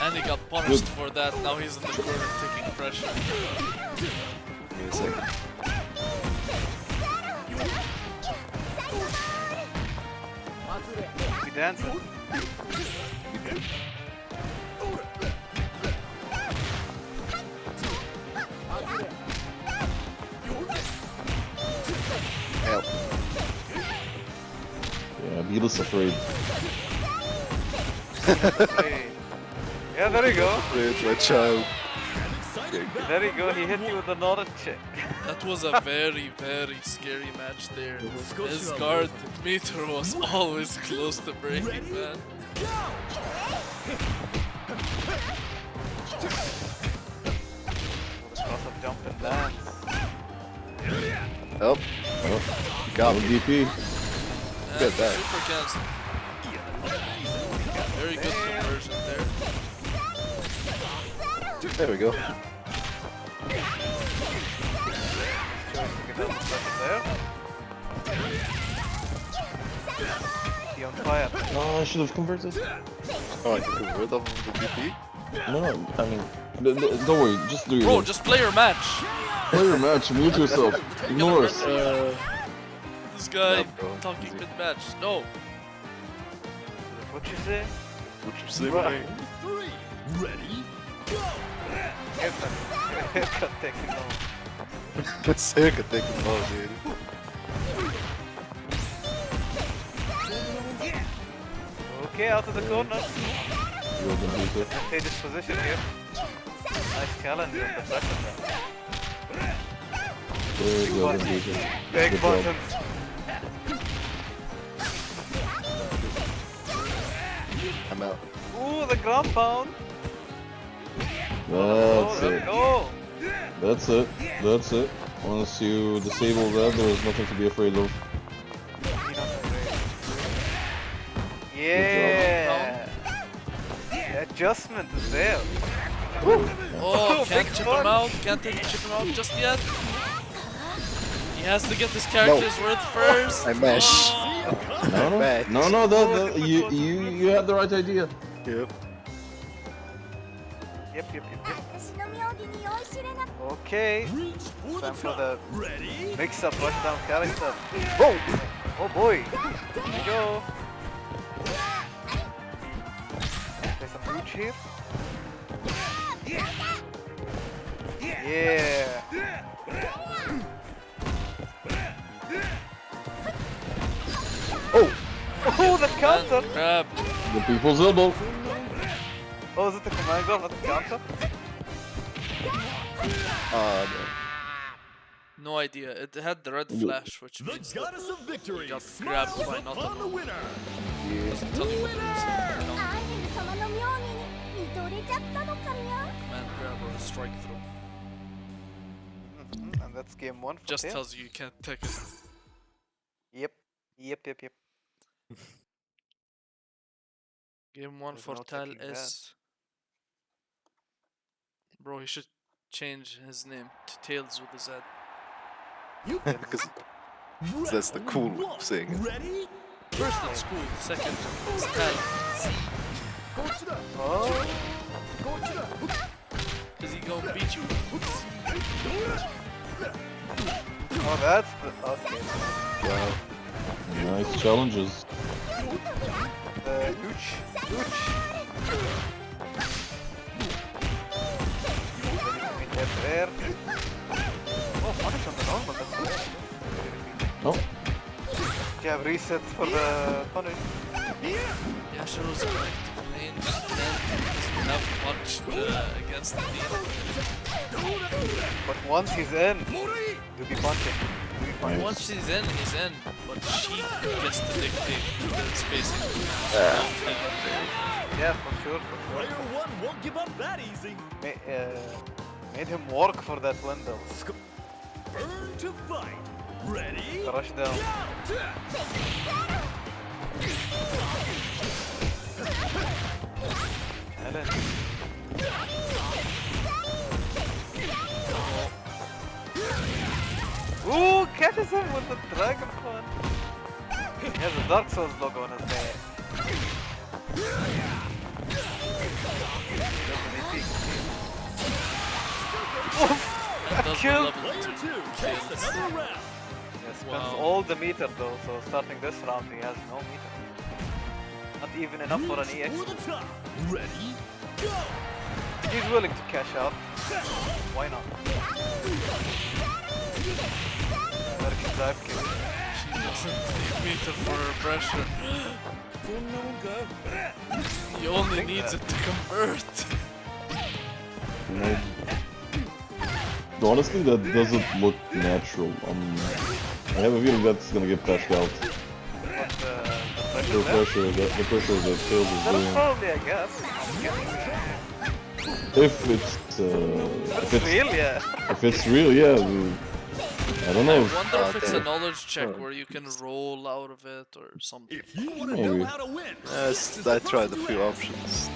And he got punished for that. Now he's in the corner taking pressure. Give me a second. Be dancing. Help. Yeah, Beatles afraid. Yeah, there you go. Afraid, my child. There you go, he hit you with the Nordic check. That was a very, very scary match there. His guard meter was always close to breaking, man. Lots of jump and dance. Help. Got me. DP. Get that. Super cancel. Very good conversion there. There we go. He on fire. Oh, I should have converted. Oh, I can convert off of the DP? No, I mean, don't worry, just do your Bro, just play your match. play your match, mute yourself, ignore us. This guy talking mid-match. No. What you say? What you say, Right. man? Ready, go! Haircut taking off. Let's say I could take him out, dude. Okay, out of the corner. You're gonna beat it. Advantageous position here. Nice challenge on the pressure. There you go, gonna beat it. Big Good job. buttons. I'm out. Ooh, the ground pound. That's Let's it. go. That's it. That's it. Once you disable that, there's nothing to be afraid of. Yeah. The adjustment is there. Oh, can't big chip punch. him out. Can't chip him out just yet. He has to get his character's worth first. I mesh. No, you had the right idea. Yep. Yep. Okay. Time for the mix-up rushdown character. Oh boy. Here we go. Play some mooch here. Yeah. Oh, the counter. Grab. The people's elbow. Oh, is it the command grab, not the counter? No idea. It had the red flash, which means that Goddess of Victory got grabbed by smiles not upon the winner. Doesn't tell you what it is. Command grab or a strike throw. And that's game one for Just Tails. tells you you can't take it. Yep. Game one There's for no Tal taking that. is... Bro, he should change his name to Tails with a Z. Because that's the cool way of saying it. Ready? First it's cool, second it's Tal. Oh. Cause he gonna beat you. Oh, that's the... Okay. Wow. Nice challenges. Huge. There. Oh, punish on the normal, that's good. Oh. You have reset for the punish. Yeah, Shadow's effective lane, but then doesn't have much against the team. But once he's in, you'll be punching. Once he's in, but she gets to dictate the spacing. Yeah, for sure. Player one won't give up that easy. Made him work for that window. Burn to fight. Ready? Rush down. Challenge. Ooh, catches him with the dragon punch. He has a Dark Souls logo on his back. And does Kill. level 2 kills. He spends all the meter though, so starting this round he has no meter. Not even enough for an EX. Ready, go! He's willing to cash out. Why not? American dive kill. She doesn't need meter for her pressure. He only needs it to convert. Honestly, that doesn't look natural. I have a feeling that's gonna get patched out. The pressure that Tails is doing. Probably, I guess. If it's real, yeah. If it's real, yeah. I don't know. I wonder if it's a knowledge check where you can roll out of it or something. Maybe. Yes, I tried a few options.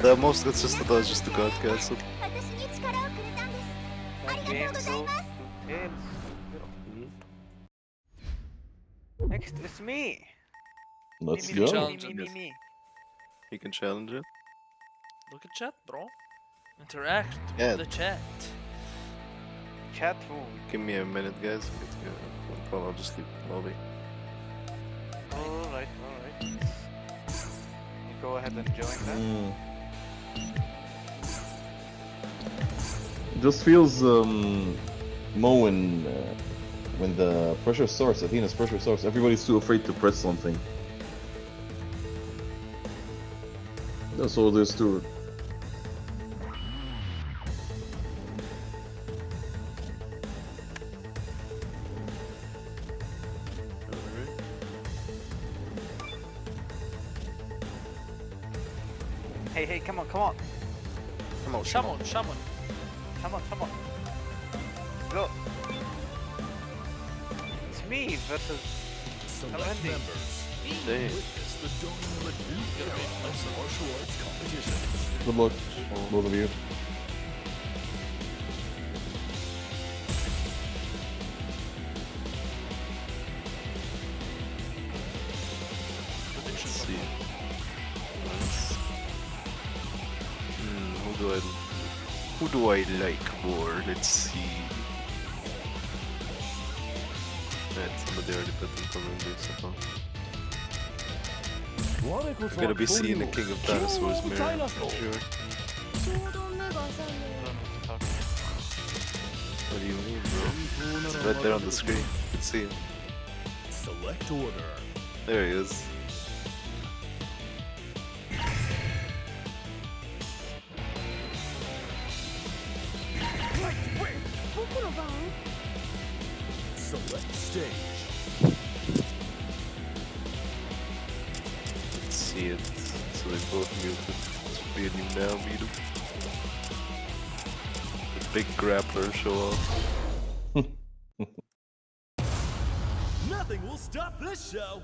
The most consistent is just the God Castle. Next is me. Let's Me, go. challenge it. Me. You can challenge it. Look at chat, bro. Interact Yeah. with the chat. Chat who? Give me a minute, guys. Well, I'll just leave the lobby. Alright. You go ahead and join that. Just feels Mo when the pressure starts, Athena's pressure starts, everybody's too afraid to press something. That's all there is to it. Hey, come on. Shaman. Come on. Go. It's me versus Select members. Damn. Witness the dawning of a new era of martial arts competition. Good luck, both of you. Let's see. Who do I like more? Let's see. Somebody already put them probably somehow. I'm gonna be seeing the King of Dinosaurs mirror for sure. What do you mean, bro? It's right there on the screen. You can see him. Select order. There he is. Select stage. Let's see it. So they both muted. This would be a new now meet him. The big grappler show off. Nothing will stop this show.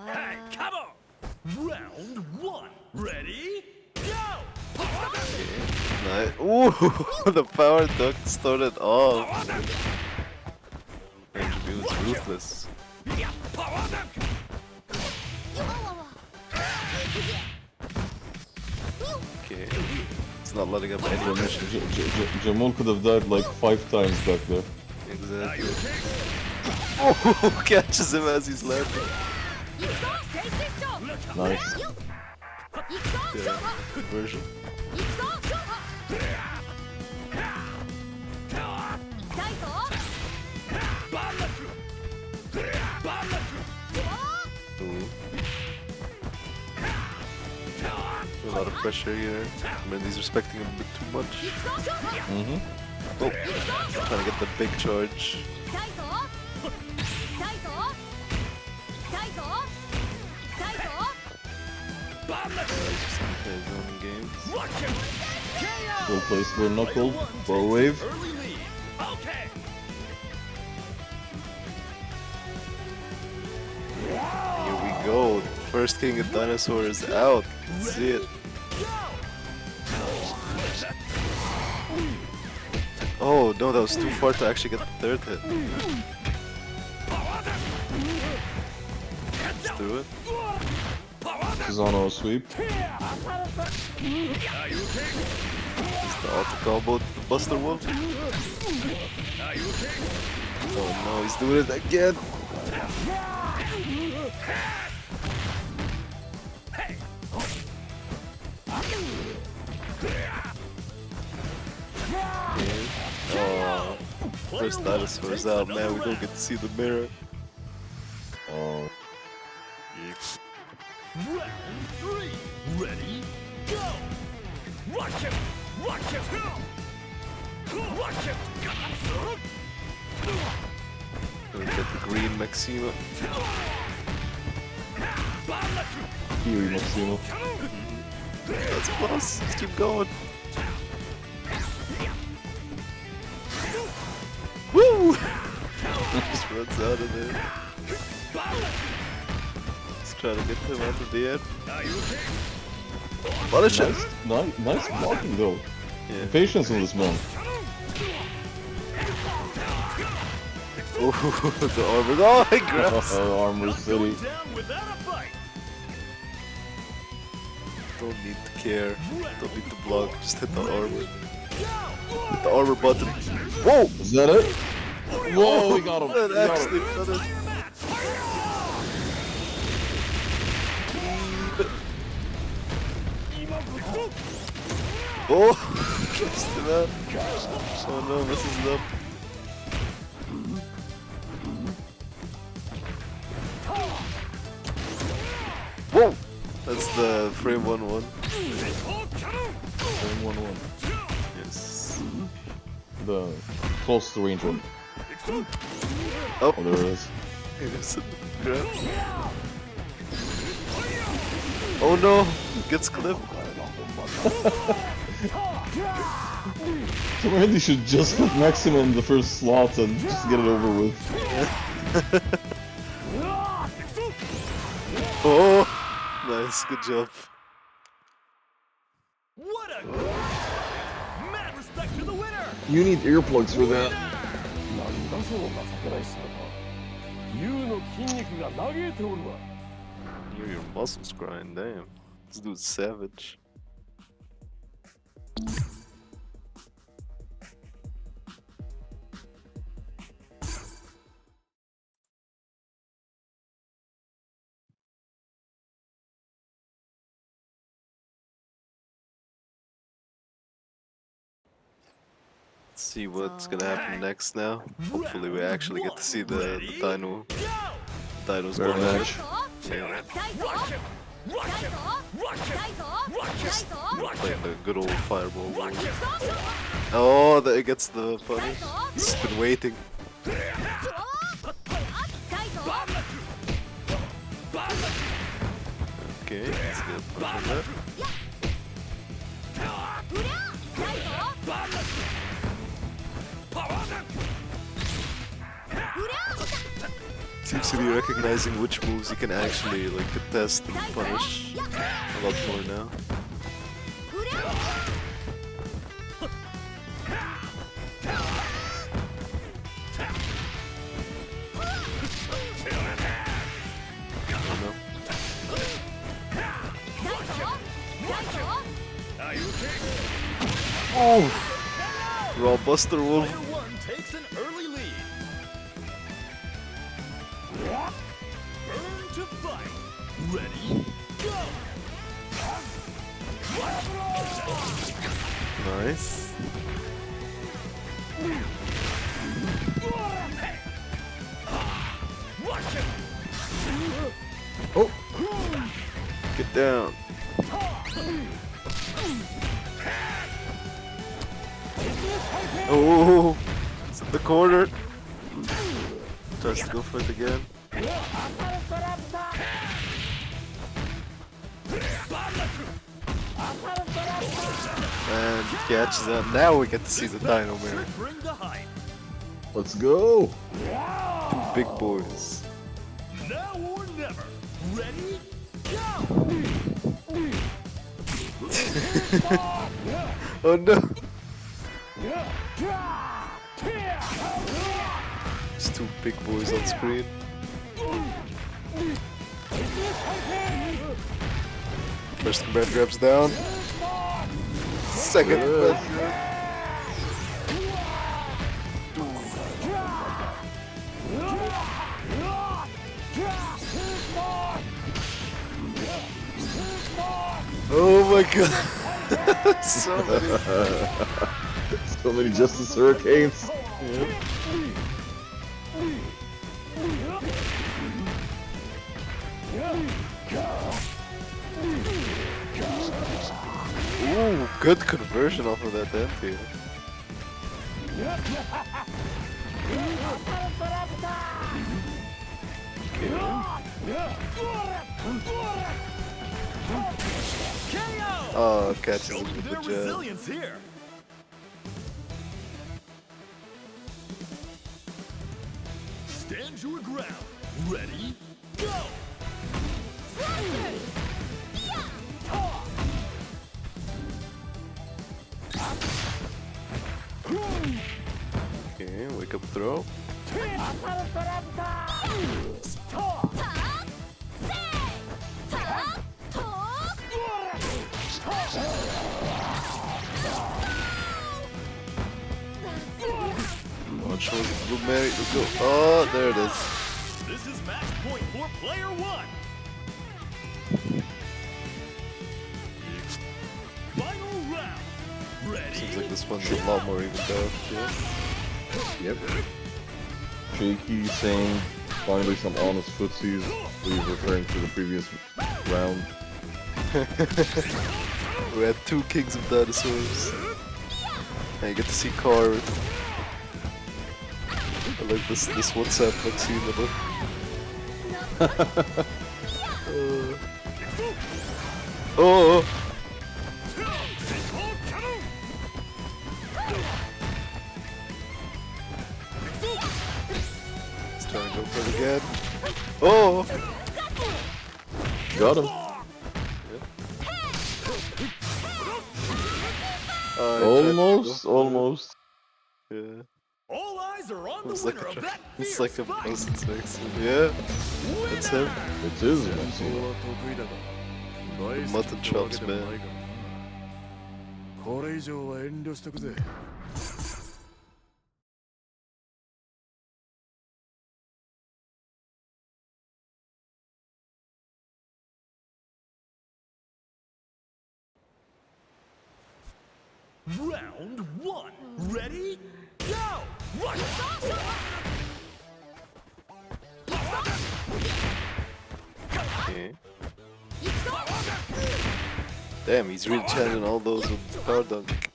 Hey, come on! Round one. Ready? Go! Nice. Ooh, the power duck started off. Benjamin was ruthless. Okay, it's not letting up any mission. Jamal could have died like 5 times back there. Exactly. Oh, catches him as he's landing. Nice. Yeah, version. A lot of pressure here. I mean, he's respecting him a bit too much. Oh, trying to get the big charge. He's just gonna play his own games. Well placed for a knuckle. Bow wave. Here we go. The first King of Dinosaur is out. Let's see it. Oh no, that was too far to actually get the third hit. Let's do it. Susanoo sweep. It's the auto combo to the Buster Wolf. Oh no, he's doing it again. Oh, first dinosaurs out, man. We don't get to see the mirror. Oh. Round 3. Ready? Go! Watch it! Watch it! Watch it! Gonna get the green Maxima. Kiwi Maxima. That's a plus. Let's keep going. Woo! Just runs out of there. Let's try to get him out of the end. Punish him! Nice blocking though. Yeah. Patience on this man. Ooh, the armor. Oh, he grabs. Armor City. Don't need to care. Don't need to block. Just hit the armor. Hit the armor button. Whoa! Is that it? Whoa, we got him. That actually got it. Oh! Gets to that. Oh no, messes it up. Whoa! That's the frame 1-1. Frame 1-1. Yes. The close to range one. Oh, there it is. Here's a grab. Oh no! Gets clipped. So Randy should just put Maxima in the first slot and just get it over with. Oh! Nice, good job. What a mad respect to the winner! You need earplugs for that. Hear your muscles grind, damn. This dude's savage. Let's see what's gonna happen next now. Hopefully we actually get to see the dinos Very going at it. much. Yeah. Playing the good old fireball move. Oh, there it gets the punish. He's been waiting. Okay, let's get a punch on that. Seems to be recognizing which moves you can actually like contest and punish a lot more now. Oh! Raw Buster Wolf. One takes an early lead. Burn to fight. Ready, go! Nice. Oh! Get down. Oh! It's in the corner. Tries to go for it again. And he catches that. Now we get to see the Dino Mirror. Let's go! Two big boys. Now or never. Ready, go! Oh no! These two big boys on screen. First command grabs down. Second command grab. Oh my god. So many. So many Justice Hurricanes. Yeah. Ooh, good conversion off of that anti. Oh, catches him with the jab. Resilience here. Stand your ground. Ready? Go. Okay, wake up throw. Watch one, Blue Mary, let's go. Oh, there it is. This is match point for player one. Final round. Ready? Seems like this one's a lot more even though. Yeah. Yep. Shaky saying finally some honest footsies. Please referring to the previous round. We had two kings of dinosaurs. And you get to see Car. I like this WhatsApp facsimile. Oh! He's trying to go for it again. Oh! Got him. Almost. Yeah. All eyes are on the It's winner like of that it's fierce like a fight. it's next. Yeah. That's him. It is. The mutton chops, man. Round one. Ready? Go! Rush! Okay. Damn, he's really channeling all those with power dunk.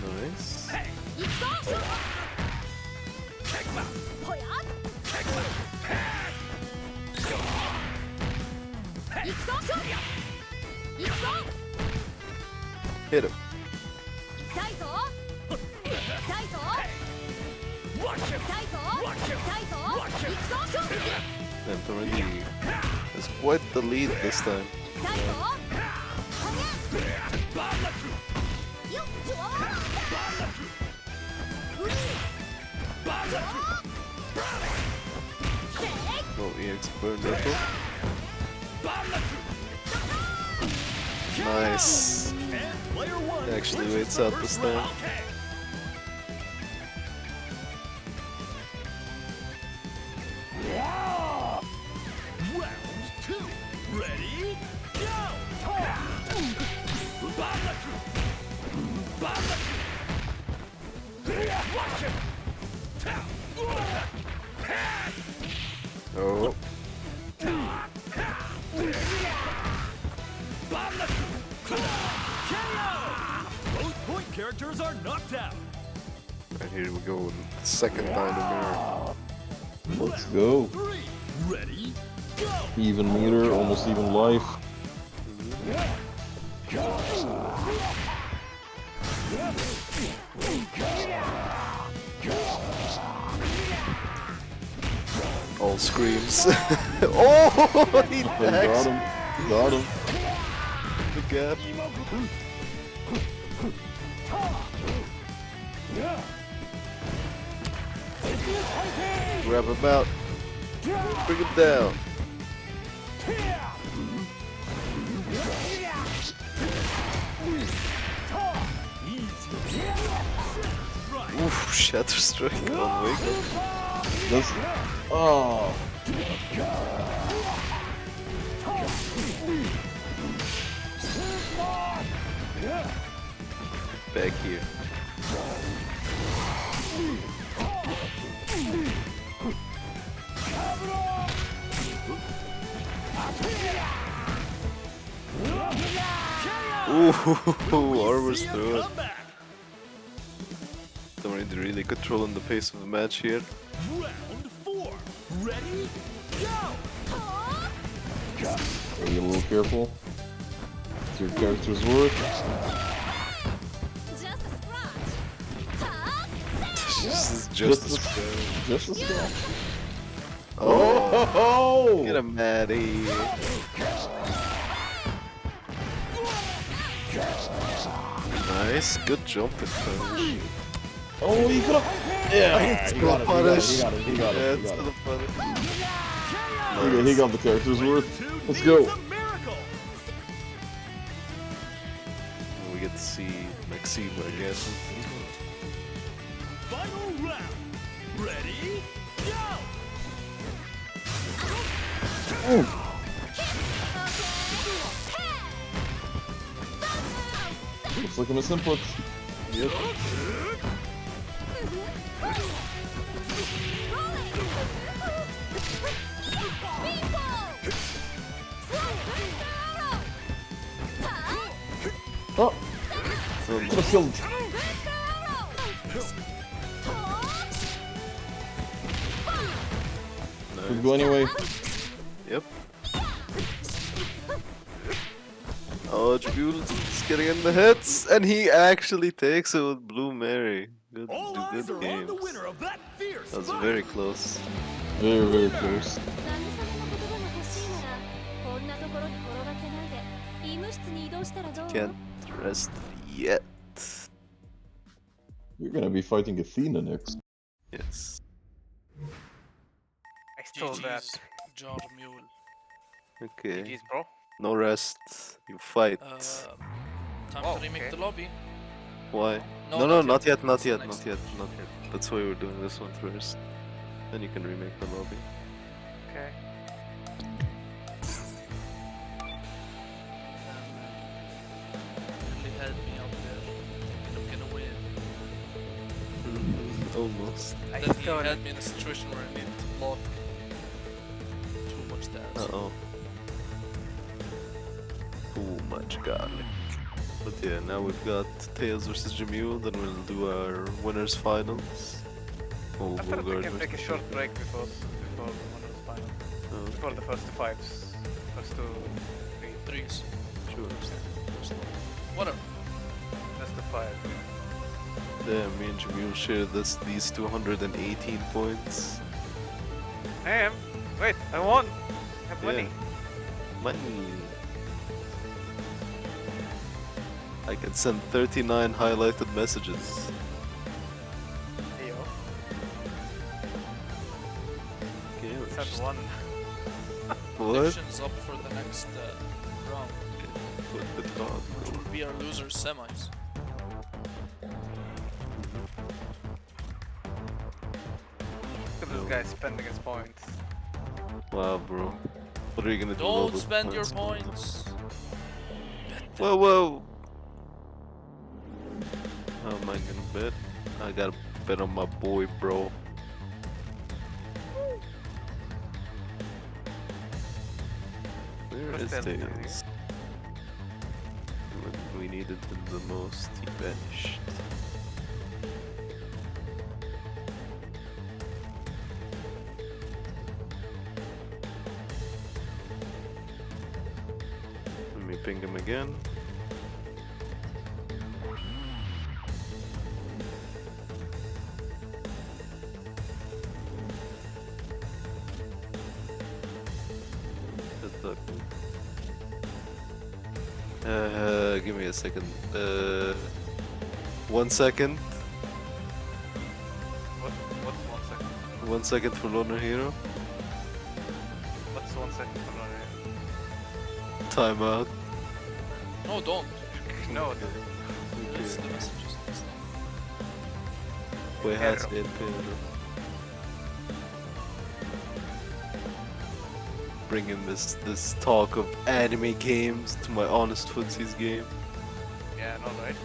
Nice. Hit him. And already has quite the lead this time. Oh, EX burn knuckle. Nice. He actually waits out this time. Round two. Ready? Go! Oh. Both point characters are knocked out. And here we go, second time in mirror. Let's go. Three. Ready? Go! Even meter, almost even life. All screams. Oh, he got him. Got him. The gap. Grab him out. Bring him down. Oof, Shatter Strike on Wake Up. That's... Oh. Back here. Ooh, Armor's through it. Tamarind really controlling the pace of the match here. Round 4. Ready? Go! Be a little careful. It's your character's worth. Just a scratch. Just a scratch. Oh! Get him, Maddie. Nice, good jump and punish. Oh, he could have. Yeah, he got it. He got it. Yeah, He got it. Nice. He got the character's worth. Let's go. We get to see Maxime again. Final round. Ready? Go! Looks like a misinput. Yep. Oh! Should have killed. Could go anyway. Yep. Oh, Jabule's getting in the hits, and he actually takes it with Blue Mary. Good games. That was very close. Very, very close. Can't rest yet. You're gonna be fighting Athena next. Yes. I stole that. Jar Mule. Okay. GG's, bro. No rest. You fight. Time to remake the lobby. Why? No, No, not not yet. yet, not yet, Next not yet, not yet. That's why we're doing this one first. Then you can remake the lobby. Okay. Really had me out there thinking I'm gonna win. Almost. Then he had me in a situation where I needed to block too much damage. Uh-oh. Too much garlic. But yeah, now we've got Tails versus Jamil, then we'll do our winners finals. Oh, I thought we Bulgard can versus- take a short break before the winners final. Oh, Before the first 5s. First 2, 3. Threes. Sure. Whatever. Just the 5. Damn, me and Jamil share these 218 points. Damn! Wait, I won! I have money. Money. I can send 39 highlighted messages. Hey, yo. Okay, we're Send just- one. What? Predictions up for the next round. Put the dog. Which will be our losers semis. Look at this guy spending his points. Wow, bro. What are you gonna do? with all Don't those spend your points. Whoa, whoa. How am I gonna bet? I gotta bet on my boy, bro. Where is What's that interview? Tails? When we needed him the most, he vanished. Let me ping him again. give me a second. 1 second. What's 1 second? 1 second for Loner Hero. What's 1 second for Loner? Timeout. No, don't. No. It's the messages and stuff. Wait, has been bringing this talk of anime games to my honest footsies game. Yeah, no, right?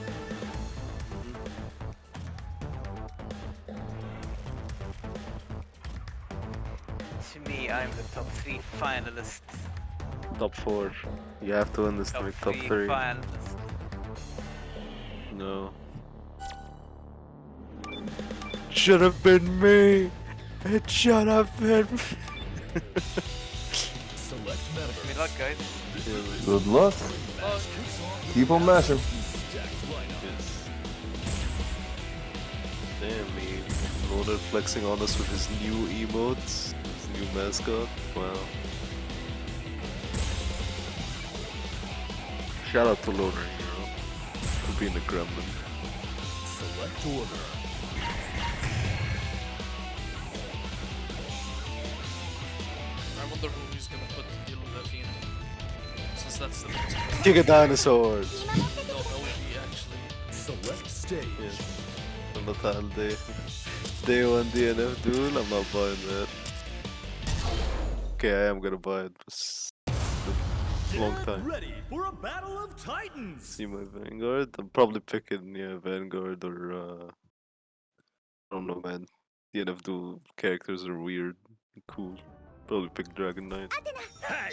To me, I'm the top 3 finalist. Top 4. You have to win this to make top 3. Finalist. No. Should have been me. It should have been me. Wish me luck, guys. Good luck. Keep on mashing. Damn, me. Loner flexing on us with his new emotes, his new mascot. Wow. Shout out to Loner Hero for being a gremlin. Select order. I wonder who he's gonna put to deal with Athena. Since that's the biggest one. Giga Dinosaurs! No, he actually. Select stage. Yes. I'm not on day 1 DNF duel, I'm not buying that. Okay, I am gonna buy it, but long time. Ready for a battle of titans. See my Vanguard? I'm probably picking, yeah, Vanguard or I don't know, man. DNF duel characters are weird and cool. Probably pick Dragon Knight.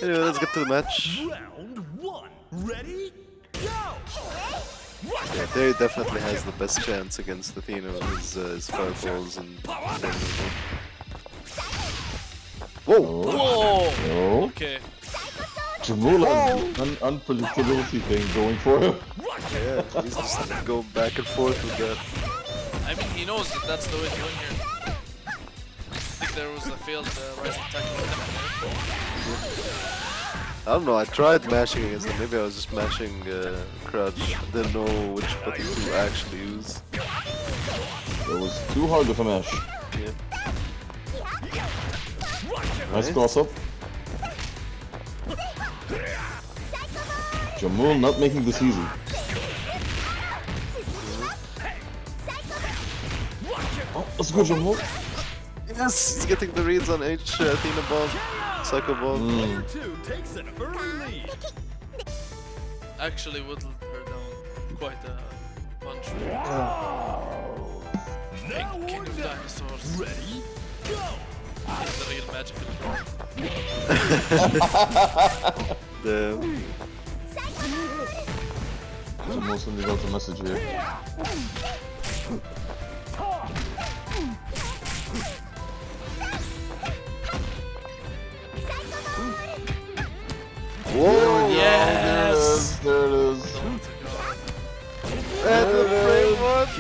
Anyway, let's get to the match. Round 1. Ready? Go! Yeah, Derry definitely has the best chance against Athena with his fireballs and everything. Whoa! Whoa! No. Okay. Jamul has an unpredictability thing going for him. Yeah, he's just go back and forth with that. I mean, he knows that that's the way to win here. I think there was a failed rising tackle with him. I don't know, I tried mashing against him. Maybe I was just mashing crouch. Didn't know which button to actually use. It was too hard of a mash. Yeah. Nice cross up. Jamul not making this easy. Oh, let's go, Jamul. Yes, he's getting the reads on H Athena bomb, Psycho bomb. Takes an early lead. Actually whittled her down quite a bunch. Big king of dinosaurs. Ready? Go! He's the real magical one. Damn. Jamul sending out a message here. Whoa! Yes! There it is. And the frame one!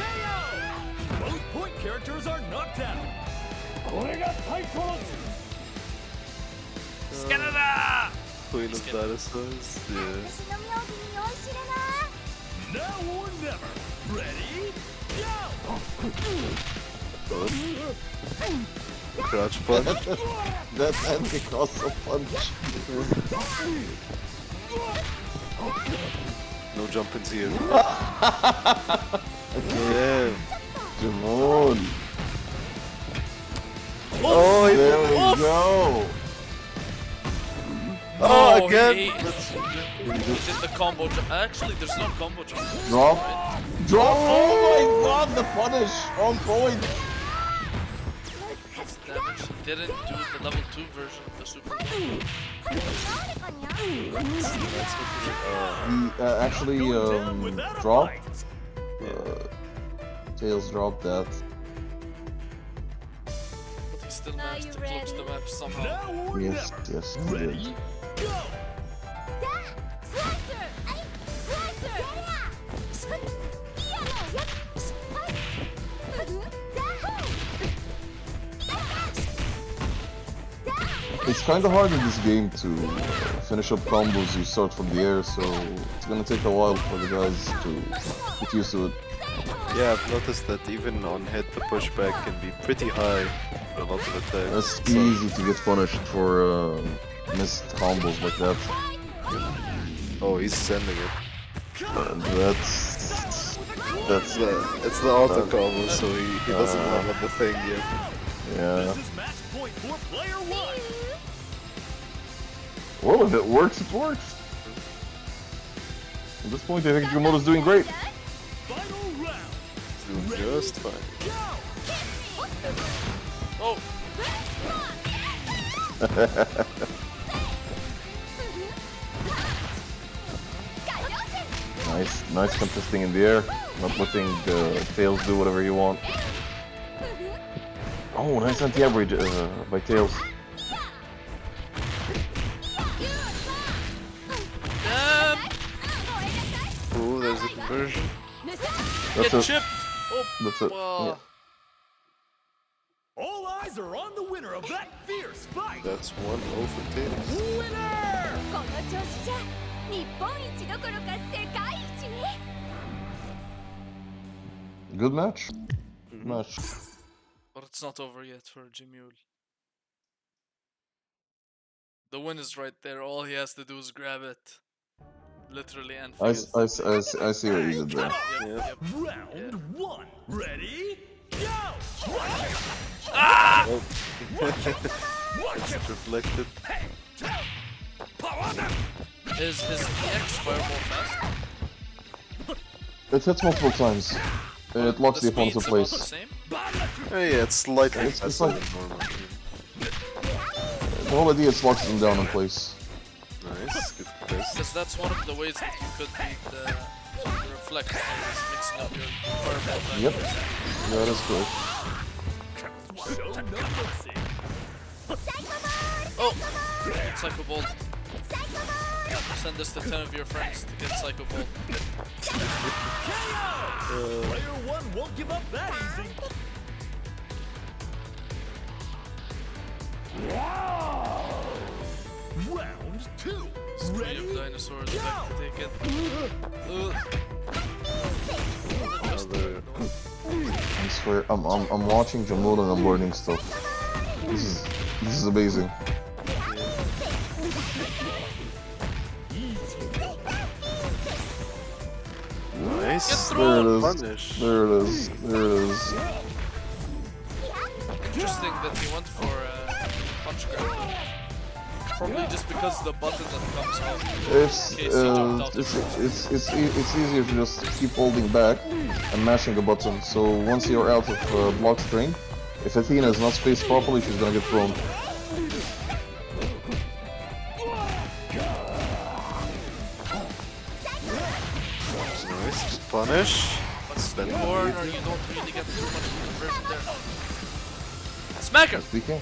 Both point characters are knocked out. Canada! Queen of dinosaurs, yeah. Now or never. Ready? Go! Crouch punch. That anti-cross up punch. No jumpings here. Yeah. Jamul. Oh, There we go. Oh, again! He did the combo jump. Actually, there's no combo jump. Drop. Drop. Oh my god, the punish on point. Damage. He didn't do the level 2 version of the super. He actually dropped. Tails dropped that. But he still managed to close the match somehow. Yes, yes, he did. Ready? Go! It's kind of hard in this game to finish up combos you start from the air, so it's gonna take a while for the guys to get used to it. Yeah, I've noticed that even on hit, the pushback can be pretty high for a lot of attacks. It's easy to get punished for missed combos like that. Oh, he's sending it. That's it's the auto combo, so he doesn't have the thing yet. Yeah. This is match point for player one. Well, if it works, it works. At this point, I think Jumoto's doing great. Final round. Doing just fine. Oh. Nice contesting in the air, not letting Tails do whatever you want. Oh, nice anti-average by Tails. Oh, there's a conversion. That's Get it. chipped. Oh, That's it. wow. Yeah. All eyes are on the winner of that fierce fight. That's 1-0 for Tails. Winner! この調子じゃ日本一どころか世界一ね。 Good match. Good match. But it's not over yet for Jimule. The win is right there. All he has to do is grab it. Literally and I figuratively. see what you did there. Yep. Round one. Ready? Go! Ah! Oh. It's reflected. Is the X fireball fast? It hits multiple times. It locks the opponent in speed's about place. the same? Yeah, it's slightly It's faster like- than normal. The whole idea is locks them down in place. Nice, good test. Because that's one of the ways that you could beat the reflect is mixing up your fireball back. Yep. Yeah, that's correct. Oh! Psycho Bolt. Send this to 10 of your friends to get Psycho Bolt. Player one won't give up that easy. Round two. Three of dinosaurs back to take it. I swear, I'm watching Jamoto and I'm learning stuff. This is amazing. Nice. There it is. Punish. There it is. There it is. Interesting that he went for punch grab. Probably just because the button that comes off. It's in case he jumped out. it's easier to just keep holding back and mashing a button. So once you're out of block string, if Athena is not spaced properly, she's gonna get thrown. Nice. Punish. But in corner, you don't really get too much conversion there. Smacker! Speaking.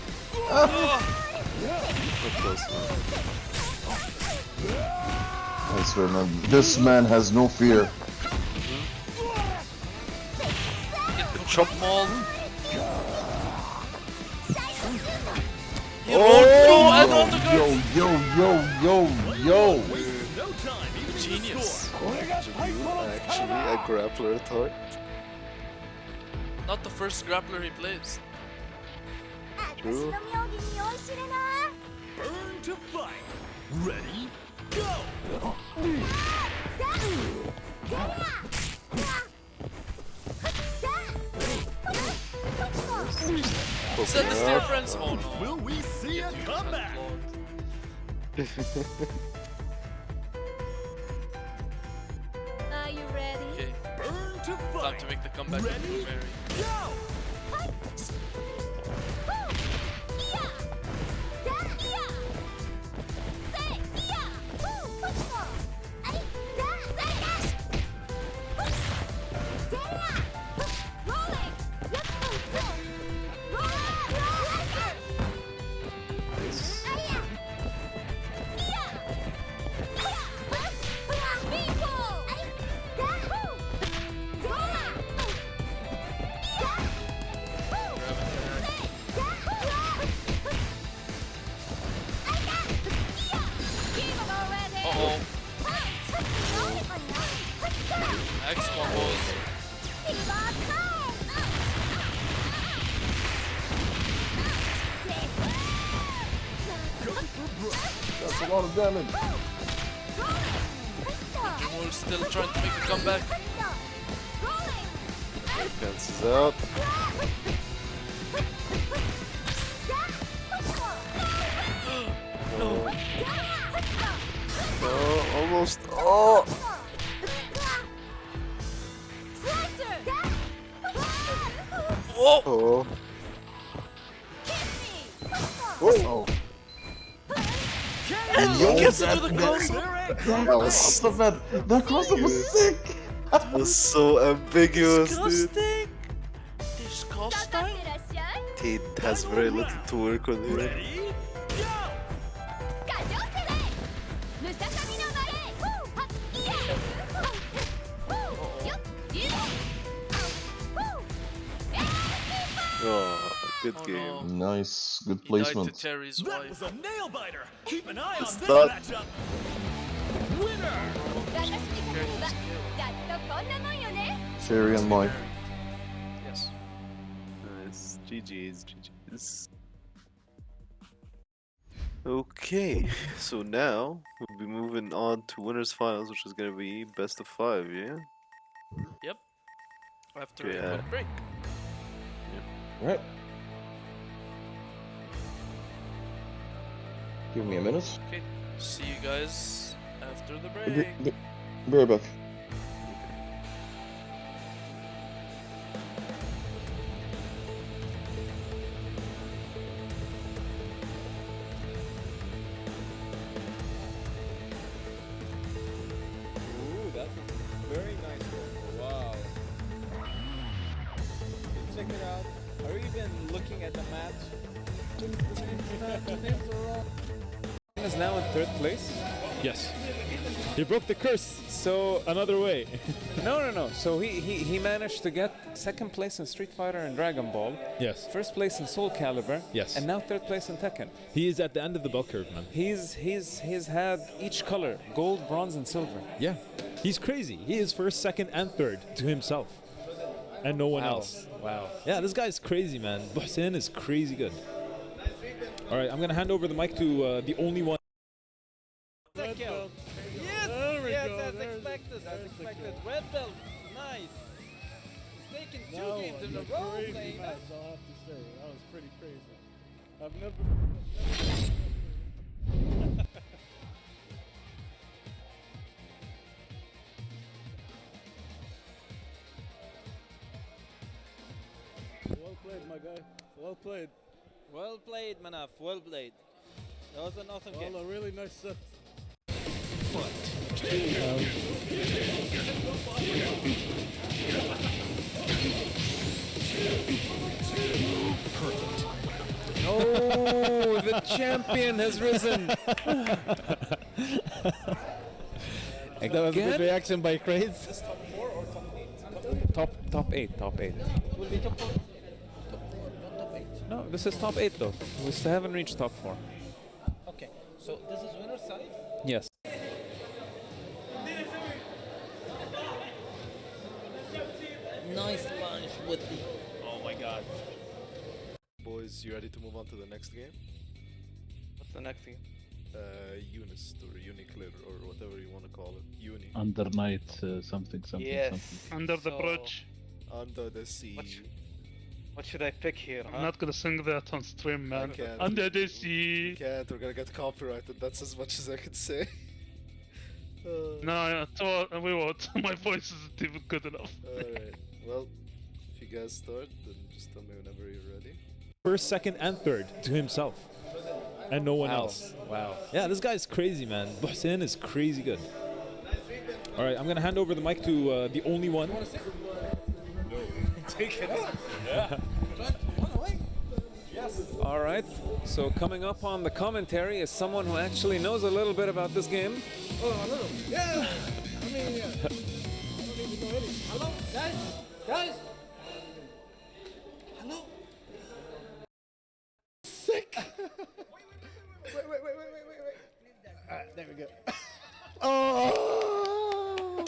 I swear, man, this man has no fear. Get the chop mauled. He Oh, rolled through and on the yo. Genius. Actually, a grappler at heart. Not the first grappler he plays. True. Burn to fight. Ready? Go! Send this to your friends. Oh no. Will we see a comeback? Are you ready? Okay, Burn to fight. time to make the comeback. Ready? Go! That's a lot of damage. We're still trying to make a comeback. Cancels out. No. Oh, almost. Oh! Oh! Oh. Oh. And he gets it to the cross-up. That cross-up was sick. That was so ambiguous, dude. Disgusting. Disgusting. He has very little to work on here. Oh, good game. Nice, good He died placement. to Terry's That wife. was a nail biter. Keep an eye on It's this not- matchup. Winner. Terry and Mike. Yes. Nice. GG's, GG's. Okay, so now we'll be moving on to winners finals, which is gonna be best of 5, yeah? Yep. After Okay, a quick break. Right. Give me a minute. Okay. See you guys after the break. Be right back. Ooh, that's a very nice one. Wow. Check it out. Are you even looking at the match? Is now in third place? Yes. He broke the curse, so another way. No. So he managed to get second place in Street Fighter and Dragon Ball. Yes. First place in Soul Calibur. Yes. And now third place in Tekken. He is at the end of the bell curve, man. He's had each color, gold, bronze, and silver. Yeah. He's crazy. He is first, second, and third to himself. And no one else. Wow. Yeah, this guy's crazy, man. Hussein is crazy good. All right, I'm gonna hand over the mic to the only one. Yes, as expected, as expected. Red belt, nice. He's taken two games in a row, playing that. I'll have to say, that was pretty crazy. I've never. Well played, my guy. Well played. Well played, Manaf. Well played. That was an awesome game. Well, a really nice set. Oh, the champion has risen. That was a good reaction by Craze. Top eight. Will be top 4. No, this is top 8 though. We still haven't reached top 4. Okay, so this is winner's side? Yes. Nice lunge with the... Oh my god. Boys, you ready to move on to the next game? What's the next game? Unis or Uniclear or whatever you want to call it. Uni. Under night, something. Yes. Under the bridge. Under the sea. What should I pick here, huh? I'm not gonna sing that on stream, man. can't. Under the sea. Can't, we're gonna get copyrighted. That's as much as I can say. No, we won't. My voice isn't even good enough. Alright, well, if you guys start, then just tell me whenever you're ready. First, second, and third to himself. And no one else. Wow. Yeah, this guy's crazy, man. Hussein is crazy good. All right, I'm going to hand over the mic to the only one. No. Take it. Yeah. All right, so coming up on the commentary is someone who actually knows a little bit about this game. Oh, a little. Yeah. I mean, yeah. I don't even know anything. Hello, guys. Hello. Sick. wait. Alright, there we go. Oh!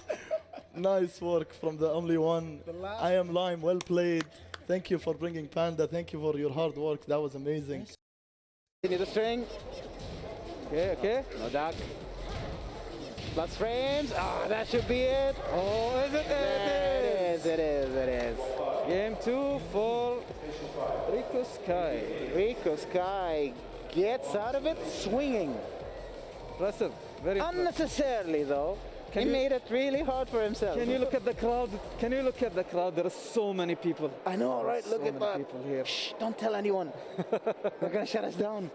Nice work from the only one. I am Lime. Well played. Thank you for bringing Panda. Thank you for your hard work. That was amazing. You need a string? Okay, okay. No duck. Plus frames. Ah, that should be it. Oh, is it? It is. Game 2 for Rico Sky. Rico Sky gets out of it swinging. Impressive. Very unnecessarily though. He made it really hard for himself. Can you look at the crowd? Can you look at the crowd? There are so many people. I know, right? Look So at many that. people here. Shh, don't tell anyone. They're gonna shut us down.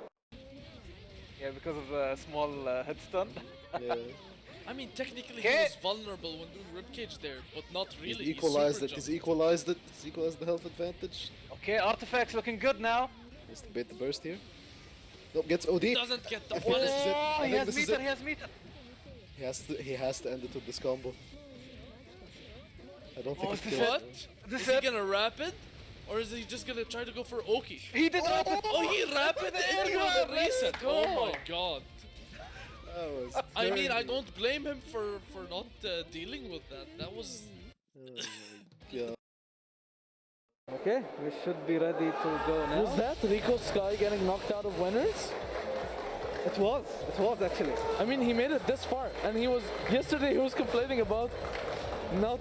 Yeah, because of the small headstone. Yeah. I mean, technically he was vulnerable when doing ribcage there, but not really. He's equalized it. He's equalized it. He's equalized the health advantage. Okay, artifacts looking good now. Just to bait the burst here. Nope, gets OD. Doesn't get the I think this is it. Oh, I he think has this is meter, it. he has meter. He has to end it with this combo. I don't think Oh, he kills what? it. Is he gonna wrap it? Or is he just gonna try to go for Oki? He did wrap it! Oh, he wrapped it into the reset! Oh my god. That was I mean, I dirty. don't blame him for not dealing with that. That was... Yeah. Okay, we should be ready to go now. Was that Rico Sky getting knocked out of winners? It was actually. I mean, he made it this far, and yesterday he was complaining about not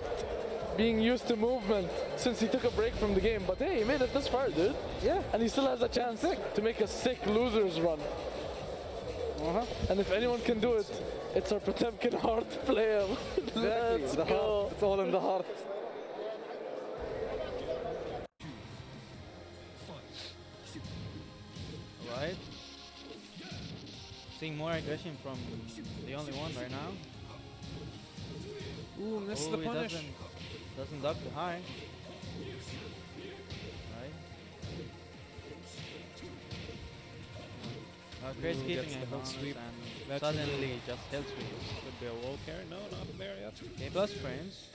being used to movement since he took a break from the game. But hey, he made it this far, dude. Yeah. And he still has a chance to make a sick losers run. And if anyone can do it, it's our Potemkin heart player. Let's the go. heart. It's all in the heart. Right. Seeing more aggression from the only one right now. Ooh, missed the he punish. doesn't duck too high. Right. Crazy Ooh, keeping gets it the hook on sweep. and suddenly just hill sweep. Could be a wall carry. No, not there yet. Okay, plus frames.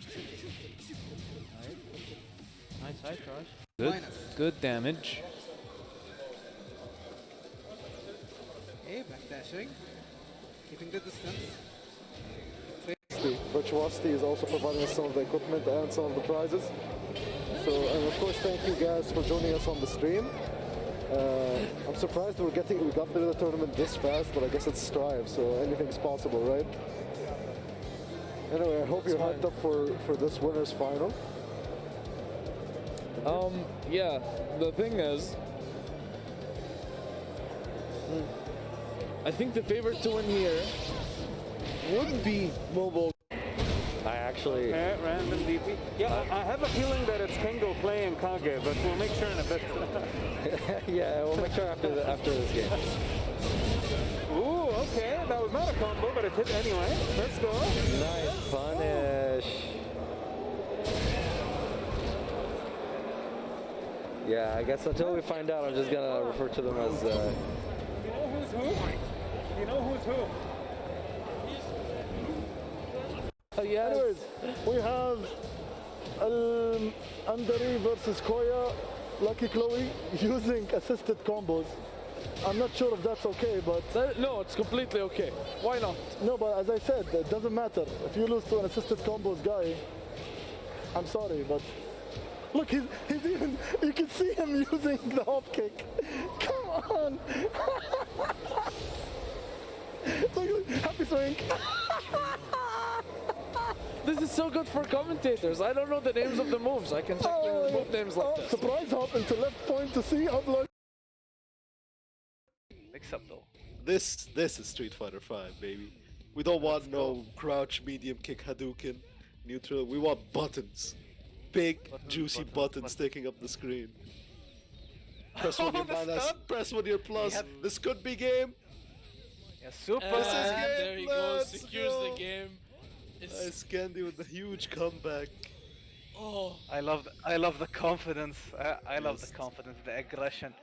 Right. Nice side crush. Good. Good damage. Okay, backdashing. Keeping the distance. Virtuosity is also providing us some of the equipment and some of the prizes. So, and of course, thank you guys for joining us on the stream. I'm surprised we got through the tournament this fast, but I guess it's Strive, so anything's possible, right? Anyway, I hope you're hyped up for this winners final. Yeah, the thing is, I think the favorite to win here would be Mobile. I actually... Random DP. Yeah, I have a feeling that it's Kengo playing Kage, but we'll make sure in a bit. Yeah, we'll make sure after this game. Ooh, okay, that was not a combo, but it hit anyway. Let's go. Nice punish. Yeah, I guess until we find out, I'm just gonna refer to them as... You know who's who? You know who's who? Yes. Anyways, we have Andari versus Koya, Lucky Chloe using assisted combos. I'm not sure if that's okay, but... No, it's completely okay. Why not? No, but as I said, it doesn't matter. If you lose to an assisted combos guy, I'm sorry, but... Look, he's even... You can see him using the hop kick. Come on! Look, happy swing! This is so good for commentators. I don't know the names of the moves. I can check the move names like this. Surprise hop into left point to see how long... Except though. This is Street Fighter 5, baby. We don't want no crouch, medium kick, Hadouken, neutral. We want buttons. Big, juicy buttons taking up the screen. Press when you're minus, press when you're plus. This could be game. Yeah, super. This is game. There he goes, Let's secures go. the game. It's... Nice Candy with the huge comeback. Oh. I love the confidence. I love the confidence, the aggression.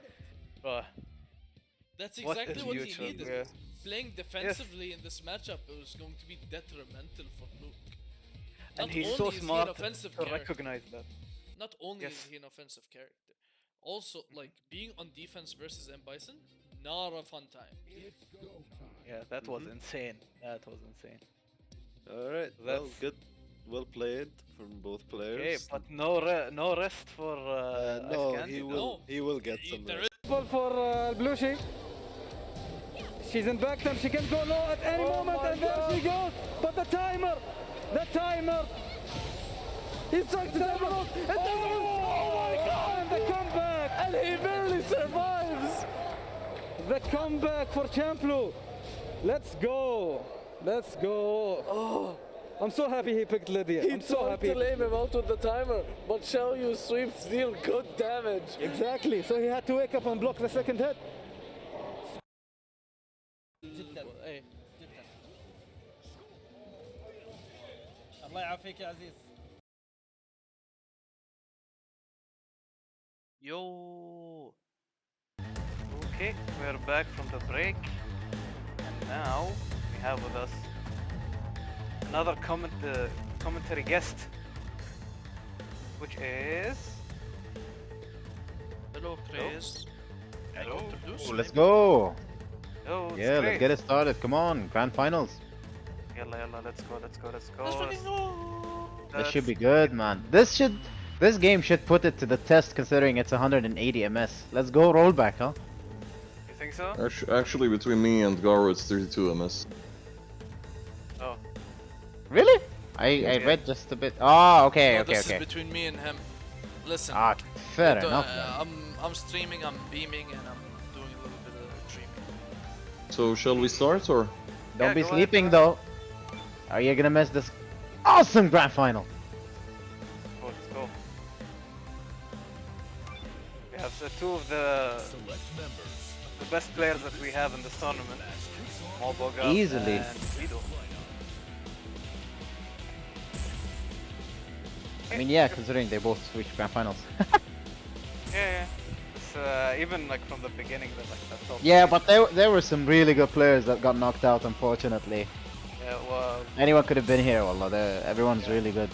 That's What exactly is what YouTube? he needed. Yeah. Playing defensively in this matchup, it was going to be detrimental for Luke. And Not he's only so is he an smart offensive to character, recognize that. Not only Yes. is he an offensive character, also like being on defense versus M Bison, not a fun time. Yeah, that was insane. That was insane. Alright, well, good. Well played from both players. Okay, but no rest for no, Ice Candy. he will get some rest. Ball for Blushi. She's in back turn. She can go low at any moment, and there she goes. But the timer. He's trying to timer out. It doesn't. Oh my God! And the comeback, and he barely survives. The comeback for Champlu. Let's go. Oh, I'm so happy he picked Lydia. He I'm so tried happy. to lame him out with the timer, but Xiaoyu sweeps deal good damage. Exactly. So he had to wake up and block the second hit. ايه جدا الله يعافيك يا عزيز. Yo. Okay, we're back from the break, and now we have with us another commentary guest, which is. Hello, Chris. Hello. Let's go. Oh, yeah, let's get it started. Come on, grand finals. Yalla, let's go. This should be good, man. This game should put it to the test, considering it's 180 ms. Let's go rollback, huh? You think so? Actually, between me and Garo, it's 32 ms. Oh. Really? I read just a bit. Oh, okay, No, okay, this okay. is between me and him. Listen. Ah, fair I don't- enough. I'm streaming, I'm beaming, and I'm doing a little bit of dreaming. So, shall we start, or? Don't be sleeping, though. Are you gonna miss this awesome grand final? Let's go. We have two of the best players that we have in this tournament. Moboga Easily. and Guido. I mean, yeah, considering they both switched grand finals. Yeah. It's, even like from the beginning, they're like the top. Yeah, but there were some really good players that got knocked out, unfortunately. Yeah, well. Anyone could have been here, wallah. Everyone's really good.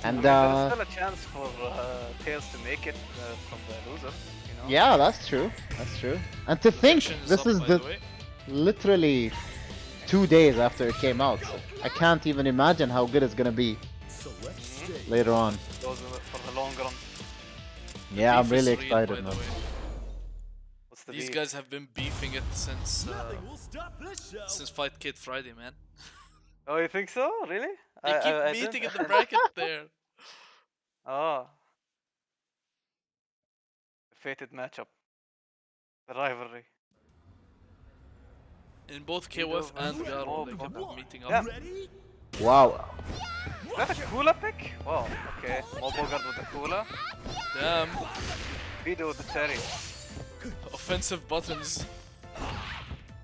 And there's still a chance for Tails to make it from the losers. You know? yeah, that's true. That's true. And to think this is literally 2 days after it came out. So I can't even imagine how good it's gonna be later on. Those for the long run. Yeah, I'm Beef is really real, excited, by the man. way. These guys have been beefing it since Fight Kid Friday, man. Oh, you think so? Really? They keep meeting in the bracket there. Oh. Fated matchup. The rivalry. In both KOF and Garo, they kept meeting up. Yeah. Wow. Is that a Kula pick? Wow, okay. Mobogard with the Kula. Damn. Guido with the Cherry. Offensive buttons.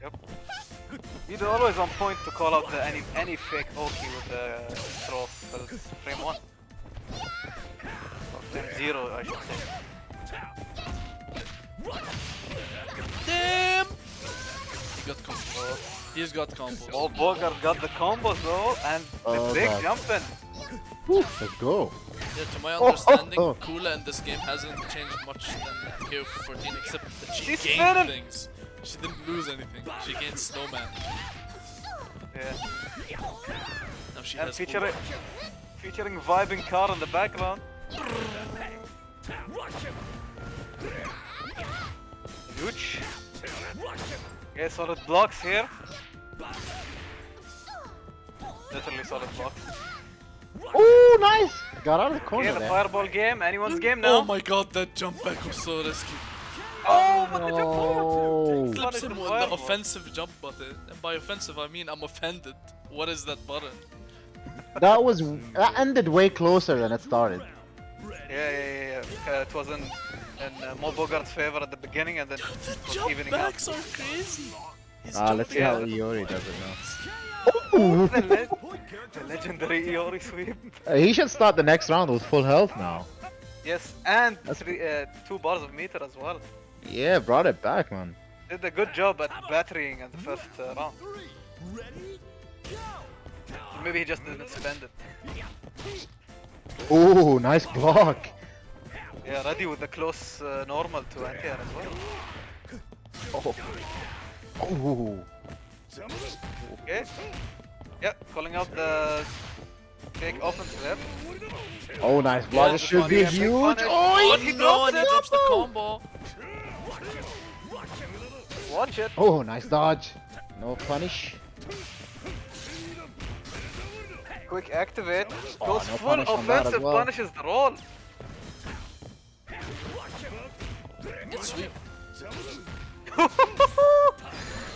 Yep. Guido always on point to call out any fake Oki with the throw. Because it's frame 1. Or frame 0, I should say. Damn! He got combos. He's got combos. Oh, Bogart got the combos though, and the big jumping. Let's go. Yeah, to my understanding, Kula in this game hasn't changed much than KOF14, except that she gained things. She didn't lose anything. She gained Snowman. Yeah. Now she And has featuring vibing car in the background. Huge. Okay, solid blocks here. Literally solid blocks. Oh, nice! Got out of the corner Okay, the there. fireball game. Anyone's game now. Oh my god, that jump back was so risky. Oh, but the jump forward. Clips him with the offensive jump button. And by offensive, I mean I'm offended. What is that button? That ended way closer than it started. Yeah. It was in Mobogart's favor at the beginning, and then it was evening out. Jump backs are crazy. Let's see how Iori does it now. The legendary Iori sweep. He should start the next round with full health now. Yes, and 2 bars of meter as well. Yeah, brought it back, man. Did a good job at batterying at the first round. Maybe he just didn't spend it. Oh, nice block. Yeah, ready with the close normal to anti-air as well. Oh. Okay. Yeah, calling out the fake offense there. Oh, nice block. This should be huge. Oh no, and he drops the combo. Watch it. Oh, nice dodge. No punish. Quick activate. Oh, Goes no full punish on that as offensive, well. punishes the roll. It's sweet.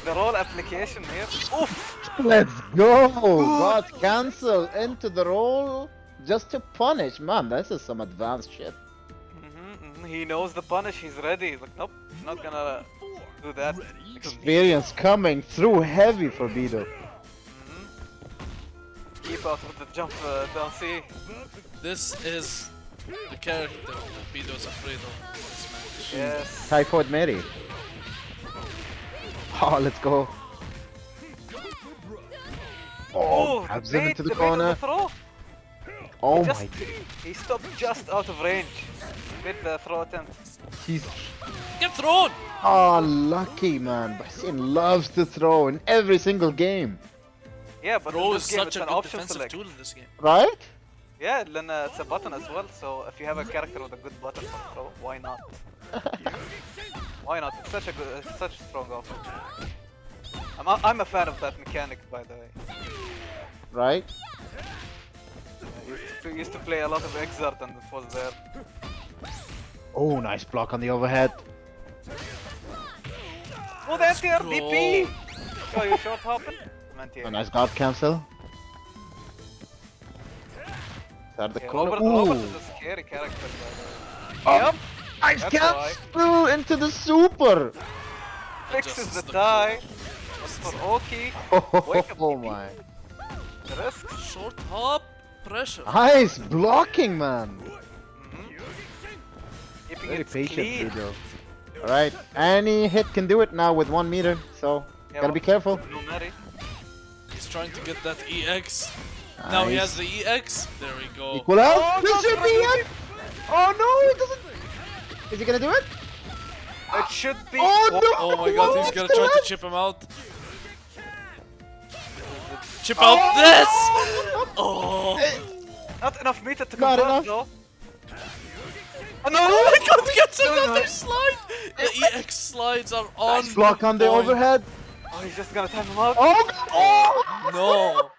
The roll application here. Oof. Let's go! Got cancel into the roll just to punish. Man, this is some advanced shit. He knows the punish. He's ready. He's like, nope, not gonna do that. Experience coming through heavy for Bido. Keep out with the jump down C. This is the character that Bido's afraid of in this match. Yes. Typhoid Mary. Oh, let's go. Oh, grabs him into the corner. Oh my. He stopped just out of range. With the throw attempt. He's... Get thrown! Oh, lucky man. Basin loves to throw in every single game. Yeah, but Throw in is this game such it's a an good option defensive select. tool in this game. Right? Yeah, then it's a button as well, so if you have a character with a good button for throw, why not? Why not? It's such a good, it's such a strong option. I'm a fan of that mechanic, by the way. Right? I used to play a lot of Exert and it was there. Oh, nice block on the overhead. Oh, that's your DP! Oh, you short hopping? A nice guard cancel. Out of the Yeah, corner. Robert Ooh. is a scary character, by the way. Oh, Yep! nice That's why. cancel into the super. Fixes the tie. For Oki. Oh my. Risk. Short hop. Pressure. Nice blocking, man. Keeping Very it patient, clean. Bido. Alright, any hit can do it now with 1 meter, so Yeah, gotta be careful. No Mary. He's trying to get that EX. Now he has the EX. There we go. Equal out. Oh, This no, should be it. Oh no, it doesn't. Is he gonna do it? It should be. Oh no! Oh my god, he's gonna try to chip him out. Chip out this! Oh! Not enough meter to Not convert enough. though. Oh no! Oh my god, he gets No, no. another slide! The EX slides are on. Nice block on the point. overhead. Oh, he's just gonna time him out. Oh! No!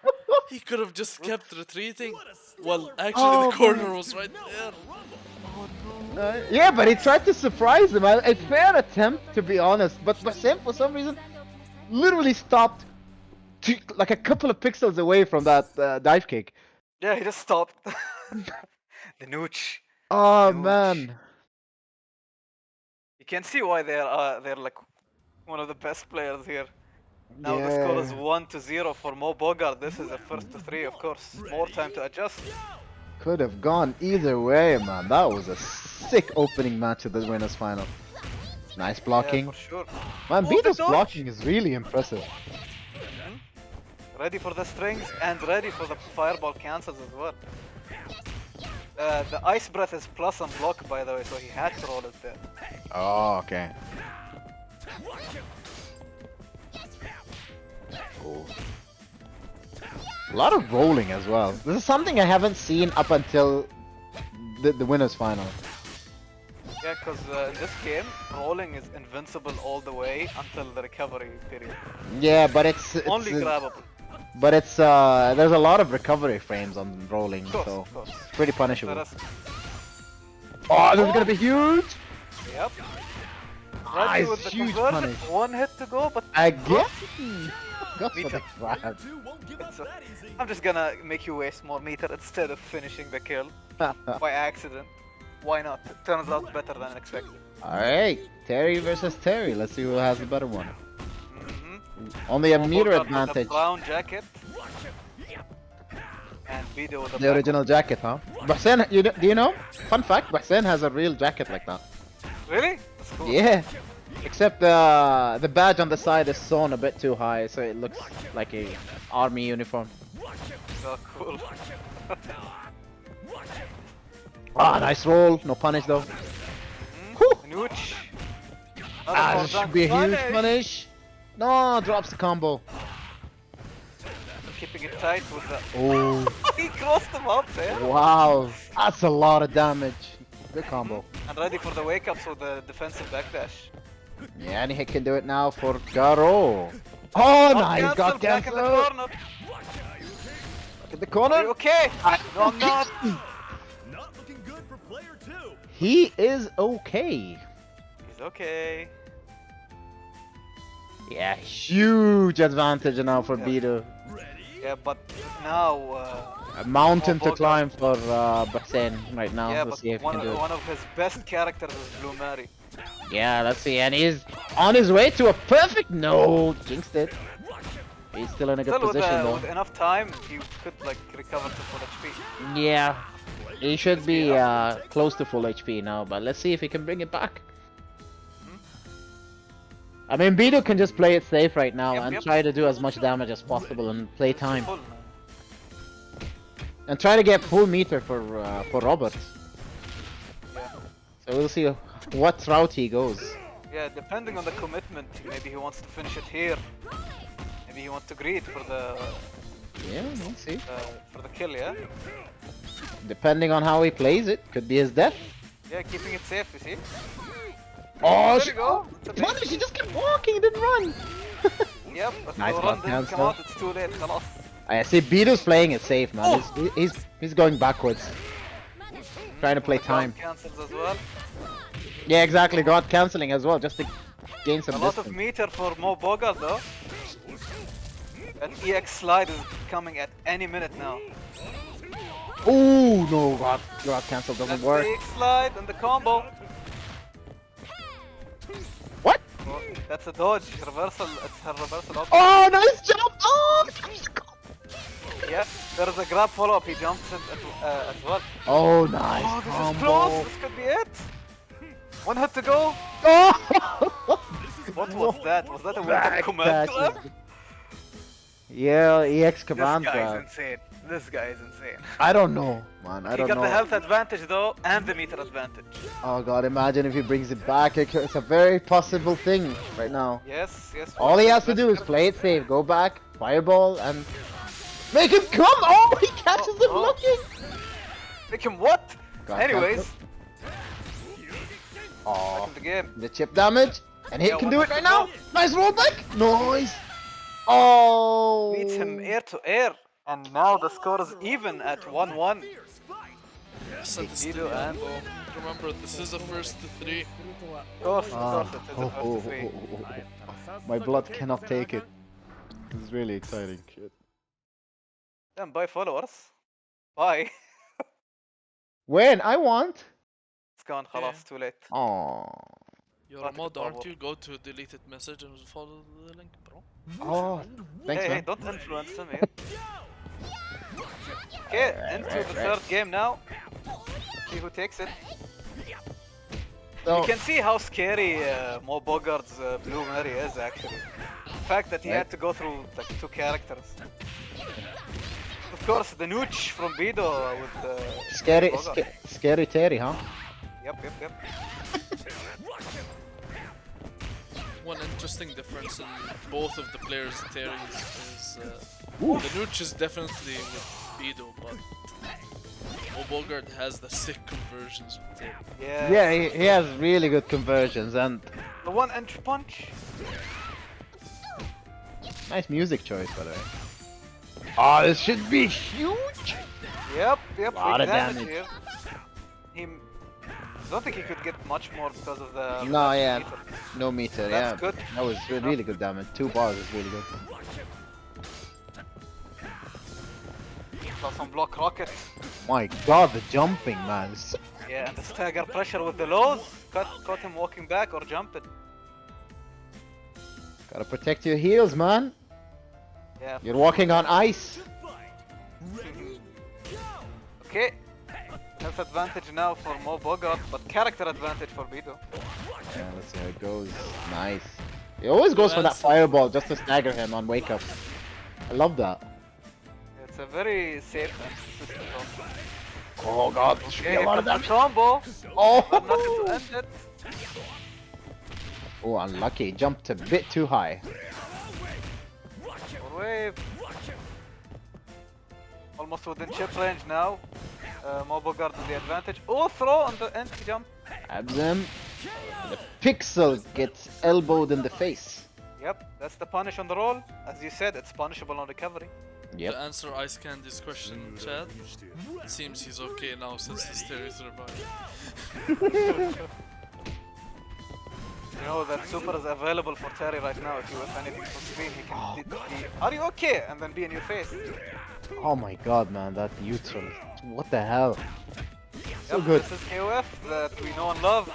He could have just kept retreating. Well, actually, Oh, the corner was right there. Yeah, but he tried to surprise him. A fair attempt, to be honest. But Basim, for some reason, literally stopped like a couple of pixels away from that dive kick. Yeah, he just stopped. The nooch. Oh Nooch. man. You can see why they're like one of the best players here. Now the score is 1-0 for Mo Bogart. This is a first to 3, of course. More time to adjust. Could have gone either way, man. That was a sick opening match of the winners final. Nice blocking. Yeah, for sure. Man, Oh, the Beatles dodge. blocking is really impressive. Ready for the strings and ready for the fireball cancels as well. The ice breath is plus on block, by the way, so he had to roll it there. Oh, okay. Cool. A lot of rolling as well. This is something I haven't seen up until the winners final. Yeah, because in this game, rolling is invincible all the way until the recovery period. Yeah, but it's Only grabbable. But it's there's a lot of recovery frames on rolling, Of course, so of course. pretty punishable. Let us- Oh, this is gonna be huge! Yep. Nice, Ready with the huge conversion. punish. 1 hit to go, but Again? Got Meter. for the grab. I'm just gonna make you waste more meter instead of finishing the kill by accident. Why not? It turns out better than expected. Alright, Terry versus Terry. Let's see who has the better one. Only a meter Bogart with the advantage. brown jacket. And Bido with The black original jacket, huh? Bahsen, do you know? Fun fact, Bahsen has a real jacket like that. one. Really? That's cool. Yeah. Except the badge on the side is sewn a bit too high, so it looks like a army uniform. So cool. Ah, nice roll. No punish though. Nooch. Ah, this should be a huge punish. No, drops the combo. Keeping it tight with the... Oh. He crossed him up there. Wow, that's a lot of damage. Good combo. And ready for the wake up, so the defensive backdash. Yeah, and he can do it now for Garo. Oh, nice, got back in the cancelled. corner. Look at the corner. Are you okay? No, I'm not. Not looking good for player 2. He is okay. He's okay. Yeah, huge advantage now for Bido. Yeah, but now A mountain to Bogart. climb for Bahrain right now. yeah, Let's but see if he can do it. one of his best characters is Blue Mary. Yeah, let's see. And he's on his way to a perfect. No, jinxed it. He's still in a good Still position though. with enough time, he could like recover to full HP. Yeah, he should be close to full HP now, but let's see if he can bring it back. I mean, Bido can just play it safe right now and try to do as much damage as possible and play time. And try to get full meter for Robert. So we'll see what route he goes. Yeah, depending on the commitment, maybe he wants to finish it here. Maybe he wants to greet for the Yeah, we'll see. for the kill, yeah. Depending on how he plays it, could be his death. Yeah, keeping it safe, you see. Oh, there you go. What? She just kept walking, he didn't run. Yep, but Nice the block run didn't come cancel. out. It's too late. خلاص. I see Bido's playing it safe, man. He's going backwards. Trying to play time. Cancels as well. Yeah, exactly. God cancelling as well, just to gain some A lot distance. of meter for Mo Bogart though. That EX slide is coming at any minute now. Ooh, no, God cancel doesn't That's work. the EX slide and the combo. What? Oh, that's a dodge. Reversal. It's her reversal option. Oh, nice jump! Oh! Yeah, there is a grab follow-up. He jumps it as well. Oh, nice Oh, this combo. is close. This could be it. One hit to go. Oh! What was that? Was that a Back weird command dashes. grab? Yeah, EX This command guy grab. is insane. This guy is insane. I don't know, man. I He don't got know. the health advantage though, and the meter advantage. Oh god, imagine if he brings it back. It's a very possible thing right now. Yes, yes. All he has to do is play it safe, go back, fireball, and make him come! Oh, he catches him looking! Make him what? God, Anyways, Oh, back in the game. the chip damage, and he Yeah, can one do it hit right to now. Nice rollback. Nice. Oh. Beats him air to air, and now the score is even at 1-1. Yes, and Guido and remember, this is the first to 3. Of course, Ah. it is the first to 3. My blood cannot take it. This is really exciting. Shit. Then buy followers. Bye. When I want. It's gone. خلاص, too late. Oh. You're a mod, aren't you? Go to deleted message and follow the link, bro. Oh. Thanks, Hey, man. don't influence him here. Okay, into the third game now. See who takes it. So, You can see how scary Mo Bogart's Blue Mary is actually. The fact that he had to go through like 2 characters. Of course, the nooch from Bido with scary, Bogart. scary Terry, huh? Yep. One interesting difference in both of the players' theories is Ooh. the nooch is definitely with Bido, but Bogart has the sick conversions with Terry. Yeah, he has really good conversions and The 1-inch punch. nice music choice, by the way. Oh, this should be huge. Yep, Lot big of damage damage. here. He don't think he could get much more because of the No, yeah, meter. no meter. That's Yeah, good. that was really good damage. 2 bars is really good. Plus on block rocket. My God, the jumping, man. Yeah, and the stagger pressure with the lows caught him walking back or jumping. Gotta protect your heels, man. Yeah. You're walking on ice. Okay. Health advantage now for Mo Bogart, but character advantage for Bido. Yeah, let's see how it goes. Nice. He always goes for that fireball just to stagger him on wake up. I love that. It's a very safe and consistent also. Oh God, Okay, a lot of the damage. combo. Oh. But nothing to end it. Oh, unlucky. Jumped a bit too high. Wave. Almost within chip range now. Mo Bogart with the advantage. Oh, throw on the anti jump. Abs him. The Pixel gets elbowed in the face. Yep, that's the punish on the roll. As you said, it's punishable on recovery. Yep. To answer Ice Candy's question, Chad, it seems he's okay now since his theory is revived. You know that super is available for Terry right now. If you have anything for screen, he can are you okay? And then be in your face. Oh my god, man, that neutral. What the hell? So Yep, good. This is KOF that we know and love.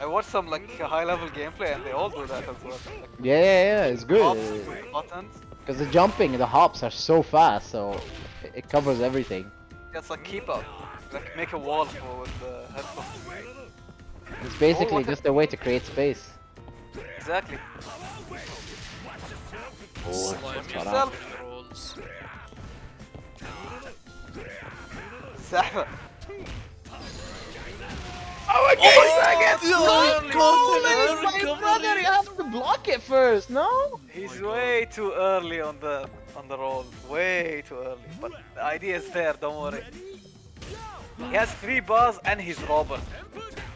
I watched some like high-level gameplay and they all do that as well. Like, Yeah, it's hops, good. buttons. Because the jumping, the hops are so fast, so it covers everything. It's like keep up. Like make a wall for with the headphones. It's basically just a way to create space. Exactly. Oh, Slime shut yourself. up. Rolls. Sava. Oh my god! my brother, you have to block it first, no? He's way too early on the roll. Way too early. But the idea is there, don't worry. He has 3 bars and he's Robert.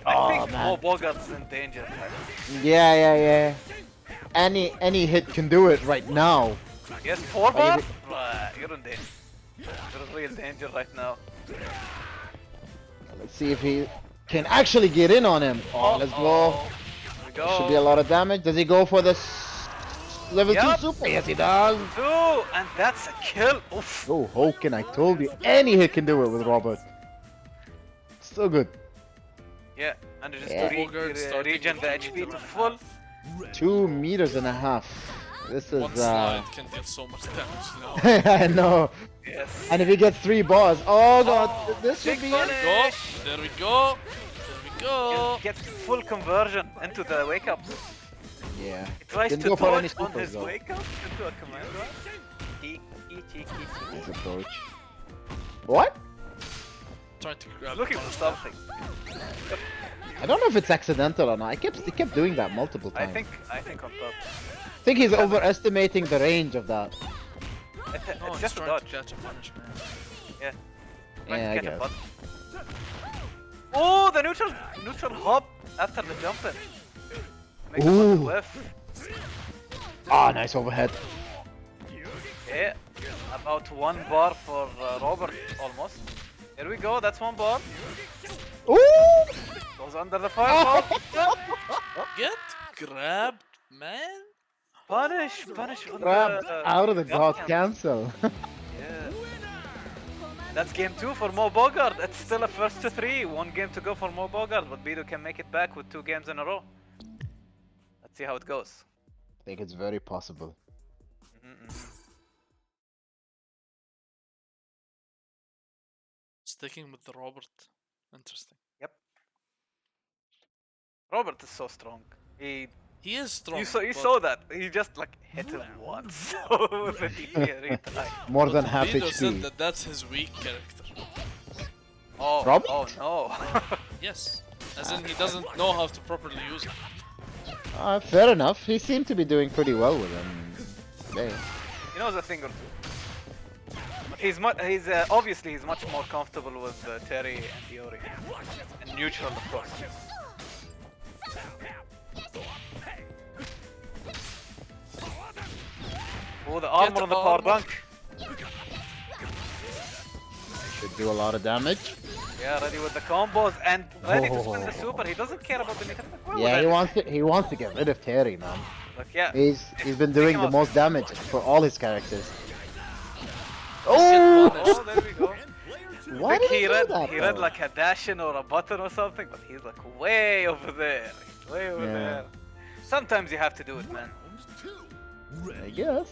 I think man. Mo Bogart's in danger. Yeah. Any hit can do it right now. Yes, 4 bars? Bruh, you're in danger. You're in real danger right now. Let's see if he can actually get in on him. Oh, let's go. Here we go. Should be a lot of damage. Does he go for the level 2 super? Yes, he does. 2, and that's a kill. Oof. Oh, Hoken, I told you. Any hit can do it with Robert. So good. Yeah, and just Yeah. to regen the HP to full. 2.5 meters. This is One slide can deal so much damage now. I know. Yes. And if he gets 3 bars, oh god, this should be it. There we go. There we go. Gets full conversion into the wake ups. Yeah. He tries Didn't to go for any dodge on supers, his though. wake up into a command run. Nice approach. What? Trying to grab. Looking for something. I don't know if it's accidental or not. He kept doing that multiple I times. think on top. I think he's overestimating the range of that. It's just a trying dodge. to catch a punish, man. Yeah. Yeah, I Catch a guess. button. Oh, the neutral hop after the jump in. Makes a Ooh. whiff. Ah, nice overhead. Yeah, about 1 bar for Robert almost. Here we go, that's 1 bar. Ooh! Goes under the fireball. Get grabbed, man. Punish from Grabbed the out of the god cancel. cancel. Yeah. That's game 2 for Mo Bogart. It's still a first to 3. 1 game to go for Mo Bogart, but Bido can make it back with 2 games in a row. Let's see how it goes. I think it's very possible. Sticking with the Robert. Interesting. Yep. Robert is so strong. He is strong. You but- saw that. He just like hit him once. With a DP retry. More than But half Bido HP. said that that's his weak character. Oh, Robert? oh no. Yes. As in he doesn't know how to properly use it. Fair enough. He seemed to be doing pretty well with him today. He knows a thing or two. But he's obviously he's much more comfortable with Terry and Iori. And neutral, of course. Oh, the armor on the power dunk. Should do a lot of damage. Yeah, ready with the combos and ready to spin the super. He doesn't care about the meter. Yeah, he wants to get rid of Terry, man. But yeah, He's been doing him the out. most damage for all his characters. Oh, there we go. Why Think did he do that, he read though? like a dash-in or a button or something, but he's like way over there. He's way over Yeah. there. Sometimes you have to do it, man. I guess.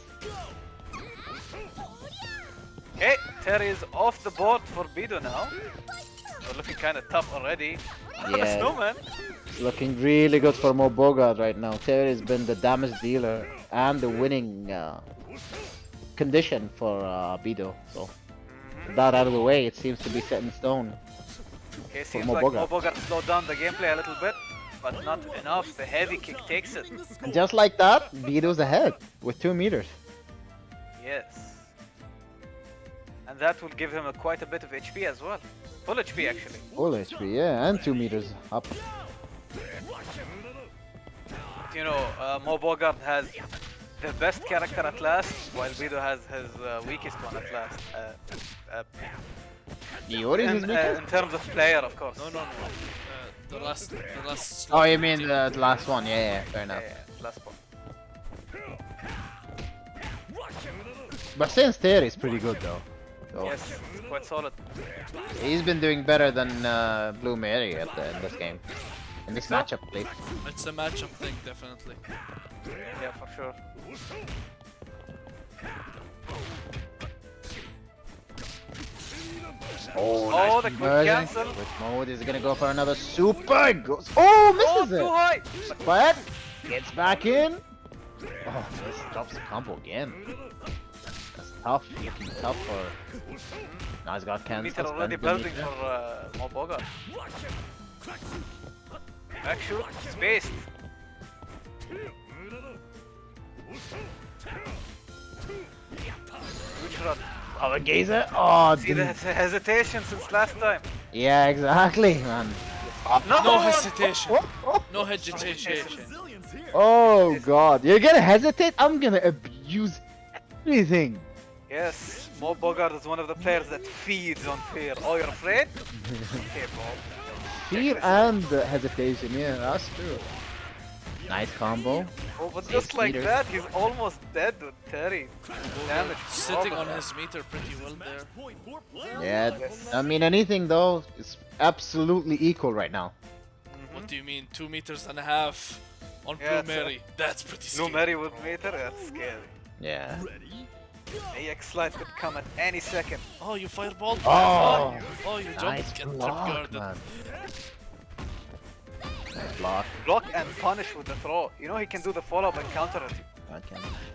Okay, Terry is off the board for Bido now. We're looking kind of tough already. Yeah. Snowman. Looking really good for Mo Bogart right now. Terry's been the damage dealer and the winning condition for Bido. So with that out of the way, it seems to be set in stone. Okay, for seems Mo like Bogart. Mo Bogart slowed down the gameplay a little bit, but not enough. The heavy kick takes it. And just like that, Bido's ahead with 2 meters. Yes. And that will give him quite a bit of HP as well. Full HP actually. Full HP, yeah, and 2 meters up. You know, Mo Bogart has the best character at last, while Bido has his weakest one at last. Iori is his weakest? In terms of player, of course. No. The last. Oh, you mean the last one? Yeah, fair enough. Yeah, last one. But since Terry is pretty good though. So Yes, it's quite solid. he's been doing better than Blue Mary in this game. In this matchup, at least. It's a matchup thing, definitely. Yeah, for sure. Oh, Oh, nice the quick conversion. cancel. With mode is gonna go for another super. Goes. Oh, misses too it. high. But gets back in. Oh, this drops the combo again. That's tough. Looking tough for. Now he's got cancel. Meter already building for Mo Bogart. Back shoot, spaced. Neutral. Power gazer. Oh, See the hesitation since last time. yeah, exactly, man. No hesitation. No hesitation. Oh God, you're gonna hesitate? I'm gonna abuse everything. Yes, Mo Bogart is one of the players that feeds on fear. Oh, you're afraid? Okay, bro. Fear and hesitation, yeah, that's true. Nice combo. Oh, but Saves just like meters. that, he's almost dead with 30 damage. Sitting on his meter pretty well there. Yeah, I mean anything though is absolutely equal right now. What do you mean? 2.5 meters on Yeah, Blue Mary? That's pretty Blue scary. Mary with meter, that's scary. Yeah. AX slide could come at any second. Oh, you fireball? Oh, Oh, you jumped. nice Get trip block, guarded. man. Nice block. Block and punish with the throw. You know he can do the follow-up and counter it.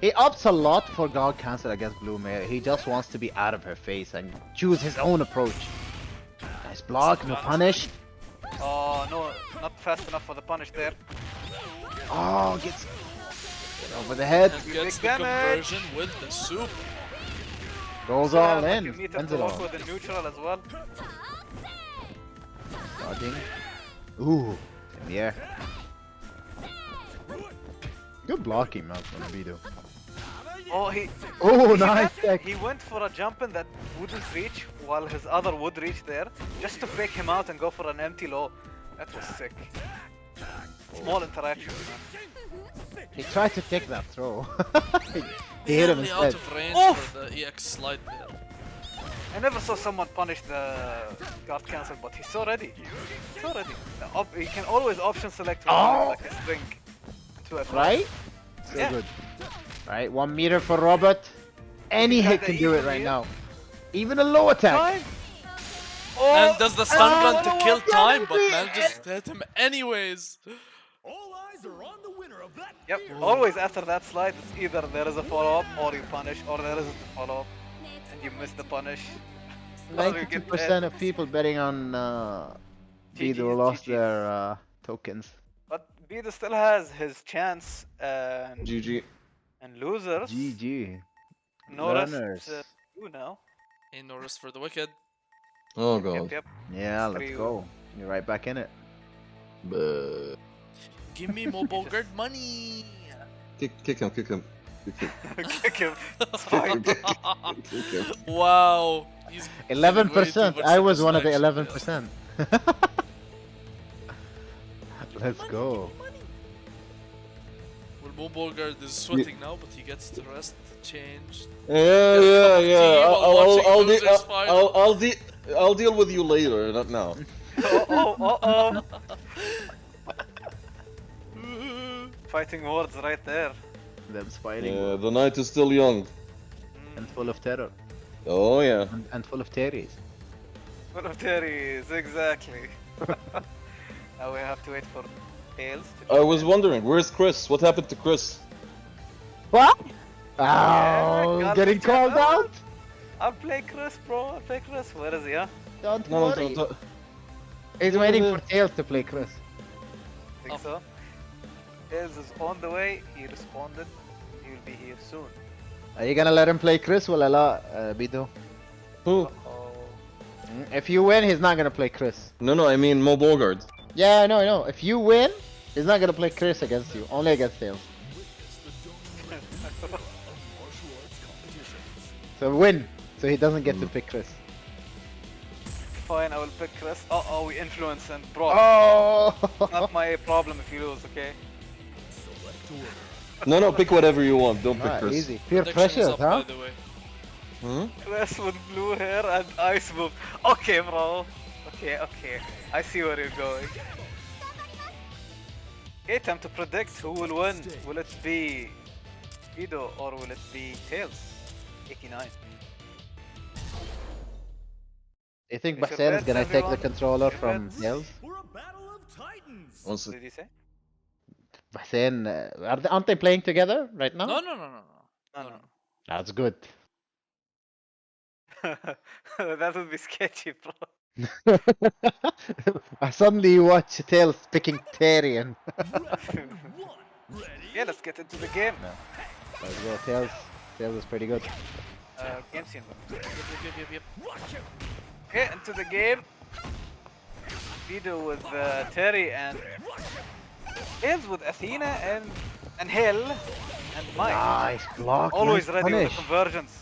He opts a lot for guard cancel against Blue Mary. He just wants to be out of her face and choose his own approach. Nice block, no punish. Oh no, not fast enough for the punish there. Oh, gets over the head. And gets the damage. conversion with the soup. Goes all in. You meter Spends to it lock all. with the neutral as well. Dodging. Ooh, in the air. Good blocking, man, from Bido. Oh, he. Oh, see nice that? tech. He went for a jump in that wouldn't reach, while his other would reach there, just to fake him out and go for an empty low. That was sick. Small interaction, man. He tried to take that throw. he hit him Nearly instead. out of range Oof. for the EX slide there. I never saw someone punish the guard cancel, but he's so ready. He's so ready. He can always option select like a string to a Right? So Yeah. good. Right, 1 meter for Robert. Any He got hit the can do it even right here. now. Even a low attack. Time. And does the stun gun to kill yeah, time, but baby. manages to hit him anyways. All eyes are on the winner of that. Yep, always after that slide, it's either there is a follow-up or you punish, or there isn't a follow-up and you miss the punish. Or you get 92% dead. of people betting on Bido lost their tokens. But Bido still has his chance, and GG. and losers. GG. No rest Learners. you now. Ain't no rest for the wicked. Oh god. Yep, yep. Yeah, let's 3-0. go. You're right back in it. But Give me Mo Bogart money. kick him. Kick him. Kick him. It's fine. Kick him. Wow. He's giving way too 11%. much I was one of the satisfaction, 11%. Let's go. Well, Mo Bogart is sweating now, but he gets to rest, change. Yeah. while watching losers fight. I'll deal with you later, not now. Oh. Fighting words right there. Them fighting Yeah, the night is still young. and full of terror. Oh yeah. And full of terries. Full of Terry's, exactly. Now we have to wait for Tails to I was wondering, where's Chris? What happened to Chris? What? Yeah, Oh, gotta getting check called out? I'll play Chris, bro. I'll play Chris. Where is he, huh? Don't No, worry. no. He's waiting for Tails to play Chris. Think so? Tails is on the way. He responded. He will be here soon. Are you gonna let him play Chris? Will Allah, Bido? Who? Oh. If you win, he's not gonna play Chris. No, I mean Mo Bogart. Yeah, I know. If you win, he's not gonna play Chris against you. Only against Tails. So win. So he doesn't get to pick Chris. Fine, I will pick Chris. Oh, we influence and bro. Oh! Not my problem if you lose, okay? No, pick whatever you want. Don't pick Chris. Easy. Peer pressure, huh? Chris with blue hair and ice move. Okay, bro. Okay. I see where you're going. Okay, time to predict who will win. Will it be Ido or will it be Tails? 89. You think Is your Bahsen is bet, gonna take the everyone? controller Your from bets? Tails? What's What did he say? Bahsen, aren't they playing together right now? No. That's good. That would be sketchy, bro. Suddenly you watch Tails picking Tyrion. Yeah, let's get into the game. Let's go, Tails. Tails is pretty good. Game scene. Yep. Okay, into the game. Vido with Terry and Tails with Athena and Hill and Mike. Nice block. Always nice ready punish. with the convergence.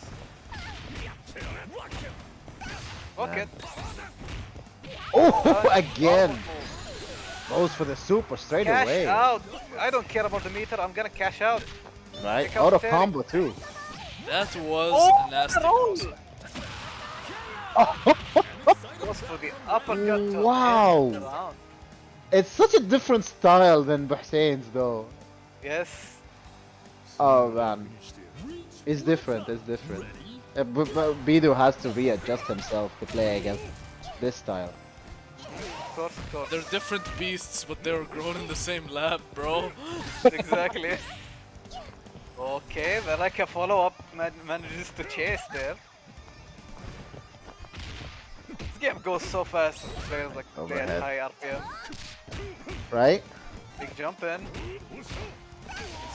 Okay. Oh, again. Goes for the super straight Cash away. out. I don't care about the meter. I'm gonna cash out. Right, Pick up out of Terry. combo too. That was Oh, nasty. roll. Goes for the uppercut. to Wow. end the round. It's such a different style than Bahsen's though. Yes. Oh man. It's different, Bidu has to readjust himself to play against this style. Of course. They're different beasts, but they were grown in the same lab, bro. Exactly. Okay, the Reka follow-up manages to chase there. This game goes so fast with players like play at Overhead. high RPM. Right? Big jump in.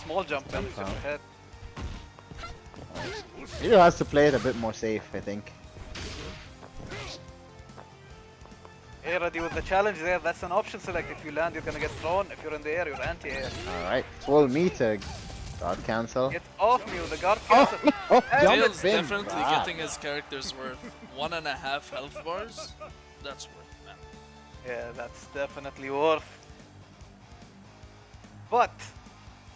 Small jump in, jump ahead. Bidu has to play it a bit more safe, I think. Hey, ready with the challenge there. That's an option select. If you land, you're gonna get thrown. If you're in the air, you're anti-air. Alright, full meter. God cancel. Get off me with the guard cancel. Oh, And jump Tails in. definitely Wow. getting his character's worth. 1.5 health bars. That's worth, man. Yeah, that's definitely worth. But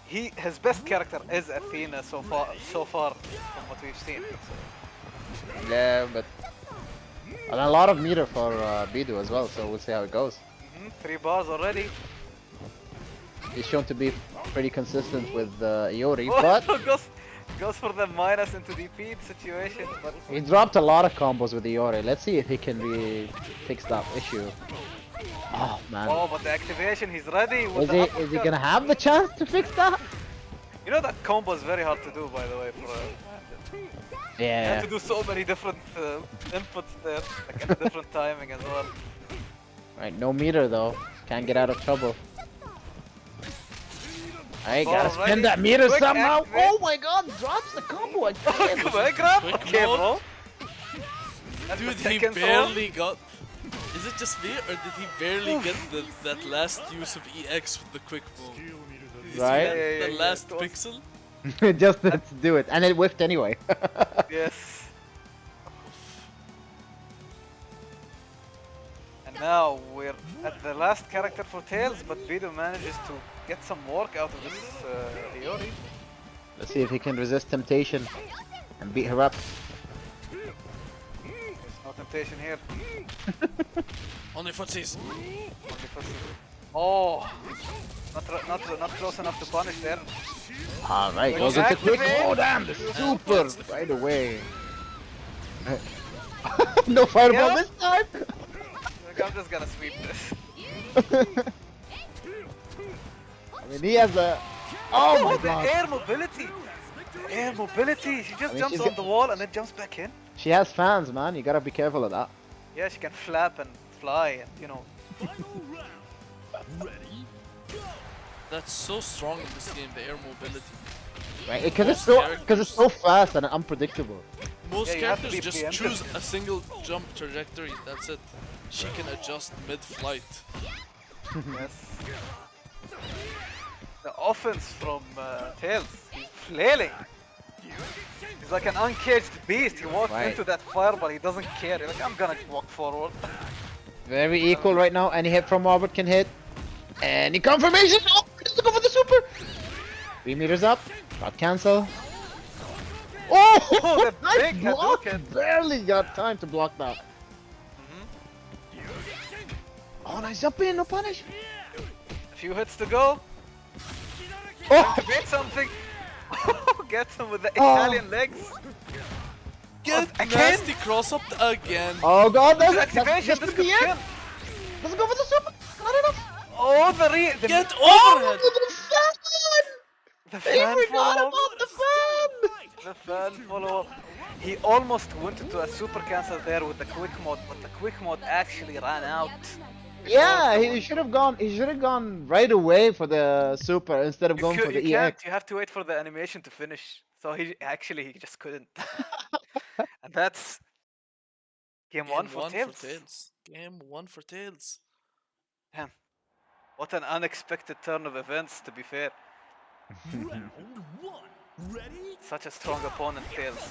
his best character is Athena so far from what we've seen. Yeah, but and a lot of meter for Bidu as well, so we'll see how it goes. 3 bars already. He's shown to be pretty consistent with Iori, but goes for the minus into DP situation, but he dropped a lot of combos with Iori. Let's see if he can fix that issue. Oh man. oh, but the activation, he's ready with the Is he uppercut. gonna have the chance to fix that? You know that combo is very hard to do, by the way. For you Yeah. have to do so many different inputs there, like at different timing as well. Right, no meter though. Can't get out of trouble. Alright, gotta Alrighty. spin that meter Quick somehow. activate. Oh my god, drops the combo again. Come on, grab. Quick Okay, mode. bro. That's Dude, the he second throw. barely got... Is it just me, or did he barely get that last use of EX with the quick move? Did you see Right? that? Yeah, The yeah, last it was- pixel? Just let's do it. And it whiffed anyway. Yes. And now we're at the last character for Tails, but Bido manages to get some work out of this Iori. Let's see if he can resist temptation and beat her up. There's no temptation here. Only footsies. Only for- Oh, not close enough to punish there. Alright, Quick goes into quick. activate. Oh damn, the super right away. No fireball Yep. this time. Look, I'm just gonna sweep this. I mean, he has a. Oh my the god. air mobility! Air mobility! She just I mean, jumps she's on got- the wall and then jumps back in. She has fans, man. You gotta be careful of that. Yeah, she can flap and fly and, you know. That's so strong in this game, the air mobility. Right? Because it's so fast and unpredictable. Most Yeah, you have to characters be just preemptive. choose a single jump trajectory, that's it. She can adjust mid-flight. Yes. The offense from Tails, he's flailing. He's like an uncaged beast. He walks Right. into that fireball, he doesn't care. He's like, I'm gonna walk forward. Very equal right now. Any hit from Robert can hit. Any confirmation? Oh, he doesn't go for the super. 3 meters up. Got cancel. Oh, the nice big block. Hadouken. Barely got time to block that. Oh, nice jump in, no punish. A few hits to go. Oh, Get something. Get him with the Italian legs. Get again? nasty cross up again. Oh god, that's Activation, this could kill. Doesn't go for the super. Not enough. Oh, the Get Oh, overhead. The He fan forgot follow-up. about the fan. The fan follow-up. He almost went into a super cancel there with the quick mode, but the quick mode actually ran out. Yeah, he should have gone. He should have gone right away for the super instead of going for the You can't. EX. You have to wait for the animation to finish. So he just couldn't. And that's game one for Tails. Game 1 for Tails. Damn. What an unexpected turn of events, to be fair. Such a strong opponent, Tails.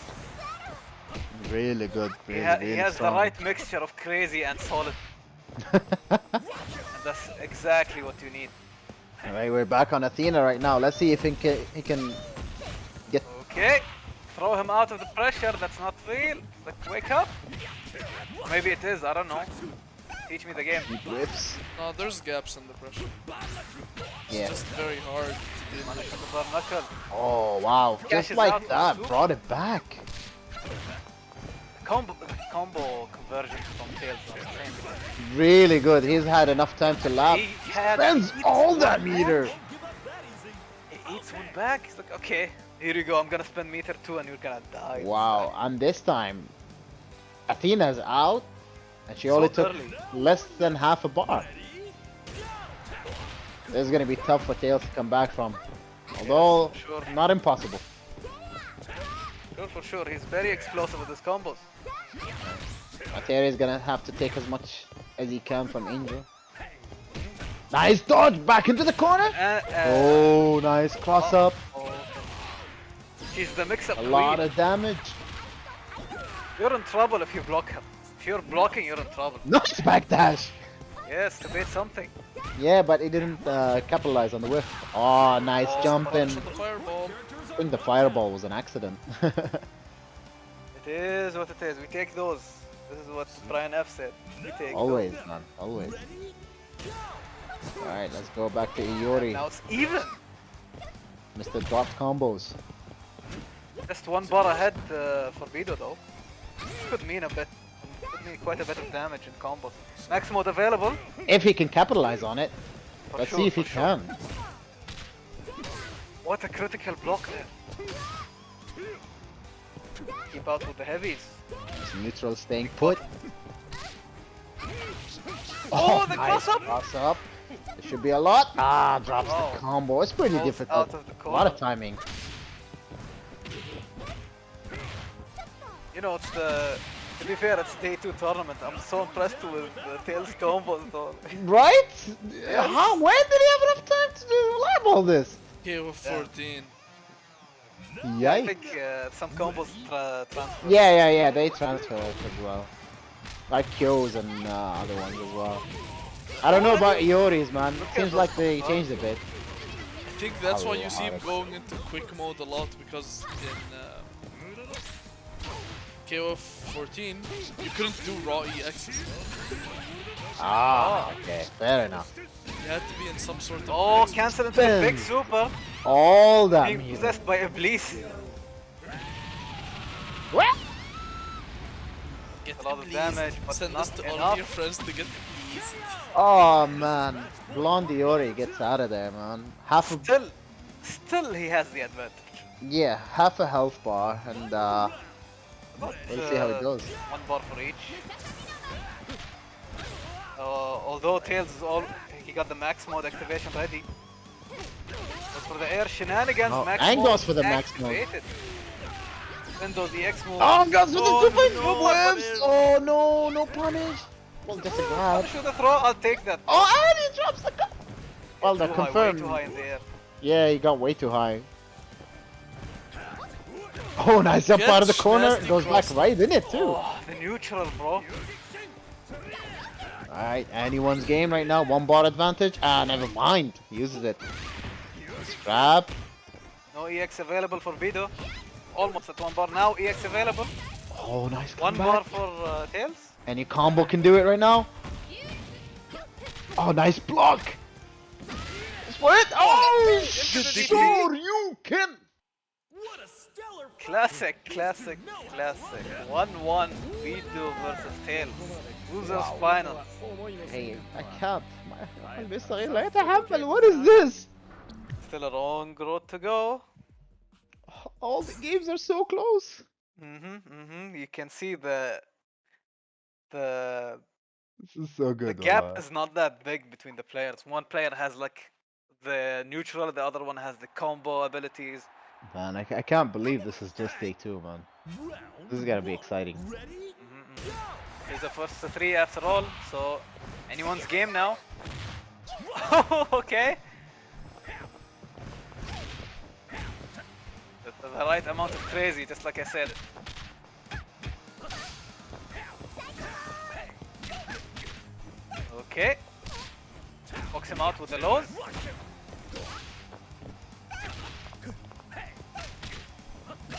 Really good. He, Really, he really has strong. the right mixture of crazy and solid. And that's exactly what you need. All right, we're back on Athena right now. Let's see if he can get. Okay. Throw him out of the pressure, that's not real. Like, wake up. Or maybe it is, I don't know. Teach me the game. Whips. No, there's gaps in the pressure. Yeah. It's just very hard to deal with. Knuckle. Oh wow! Just Cashes like out for that, super. brought it back. Combo conversion from Tails. I'm saying. Really good. He's had enough time to lap. He had Spends eats all one that back. meter. He eats one back. He's like, okay, here you go. I'm gonna spend meter 2 and you're gonna die. Wow! And this time, Athena's out, and she So only took early. less than half a bar. This is gonna be tough for Tails to come back from, although sure. not impossible. Sure, for sure. He's very explosive with his combos. Materi's gonna have to take as much as he can from Angel. Nice dodge back into the corner. Oh, nice cross up. He's the mix-up A queen. lot of damage. You're in trouble if you block him. If you're blocking, you're in trouble. Nice backdash. Yes, to bait something. Yeah, but he didn't capitalize on the whiff. Oh, nice jump in. The fireball. I think the fireball was an accident. It is what it is. We take those. This is what Brian F said. We take Always, those. man. Always. Alright, let's go back to Iori. Now it's even. Mr. Dropped combos. Just 1 bar ahead for Vido though. Could mean a bit. Could mean quite a bit of damage in combos. Max mode available. If he can capitalize on it. For Let's sure, see if he for sure. can. What a critical block there. Keep out with the heavies. This neutral staying put. Oh, the nice. cross up! Cross up. There should be a lot. Ah, drops Oh. the combo. It's pretty Falls difficult. out of the A lot of corner. timing. You know, it's the. To be fair, it's day 2 tournament. I'm so impressed with the Tails combos though. Right? How? When did he have enough time to do lab all this? KO 14. I Yikes. think some combos transfer. Yeah, they transfer as well. Like Kyo's and other ones as well. I don't know about Iori's, man. Seems like they changed a bit. I think that's why you see him going into quick mode a lot, because in KO 14 you couldn't do raw EXs. Ah, okay, fair enough. You had to be in some sort of Oh, cancel into the big super. All that Being music. possessed by Iblis. What? Get A lot of Iblis. damage, but Send not us to all enough. of your friends to get Iblis. Oh man, Blonde Iori gets out of there, man. Half a Still he has the advantage. yeah, half a health bar, and we'll see how it goes. 1 bar for each. Although Tails is he got the max mode activation ready. But for the air shenanigans, Oh, max and mode goes for the max mode. activated. Send those EX moves. Oh, goes with the super no, whips! Oh no, no punish. Well, just a grab. Shoot a throw, I'll take that. Oh, and he drops the gun. Well, they're Way confirmed. too high in the air. Yeah, he got way too high. Oh, nice jump out of the corner. Goes back right in it, too. Oh, the neutral, bro. Alright, anyone's game right now. 1 bar advantage. Ah, never mind. He uses it. Scrap. No EX available for Vido. Almost at 1 bar now. EX available. Oh, nice 1 bar for Tails. Any combo can do it right now. Oh, nice block. What? Oh, sure you can. Classic. 1-1 Vido versus Tails. Losers finals. Hey, I can't. What is this? Still a long road to go. All the games are so close. You can see the This is so good. the gap is not that big between the players. One player has like the neutral, the other one has the combo abilities. Man, I can't believe this is just day 2, man. This is gonna be exciting. Here's the first 3 after all, so anyone's game now. Okay. The right amount of crazy, just like I said. Okay. Box him out with the lows.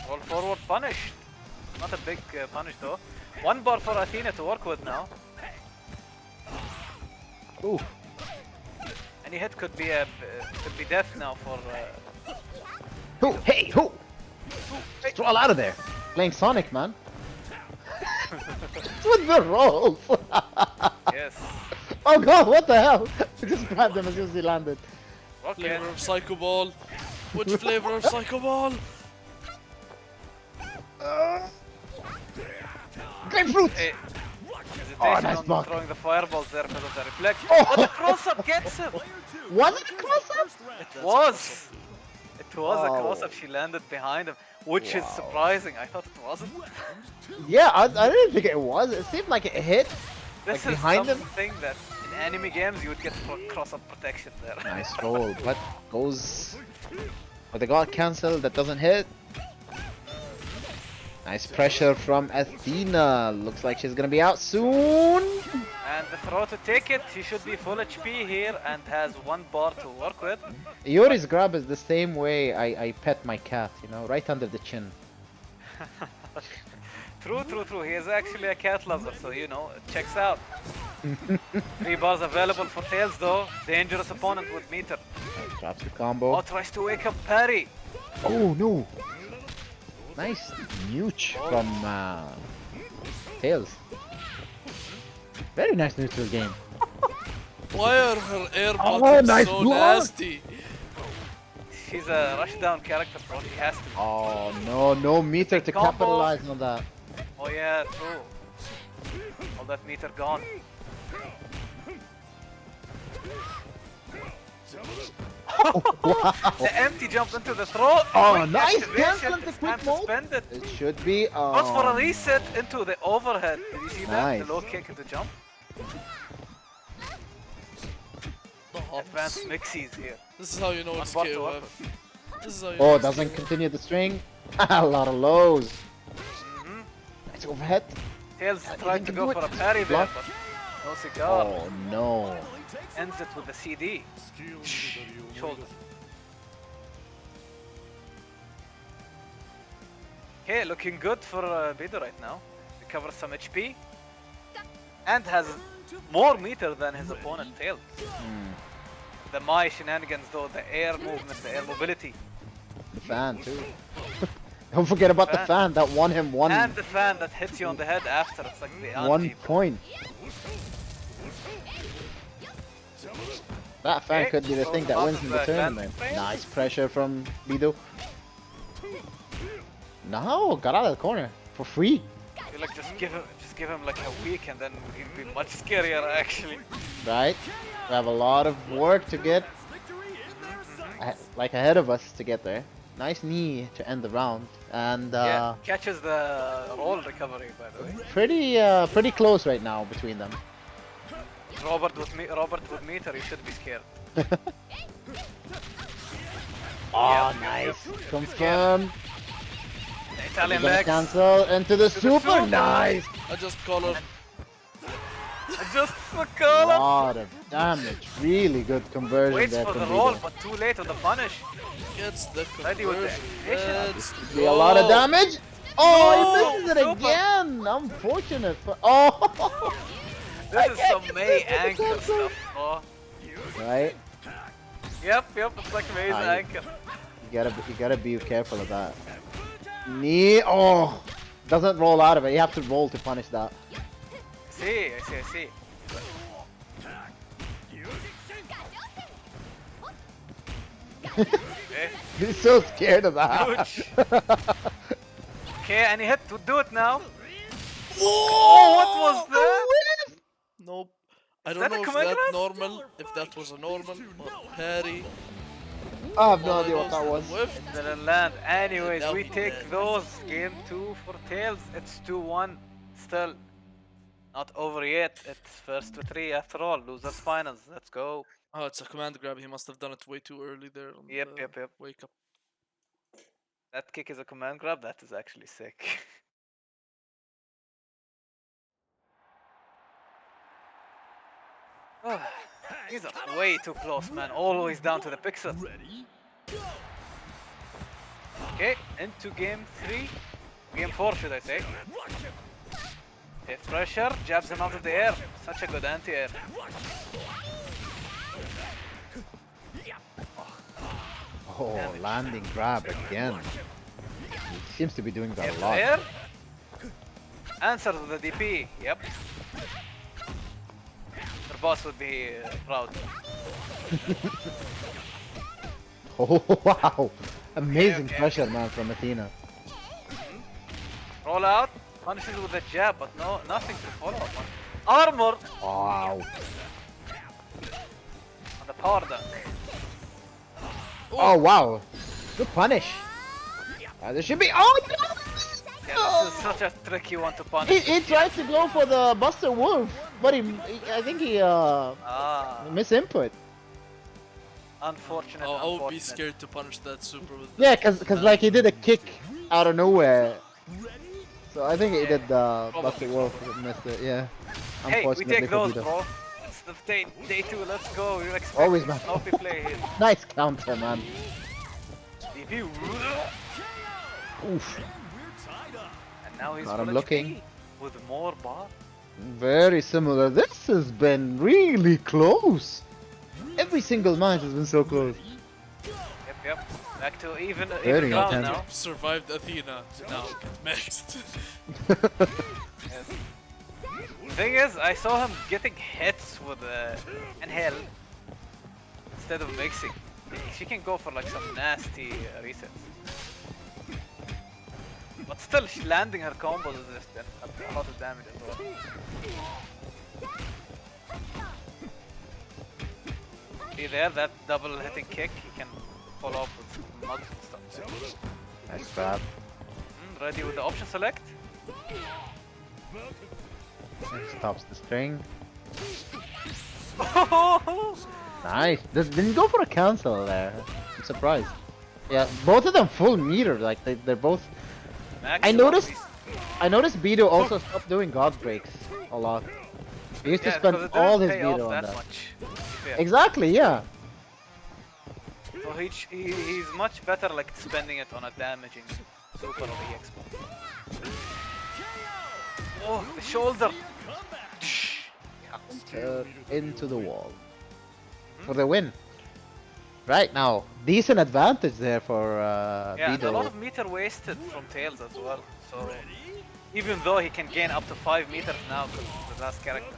Roll forward punish. Not a big punish though. 1 bar for Athena to work with now. Ooh. Any hit could be death now for. Who? Hey, who? Throw all out of there. Playing Sonic, man. With the rolls. Yes. Oh god, what the hell? I just grabbed him as soon as he landed. Okay. Flavor of Psycho Ball. Which flavor of Psycho Ball? Grapefruit! Hey. Oh, nice on block. throwing the fireballs there because of the reflect. Oh. But the cross-up gets him! Was it a cross-up? It was! It was a cross-up, she landed behind him, which is surprising. I thought it wasn't. Yeah, I didn't think it was. It seemed like it hit This like is behind him. something that in anime games you would get cross-up protection there. Nice roll, but goes... But they got cancelled, that doesn't hit. Nice pressure from Athena. Looks like she's gonna be out soon. And the throw to take it, she should be full HP here and has 1 bar to work with. Yuri's grab is the same way I pet my cat, you know, right under the chin. True. He is actually a cat lover, so you know, it checks out. 3 bars available for Tails though. Dangerous opponent with meter. Drops the combo. Oh, tries to wake up parry. Oh no! Nice nooch from Tails. Very nice neutral game. Why are her air Oh, buttons nice so block. nasty? She's a rushdown character, bro. She has to. Oh no meter to Combo. capitalize on that. Oh yeah, true. All that meter gone. Wow. The empty jump into the throw. Oh, Quick nice activation, cancel into it's quick time to mode. spend it. It should be. Goes for a reset into the overhead. Did you see that? Nice. The low kick into jump. Advanced mixies here. This is how you know it's One bar to KOF. work This is how you know Oh, it's doesn't KOF. continue the string. A lot of lows. Nice overhead. Tails think tried he to can go do for a it. parry there, Block. but no cigar. Oh no. Ends it with the CD. Shoulder. Okay, looking good for Bido right now. Recovers some HP. And has more meter than his opponent Tails. The Mai shenanigans though, the air movement, the air mobility. The fan too. Don't forget about the fan that won him And the fan that hits you on the head after. It's like the 1 anti. point. That fan Okay, could be the so thing that out wins of in the the tournament. grand Nice pressure from Bido. No, got out of the corner for free. I feel like just give him like a week and then he'd be much scarier actually. Right? We have a lot of work to get like ahead of us to get there. Nice knee to end the round, and Yeah, catches the roll recovery by the way. pretty close right now between them. Robert with meter, you should be scared. Oh, nice. Confirm. The Italian Gonna legs. cancel into the super. Nice. I just call her. Just a call. Lot of damage. Really good conversion Waits there for from the Vito. roll, but too late on the punish. Gets the Ready with the conversion. activation. Let's Be a lot of go. damage. Oh, he No! misses it again. Unfortunate. Oh. This is some May ankle stuff. Oh. Right. Yep, it's like May's Ah, ankle. You gotta be careful of that. Knee. Oh. Doesn't roll out of it. You have to roll to punish that. I see. Okay. He's so scared of that. Ouch. Okay, any hit to do it now. Oh, what was that? Nope. I Is don't that a know if command that grab? normal, if that was a normal or parry. I have no All I idea know what is that the was. whiff. It didn't land. Anyways, Now we he take dead. those. Game 2 for Tails. It's 2-1. Still not over yet. It's first to 3 after all. Losers finals. Let's go. Oh, it's a command grab. He must have done it way too early there. On Yep. the Wake up. That kick is a command grab. That is actually sick. These are way too close, man. Always down to the pixel. Okay, into game 3. Game 4, should I say. If pressure, jabs him out of the air. Such a good anti-air. Oh, landing grab again. He seems to be doing that a lot. Air. Answer to the DP. Yep. Your boss would be proud. Oh, wow. Amazing Okay. pressure, man, from Athena. Roll out. Punishes with a jab, but nothing to follow up on. Armor Wow. on the power dunk. Oh, wow. Good punish. There should be. Oh, no! Yeah, this is such a tricky one to punish. He tried to go for the Buster Wolf, but I think he misinput. Unfortunate. I would be unfortunate. scared to punish that super with. Yeah, cause like he did a kick out of nowhere. So I think he did the Buster Wolf and missed it. Yeah. Hey, we Unfortunately take for those, Vito. bro. It's the day 2. Let's go. You expect Always, man. sloppy play here. Nice counter, man. DP. Oof. And now he's Got him full looking. HP with more bar. Very similar. This has been really close. Every single match has been so close. Yep. Back to even Very ground intense. now. Survived Athena. Now get maxed. Yes. The thing is, I saw him getting hits with Inhale instead of mixing. She can go for like some nasty resets. But still, she landing her combos is just a lot of damage as well. See there, that double hitting kick, he can follow up with multiple stuff. Nice grab. Ready with the option select? Stops the string. Nice. Didn't go for a cancel there. I'm surprised. Yeah, both of them full meter. Like they're both. I noticed Bido also stopped doing God breaks a lot. He used to spend all his Bido on that. Exactly. Yeah. So he's much better like spending it on a damaging super or EX. Oh, the shoulder! Into the wall for the win. Right now, decent advantage there for Yeah, and a lot Bido. of meter wasted from Tails as well. So even though he can gain up to 5 meters now because the last character,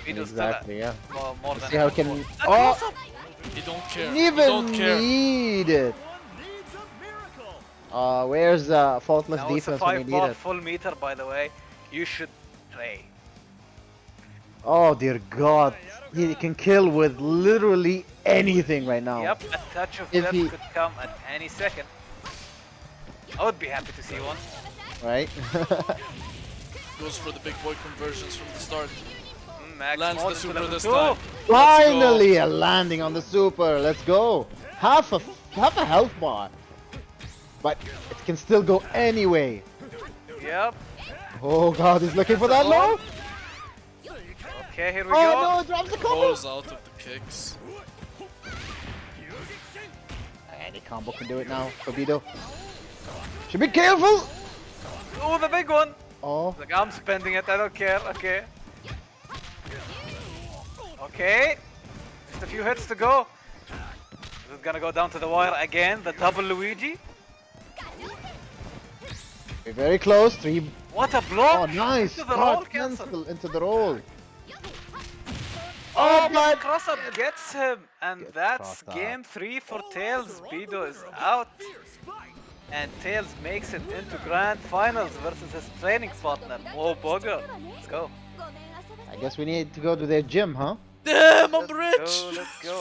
Bido's Exactly. Yeah. still more than See how half can. full. Oh, He don't care. didn't He even don't care. need it. Where's faultless Now it's a defense when you 5 need bar it? full meter, by the way. You should pray. Oh dear God, he can kill with literally anything right now. Yep, a touch of If death he- could come at any second. I would be happy to see one. Right? Goes for the big boy conversions from the start. Max Lands mode the into super level this 2. time. Finally, a landing on the super. Let's go. Half a health bar, but it can still go anyway. Yep. Oh God, he's looking for that low. Okay, here we Oh go. no, it drops the combo. Rolls out of the kicks. Any combo can do it now. Obido. Should be careful. Oh, the big one. Oh. Like, I'm spending it. I don't care. Okay. Okay. Just a few hits to go. This is gonna go down to the wire again. The double Luigi. We're very close. 3. What a block! Oh, nice. Into the God, roll cancel. into the roll. Oh, my- but cross up gets him, and that's cross up. game 3 for Tails. Bido is out, and Tails makes it into grand finals versus his training partner Mo Bogo. Let's go. I guess we need to go to their gym, huh? Damn, I'm rich. Let's go.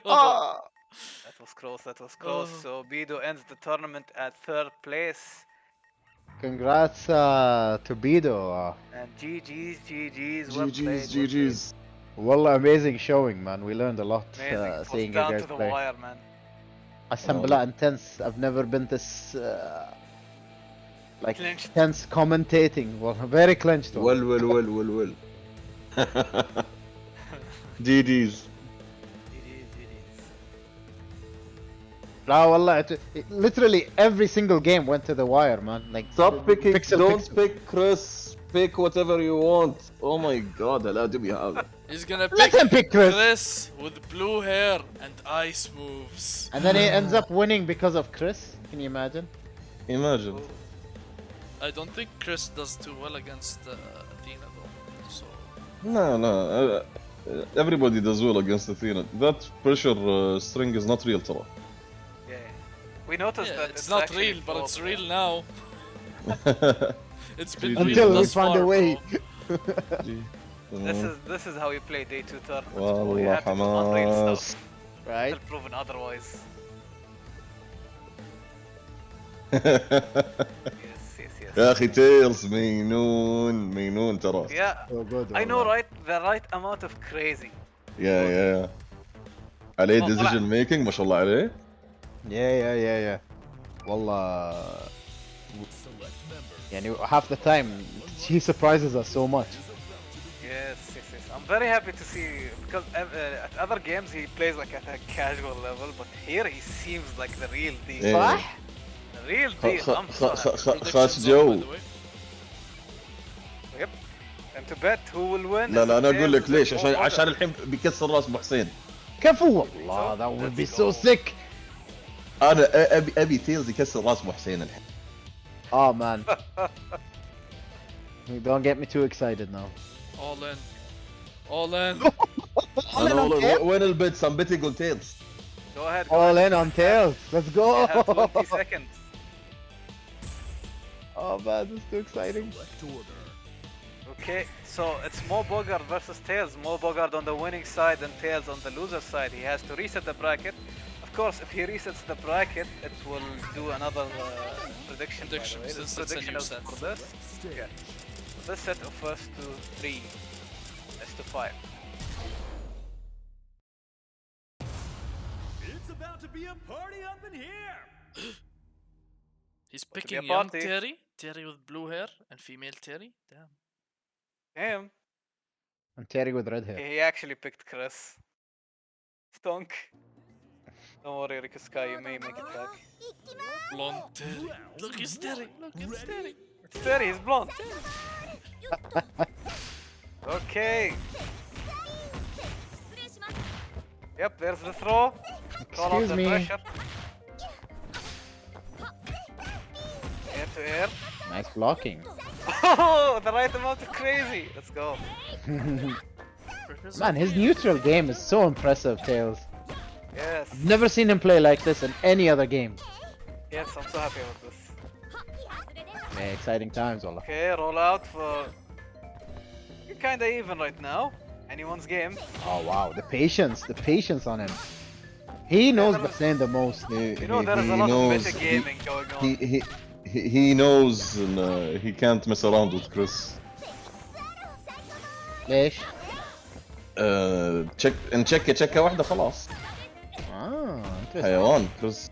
Ah. That was close. That was close. So Bido ends the tournament at 3rd place. Congrats to Bido. And GG's. Well played. GG's. Well, amazing showing, man. We learned a lot Amazing. It was seeing you down guys to the play. wire, man. Assembla intense. I've never been this like Clinched. tense commentating. Well, very clenched. one. Well. GG's. No, wallah, literally every single game went to the wire, man. Like Stop picking. pixel, Don't pixel. pick Chris. Pick whatever you want. Oh my God, لا تبي هذا. He's gonna Let him pick Chris. Chris with blue hair and ice moves. And then he ends up winning because of Chris. Can you imagine? Imagine. I don't think Chris does too well against Athena though. So No. Everybody does well against Athena. That pressure string is not real, ترى. Yeah. We noticed yeah, that it's not actually real, but it's flawed. real now. It's been Until real we thus find far, a way. This is how you play day 2 tournaments. bro. You والله have to do unreal حماس. stuff. Right? Until proven otherwise. Yes. يا أخي تيلز مينون ترى. Yeah. So good. I know, right? The right amount of crazy. يا عليه decision making ما شاء الله عليه. Yeah. Wallah. يعني half the time he surprises us so much. Yes. I'm very happy to see, because at other games he plays like at a casual level, but here he seems like the real deal. صح؟ The real deal. I'm so happy. خاش جو. Yep. And to bet who will win. لا أنا أقول لك Tails ليش or عشان Bogo. الحين بيكسر راس أبو حسين. كفو والله that would be so sick. أنا أبي تيلز يكسر راس أبو حسين الحين. Oh man. Don't get me too excited now. All in. All in. أنا والله وين البيت I'm betting on Tails. Go ahead. All in on Tails. Let's go. You have 20 seconds. Oh man, this is too exciting. Okay, so it's Mo Bogard versus Tails. Mo Bogard on the winning side and Tails on the loser side. He has to reset the bracket. Of course, if he resets the bracket, it will do another prediction. By the way. Since This it's a prediction new is set. for this. Yeah. So this set of first to 3 is to 5. It's about to be a party up in here. He's Could be a picking young party. Terry with blue hair and female Terry. Damn. Him. And Terry with red hair. He actually picked Chris. Stunk. Don't worry, Rick Sky, you may make it back. Blonde Terry. Look, he's Terry. Look, it's Terry. It's Terry, he's blonde. Okay. Yep, there's the throw. Call out Excuse the me. pressure. Air to air. Nice blocking. Oh, the right amount of crazy. Let's go. Man, his neutral game is so impressive, Tails. Yes. I've never seen him play like this in any other game. Yes, I'm so happy about this. Yeah, exciting times, wallah. Okay, roll out for... You're kinda even right now. Anyone's game. Oh wow, the patience on him. He knows Basen the most. You know, there is a lot of metagaming going on. He knows he can't mess around with Chris. ليش؟ تشيك تشيكه واحده خلاص. حيوان كريس.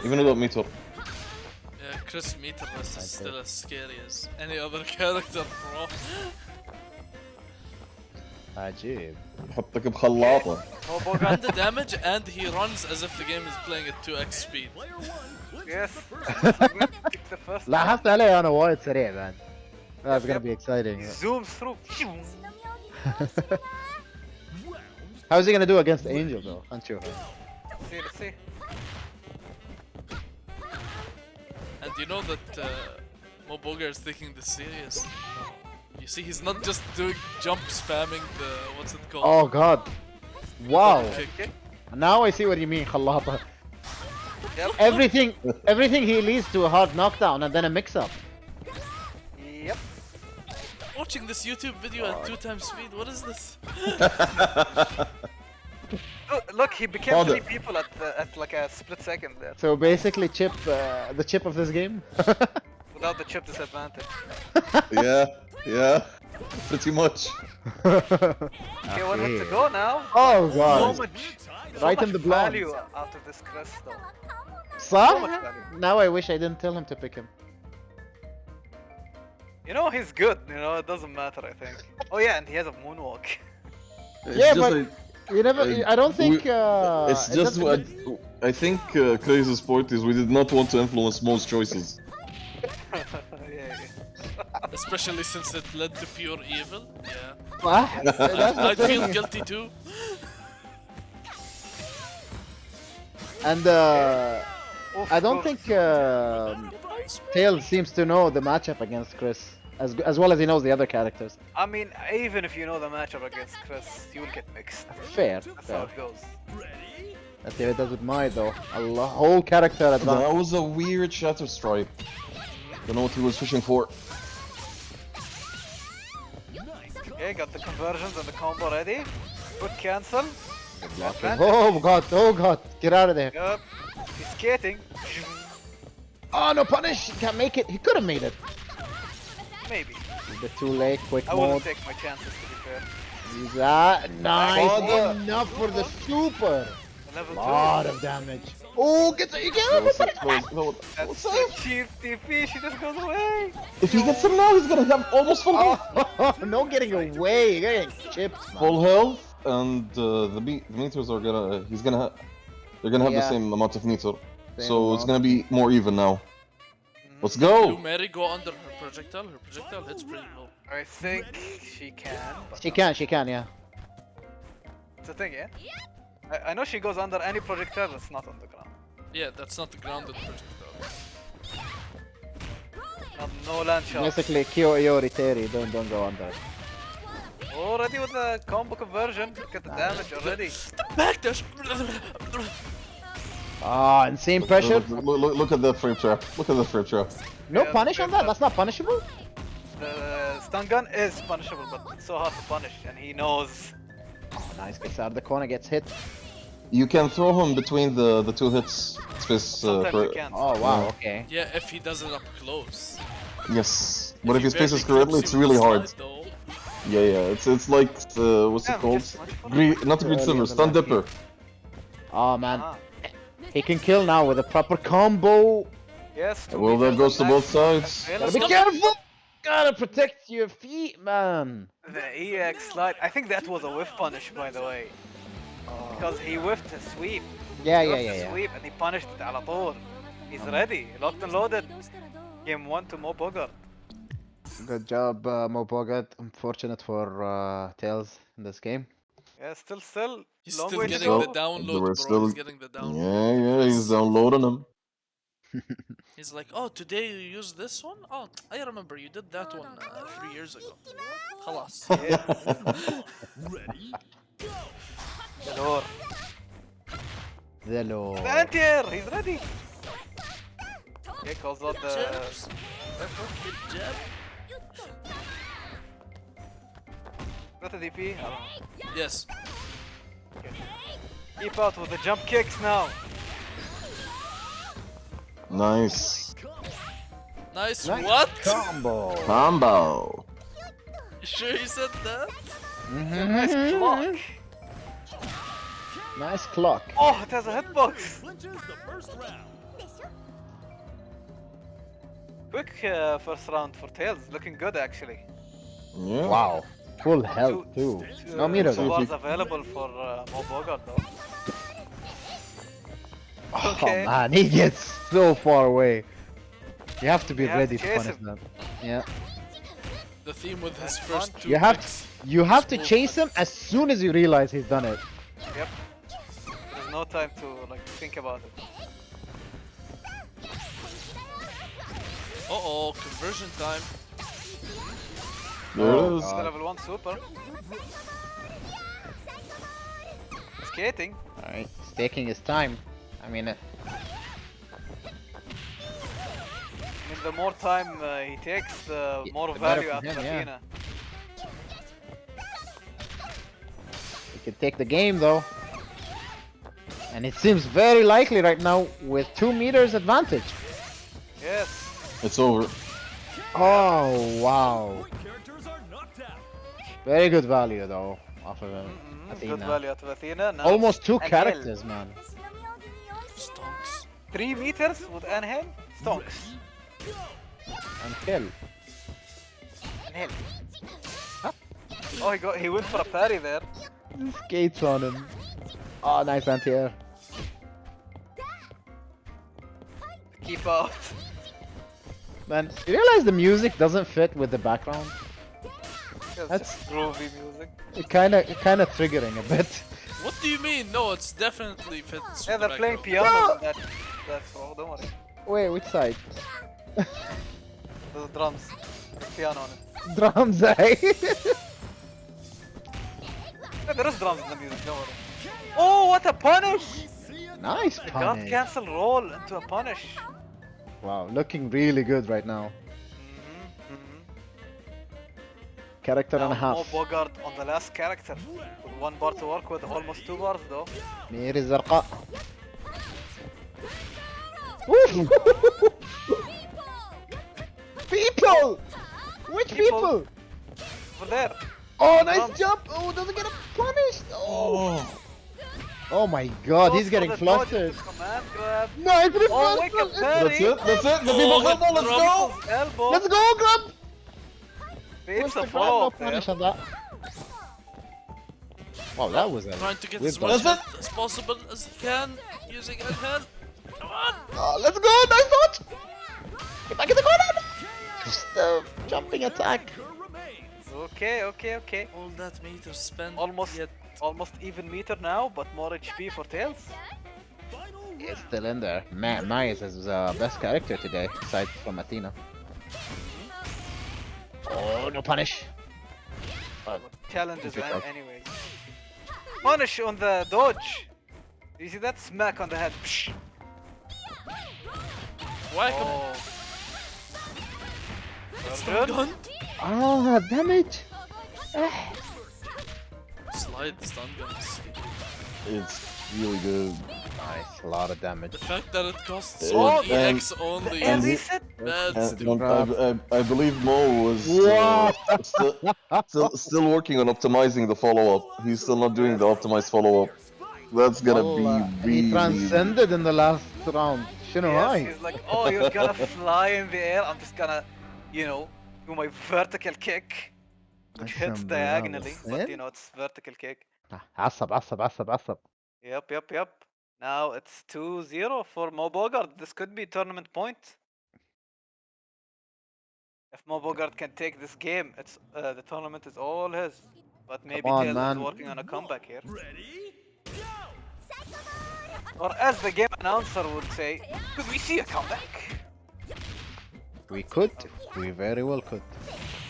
Even without meter. Yeah, Chris meterless is still as scary as any other character, bro. عجيب. يحطك بخلاطه. And the damage, and he runs as if the game is playing at 2x speed. Yes. لاحظت عليه انا وايد سريع بعد. That's gonna be exciting. Zooms through. How's he gonna do against Angel though? خلينا نشوف. Let's see. And you know that Mo Bogar is taking this serious. You see, he's not just doing jump spamming the what's it called? Oh god. Wow. Kick. Now I see what you mean, خلاطة. Everything he leads to a hard knockdown and then a mix-up. Yep. Watching this YouTube video at 2x speed, what is this? Look, he became 3 people at like a split second there. So basically chip, the chip of this game? Without the chip disadvantage. Yeah, pretty much. Okay, 1 minute to go now. Oh god. So much Right in the blood. value out of this crest though. صح? So much value. Now I wish I didn't tell him to pick him. You know, he's good, you know, it doesn't matter, I think. Oh yeah, and he has a moonwalk. Yeah, but you never, I don't think, it's just what I think Crazy Sport is we did not want to influence most choices. Especially since it led to pure evil. Yeah. What? I'd feel guilty too. And I don't think Tails seems to know the matchup against Chris as well as he knows the other characters. I mean, even if you know the matchup against Chris, you will get mixed. Fair. That's how it goes. Let's see how it does with Mai though. Allah, whole character advantage. That was a weird shatter strike. Don't know what he was fishing for. Okay, got the conversions and the combo ready. Good cancel. Oh god, get out of there. Yep. He's skating. Oh no, punish! He can't make it. He could have made it. Maybe. A bit too late, quick I wouldn't mode. take my chances to be fair. That nice, enough for the super. Lot of damage. Oh, get the, you get him! That's so cheap TP, she just goes away. If he gets him now, he's gonna have almost full health. No getting away, you're getting chipped. Full health, and the meters are gonna. They're gonna have the same amount of meter, so it's gonna be more even now. Let's go. Do Mary go under her projectile? Her projectile hits pretty low. I think she can. But She can, yeah. it's a thing, yeah? I know she goes under any projectile that's not on the ground. Yeah, that's not the grounded projectile. No land shot. Basically, Kyo Iori Terry, don't go under. Already with the combo conversion, look at the damage already. Backdash! Ah, insane pressure. Look at that frame trap. Look at that frame trap. No punish on that? That's not punishable? The stun gun is punishable, but it's so hard to punish, and he knows. Oh, nice, gets out of the corner, gets hit. You can throw him between the 2 hits. Space. Oh wow, okay. Yeah, if he does it up close. Yes, but if he spaces correctly, it's really hard. Yeah, it's like what's it called? Not Greed Silver, Stun Dipper. Oh man, he can kill now with a proper combo. Yes. Well, that goes to both sides. Gotta be careful. Gotta protect your feet, man. The EX slide. I think that was a whiff punish, by the way, because he whiffed his sweep. Yeah. Sweep and he punished it على طول. He's ready, locked and loaded. Game 1 to Mo Bogart. Good job, Mo Bogart. Unfortunate for Tails in this game. Yeah, still. He's long still way getting to go. the download, bro. He's getting the download. Yeah, he's downloading them. He's like, oh, today you used this one? Oh, I remember you did that one 3 years ago. خلاص. Ready? The door. The Lord. The anti-air, he's ready. Okay, calls out the... Good job. Got a DP? I don't know. Yes. Okay. Keep out with the jump kicks now. Nice. Nice what? Combo. Combo. Sure he said that? Nice clock. Nice clock. Oh, it has a hitbox. Quick first round for Tails. Looking good actually. Yeah. Wow. Full health too. No meter Two though. bars available for Mo Bogart though. Oh Okay. man, he gets so far away. You have to be You have ready to to chase punish him. that. Yeah. The theme with his first two You have picks. to chase him as soon as you realize he's done it. Yep. There's no time to like think about it. Uh-oh, conversion time. There it is. The level 1 super. Skating. Alright, he's taking his time. I mean, The more time he takes, the more the better value for out of him, yeah. Athena. he could take the game though. And it seems very likely right now with 2 meters advantage. Yes. It's over. Oh wow. Very good value though off of him. Good Athena. value out of Athena. Now Almost 2 Angel. characters, man. Stonks. 3 meters with Angel. Stonks. And kill. Angel. Oh, he went for a parry there. Skates on him. Oh, nice anti-air. Keep out. Man, you realize the music doesn't fit with the background? It's That's just groovy music. it kinda triggering a bit. What do you mean? No, it's definitely fits. Yeah, with the they're playing background. piano in that song, don't worry. Wait, which side? The drums. There's piano on it. Drums, eh? Yeah, there is drums in the music, don't worry. Oh, what a punish! Nice The God punish. cancel roll into a punish. Wow, looking really good right now. Character and a Mo half. Bogart on the last character. With 1 bar to work with, almost 2 bars though. مير الزرقاء. People! Which people? Over there. Oh, nice jump! Oh, doesn't get a punish! Oh! Oh my god, he's getting flustered. Command grab. Nice Oh, wake reversal! up, parry. That's it. That's it. The people Oh, come on. Let's go. Elbow. Let's go, Grub! It's What's a the grab? follow No up there. punish on that. Wow, that was a Trying to get good as one. much hit as possible as he can using Angel. Come on! Oh, let's go! Nice dodge! Get back in the corner! Just jumping attack. Okay. All that meter spent. Almost even meter now, but more HP for Tails. It's still in there. Maya is his best character today, aside from Athena. Oh, no punish. Challenges Good job. anyways. Punish on the dodge. You see that smack on the head? Psh. Whack him. Oh. Stun gun. Ah, damage. Slide stun guns. It's really good. Nice, a lot of damage. The fact that it costs Oh, 1 EX only and is he- bad. I believe Mo was still working on optimizing the follow-up. He's still not doing the optimized follow-up. That's gonna be He really... transcended in the last round. Shouldn't Yes, he's like, oh, you're gonna fly in the air. I'm just gonna, do my vertical kick, which hits diagonally, but it's vertical kick. عصب. Yep. Now it's 2-0 for Mo Bogart. This could be tournament point. If Mo Bogart can take this game, it's the tournament is all his. But maybe on, Tails man. is working on a comeback here. Or as the game announcer would say, could we see a comeback? We could. We very well could.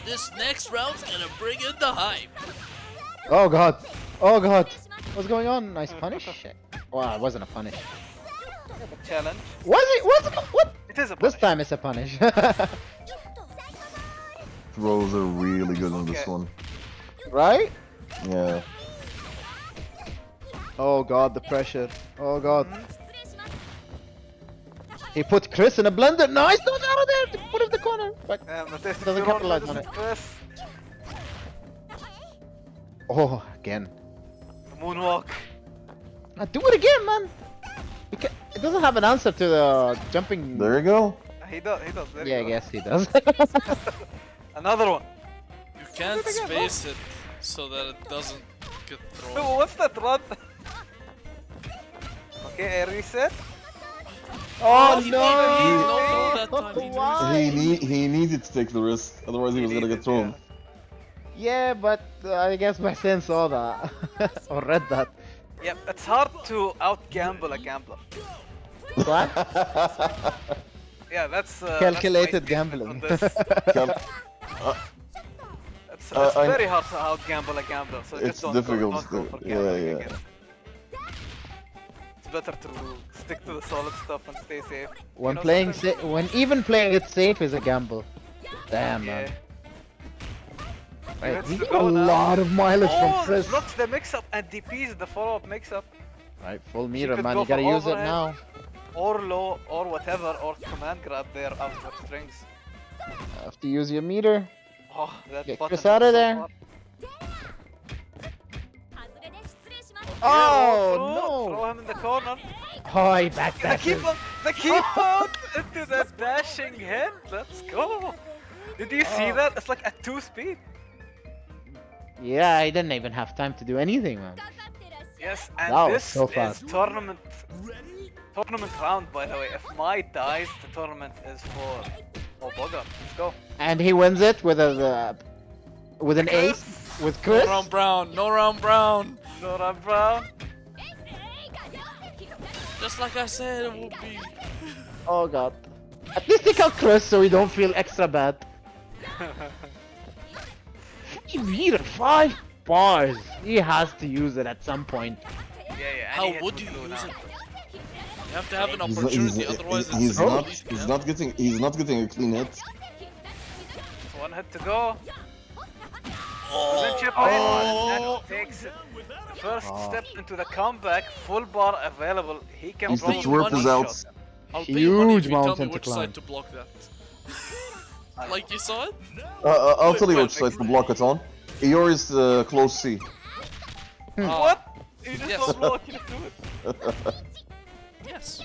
This next round's gonna bring in the hype. Oh god. What's going on? Nice punish. Wow, it wasn't a punish. Challenge. Was it? What? It is a This time it's a punish. Throws are really good on this one. Right? Yeah. Oh god, the pressure. Oh god. He put Chris in a blender. Nice, no, out of there. Put him in the corner. But doesn't capitalize on it. Oh, again. Moonwalk. Do it again, man. It doesn't have an answer to the jumping. There you go. He does. There Yeah, I you go. guess he does. Another one. You can't space it so that it doesn't get thrown. Oh, what's that run? Okay, I reset. Oh He no! didn't throw that time. Why? He needed to take the risk, otherwise he was gonna get thrown. Yeah, but I guess my son saw that or read that. Yep, it's hard to out-gamble a gambler. What? Yeah, that's Calculated that's my gambling. on this. It's very hard to out-gamble a gambler, so It's just don't difficult. go for Yeah, gambling, I yeah. guess. It's better to stick to the solid stuff and stay safe. When You know, playing, sometimes- when even playing it safe is a gamble. Damn, man. Right, Let's we got go a now. lot of mileage from Oh, Chris. blocks the mix-up and DPs the follow-up mix-up. Right, full You meter, could man. go You gotta for use it overhead, now. Or low, or whatever, or command grab there after strings. Have to use your meter. Oh, that Get button Chris out of is so there. far. Oh, throw, no. Throw him in the corner. Oh, he backdashes. The keep on into the dashing head. Let's go. Did you see that? It's like at 2 speed. Yeah, he didn't even have time to do anything, man. Yes, and That was this so is fast. tournament round, by the way. If my dies, the tournament is for Bogart. Let's go. And he wins it with with an ace with Chris. No round brown. No round brown. No round brown. Just like I said, it would be. Oh god. At least take out Chris so we don't feel extra bad. 40 meter, 5 bars. He has to use it at some point. Yeah. How would you use it? You have to have an opportunity, otherwise he's it's he's not getting a clean hit. One hit to go. Oh. Chip in, and that takes it. The first step into the comeback, full bar available. He can His probably footwork is out. one-shot him. I'll pay you money if you tell me mountain to which climb. side to block that. Like you saw it? I'll tell you which side to block it on. Yours close C. What? You just Yes. don't block it to it. Yes.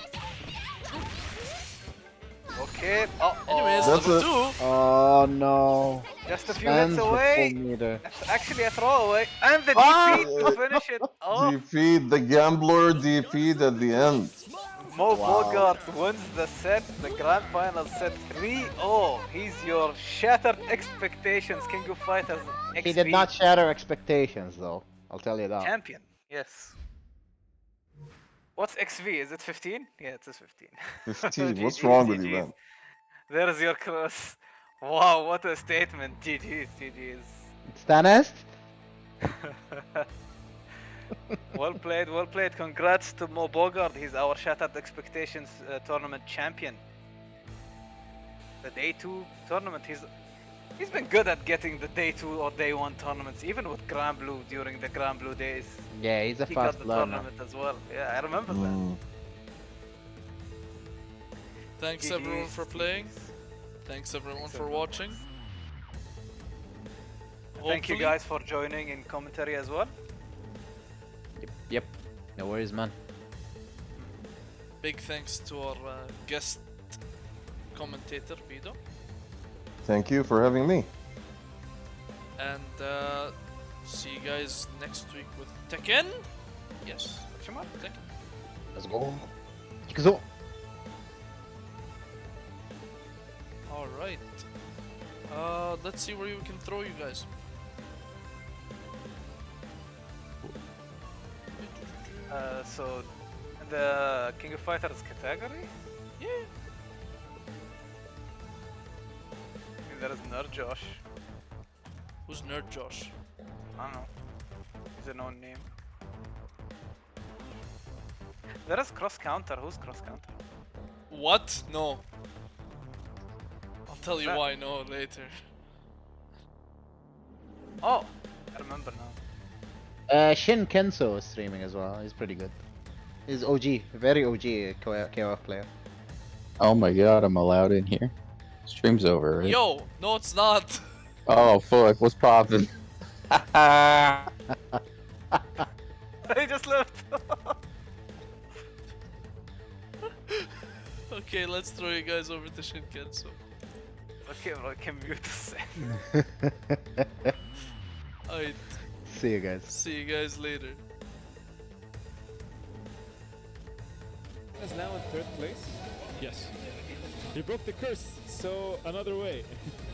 Okay. Anyways, That's level it. 2. Oh no. Just a few Spends hits the away. full meter. It's actually a throwaway. And the Ah! DP to finish it off. Defeat the gambler, defeat at the end. Mo Bogart wins the set, the grand final set 3-0. He's your shattered expectations, King of Fighters XP He did not shatter expectations though. I'll tell you that. champion. Yes. What's XV? Is it 15? Yeah, it's 15. 15. What's GG's, wrong with you, GG's. man? There's your cross. Wow, what a statement. GG's, GG's. Stanest? Well played, well played. Congrats to Mo Bogart. He's our Shattered Expectations tournament champion. The day 2 tournament. He's been good at getting the day 2 or day 1 tournaments, even with Grand Blue during the Grand Blue days. Yeah, he's a He fast got the learner. tournament as well. Yeah, I remember that. Mm. Thanks everyone for playing. Thanks everyone for watching. Thank you Hopefully- guys for joining in commentary as well. Yep. No worries, man. Big thanks to our guest commentator, Bido. Thank you for having me. And see you guys next week with Tekken. Yes. Tekken. Let's go. Let's go. Alright. Let's see where we can throw you guys. So, in the King of Fighters category? Yeah. I mean, there is Nerd Josh. Who's Nerd Josh? I don't know. He's a known name. There is Cross Counter. Who's Cross Counter? What? No. I'll tell you That- why no later. Oh, I remember now. Shin Kenso is streaming as well. He's pretty good. He's OG, very OG KOF player. Oh my god, I'm allowed in here. Stream's over, right? Yo, no it's not. Oh fuck, what's poppin'? He just left. Okay, let's throw you guys over to Shinkenso. Okay, bro, I can mute this. Alright. See you guys. See you guys later. Is now in 3rd place. Yes. He broke the curse. So another way.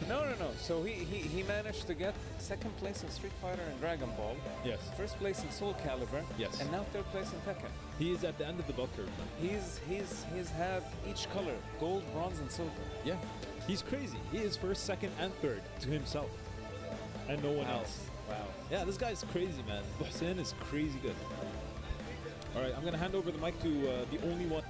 No. So he managed to get 2nd place in Street Fighter and Dragon Ball. Yes. 1st place in Soul Calibur. Yes. And now 3rd place in Tekken. He is at the end of the bell curve. He's had each color: gold, bronze, and silver. Yeah. He's crazy. He is 1st, 2nd, and 3rd to himself, and no one Wow. else. Wow. Yeah, this guy's crazy, man. Hussein is crazy good. All right, I'm gonna hand over the mic to the only one.